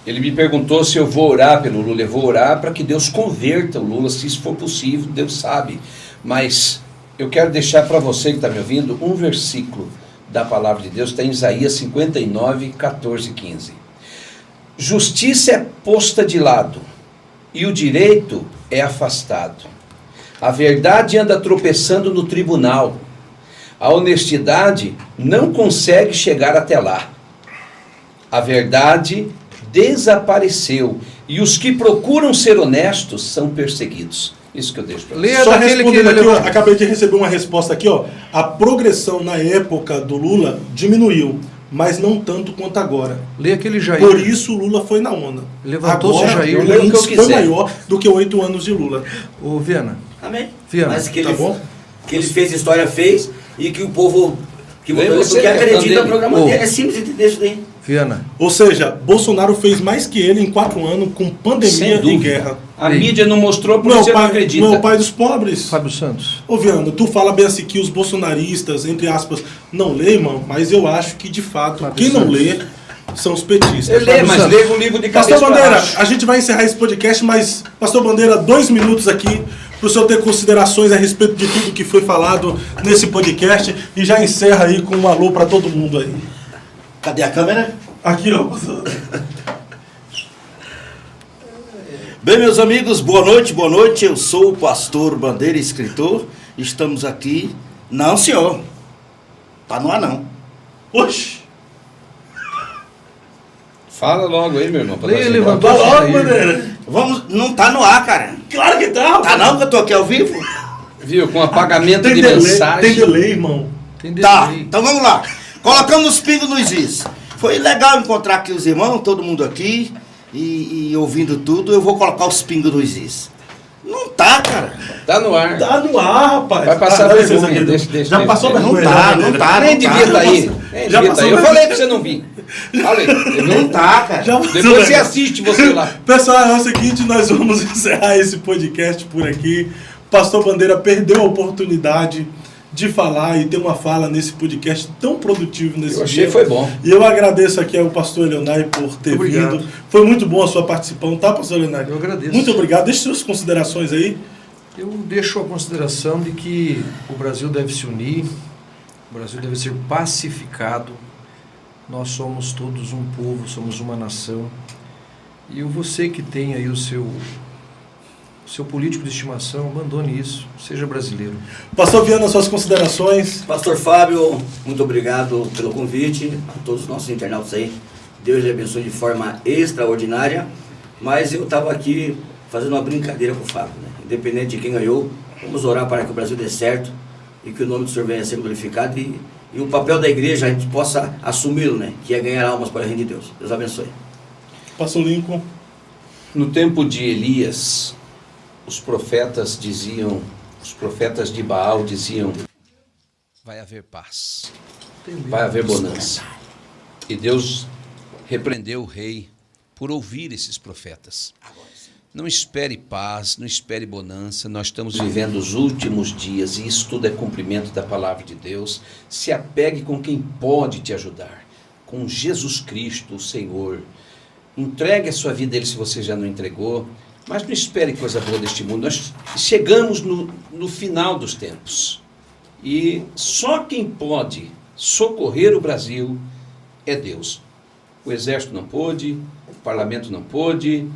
Ele me perguntou se eu vou orar pelo Lula. Eu vou orar para que Deus converta o Lula, se isso for possível, Deus sabe. Mas eu quero deixar para você que está me ouvindo um versículo da palavra de Deus, está em Isaías 59, 14 e 15. Justiça é posta de lado e o direito é afastado. A verdade anda tropeçando no tribunal. A honestidade não consegue chegar até lá. A verdade desapareceu e os que procuram ser honestos são perseguidos. Isso que eu deixo para você. Leia Só daquele que respondendo ele aqui, ó, levou. acabei de receber uma resposta aqui, ó. A progressão na época do Lula diminuiu, mas não tanto quanto agora. Leia aquele Jair. Por isso o Lula foi na ONU. Levantou-se Agora, Jair. o Leia o que eu índice foi quiser. maior do que 8 anos de Lula. Ô, Viana, Amém. Viana, Mas que tá ele, bom? que ele fez história, fez, e que o povo que Vem votou você, porque é acredita dele. no programa Ô. dele. É simples entender isso daí. Viana, Ou seja, Bolsonaro fez mais que ele em 4 anos com Sem pandemia e dúvida. guerra. A mídia não mostrou porque Não é você o não pai, acredita. não é o pai dos pobres. Fábio Santos. Ô, Viana, tu fala bem assim que os bolsonaristas, entre aspas, não lê, irmão, mas eu acho que, de fato, Fábio quem não Santos. lê são os petistas. Eu leio, mas Santos. leio um livro de Pastor cabeça para Bandeira, baixo. a gente vai encerrar esse podcast, mas, Pastor Bandeira, 2 minutos aqui para o senhor ter considerações a respeito de tudo que foi falado nesse podcast e já encerra aí com um alô para todo mundo aí. Cadê a câmera? Aqui, ó. Bem, meus amigos, boa noite, boa noite. Eu sou o pastor Bandeira, escritor. Estamos aqui. Não, senhor. Tá no ar, não. Oxi. Fala logo aí, meu irmão. pra Leia, nós ir levantou. Tá embora. logo, Bandeira. Vamos, não tá no ar, cara. Claro que tá. Tá não, que eu tô aqui ao vivo? Viu? Com apagamento Tem de delay, mensagem. tem delay, irmão. Tem Tá, delay. então vamos lá. Colocamos os pingos nos is. Foi legal encontrar aqui os irmãos, todo mundo aqui, e ouvindo tudo. Eu vou colocar os pingos nos is. Não tá, cara. Tá no ar. Tá no ar, rapaz. Vai passar dá licença vergonha, aqui. deixa, Já deixa, passou deixa. vergonha. Não tá, já, não Bandeira. tá. Nem devia estar aí. Já Nem passou devia tá aí. Eu vergonha. falei pra você não vir. Falei. Não tá, cara. Já passou Depois você vergonha. assiste você lá. Pessoal, é o seguinte, nós vamos encerrar esse podcast por aqui. Pastor Bandeira perdeu a oportunidade de falar e ter uma fala nesse podcast tão produtivo nesse Eu achei dia. foi bom. E eu agradeço aqui ao pastor Eleonai por ter Obrigado. vindo. Foi muito bom a sua participação, tá, pastor Eleonai? Eu agradeço. Muito obrigado. Deixe suas considerações aí. Eu deixo a consideração de que o Brasil deve se unir, o Brasil deve ser pacificado. Nós somos todos um povo, somos uma nação. E você que tem aí o seu seu político de estimação, abandone isso, seja brasileiro. Pastor Viana, suas considerações? Pastor Fábio, muito obrigado pelo convite, a todos os nossos internautas aí. Deus lhe abençoe de forma extraordinária. Mas eu estava aqui fazendo uma brincadeira com o Fábio, né? Independente de quem ganhou, vamos orar para que o Brasil dê certo e que o nome do Senhor venha a ser glorificado e o papel da igreja a gente possa assumi-lo, né? Que é ganhar almas para o reino de Deus. Deus abençoe. Pastor Lincoln? No tempo de Elias, os profetas de Baal diziam: vai haver paz, vai haver bonança. E Deus repreendeu o rei por ouvir esses profetas. Não espere paz, não espere bonança, nós estamos vivendo os últimos dias e isso tudo é cumprimento da palavra de Deus. Se apegue com quem pode te ajudar, com Jesus Cristo, o Senhor. Entregue a sua vida a Ele se você já não entregou, mas não espere coisa boa deste mundo. Nós chegamos no final dos tempos e só quem pode socorrer o Brasil é Deus. O exército não pôde, o parlamento não pôde,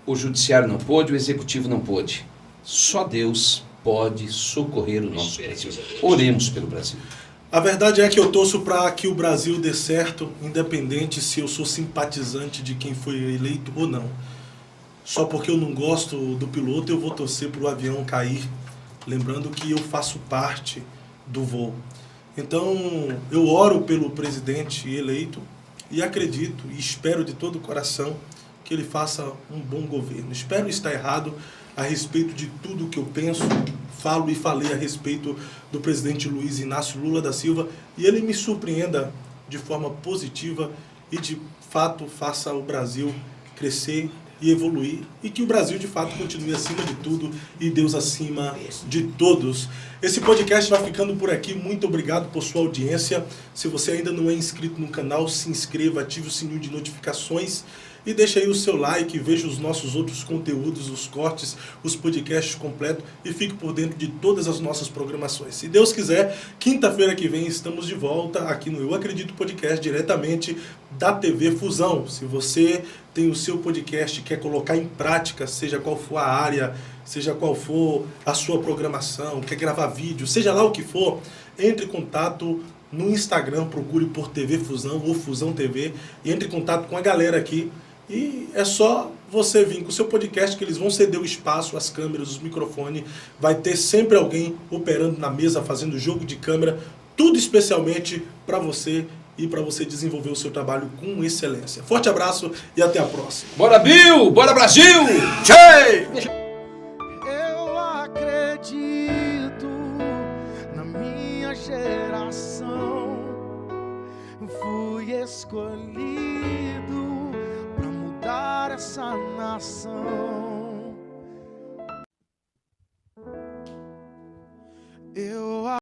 o judiciário não pôde, o executivo não pôde. Só Deus pode socorrer o nosso Brasil. Oremos pelo Brasil. A verdade é que eu torço para que o Brasil dê certo, independente se eu sou simpatizante de quem foi eleito ou não. Só porque eu não gosto do piloto, eu vou torcer para o avião cair, lembrando que eu faço parte do voo. Então, eu oro pelo presidente eleito e acredito e espero de todo o coração que ele faça um bom governo. Espero estar errado a respeito de tudo que eu penso, falo e falei a respeito do presidente Luiz Inácio Lula da Silva e ele me surpreenda de forma positiva e de fato faça o Brasil crescer e evoluir e que o Brasil de fato continue acima de tudo e Deus acima de todos. Esse podcast vai ficando por aqui. Muito obrigado por sua audiência. Se você ainda não é inscrito no canal, se inscreva, ative o sininho de notificações e deixa aí o seu like, veja os nossos outros conteúdos, os cortes, os podcasts completos e fique por dentro de todas as nossas programações. Se Deus quiser, quinta-feira que vem estamos de volta aqui no Eu Acredito Podcast, diretamente da TV Fusão. Se você tem o seu podcast, quer colocar em prática, seja qual for a área, seja qual for a sua programação, quer gravar vídeo, seja lá o que for, entre em contato no Instagram, procure por TV Fusão ou Fusão TV e entre em contato com a galera aqui. E é só você vir com o seu podcast que eles vão ceder o espaço, as câmeras, os microfones. Vai ter sempre alguém operando na mesa, fazendo jogo de câmera. Tudo especialmente para você e para você desenvolver o seu trabalho com excelência. Forte abraço e até a próxima. Bora, Bill! Bora, Brasil! Tchau! Eu acredito na minha geração. Fui escolhido para mudar essa nação.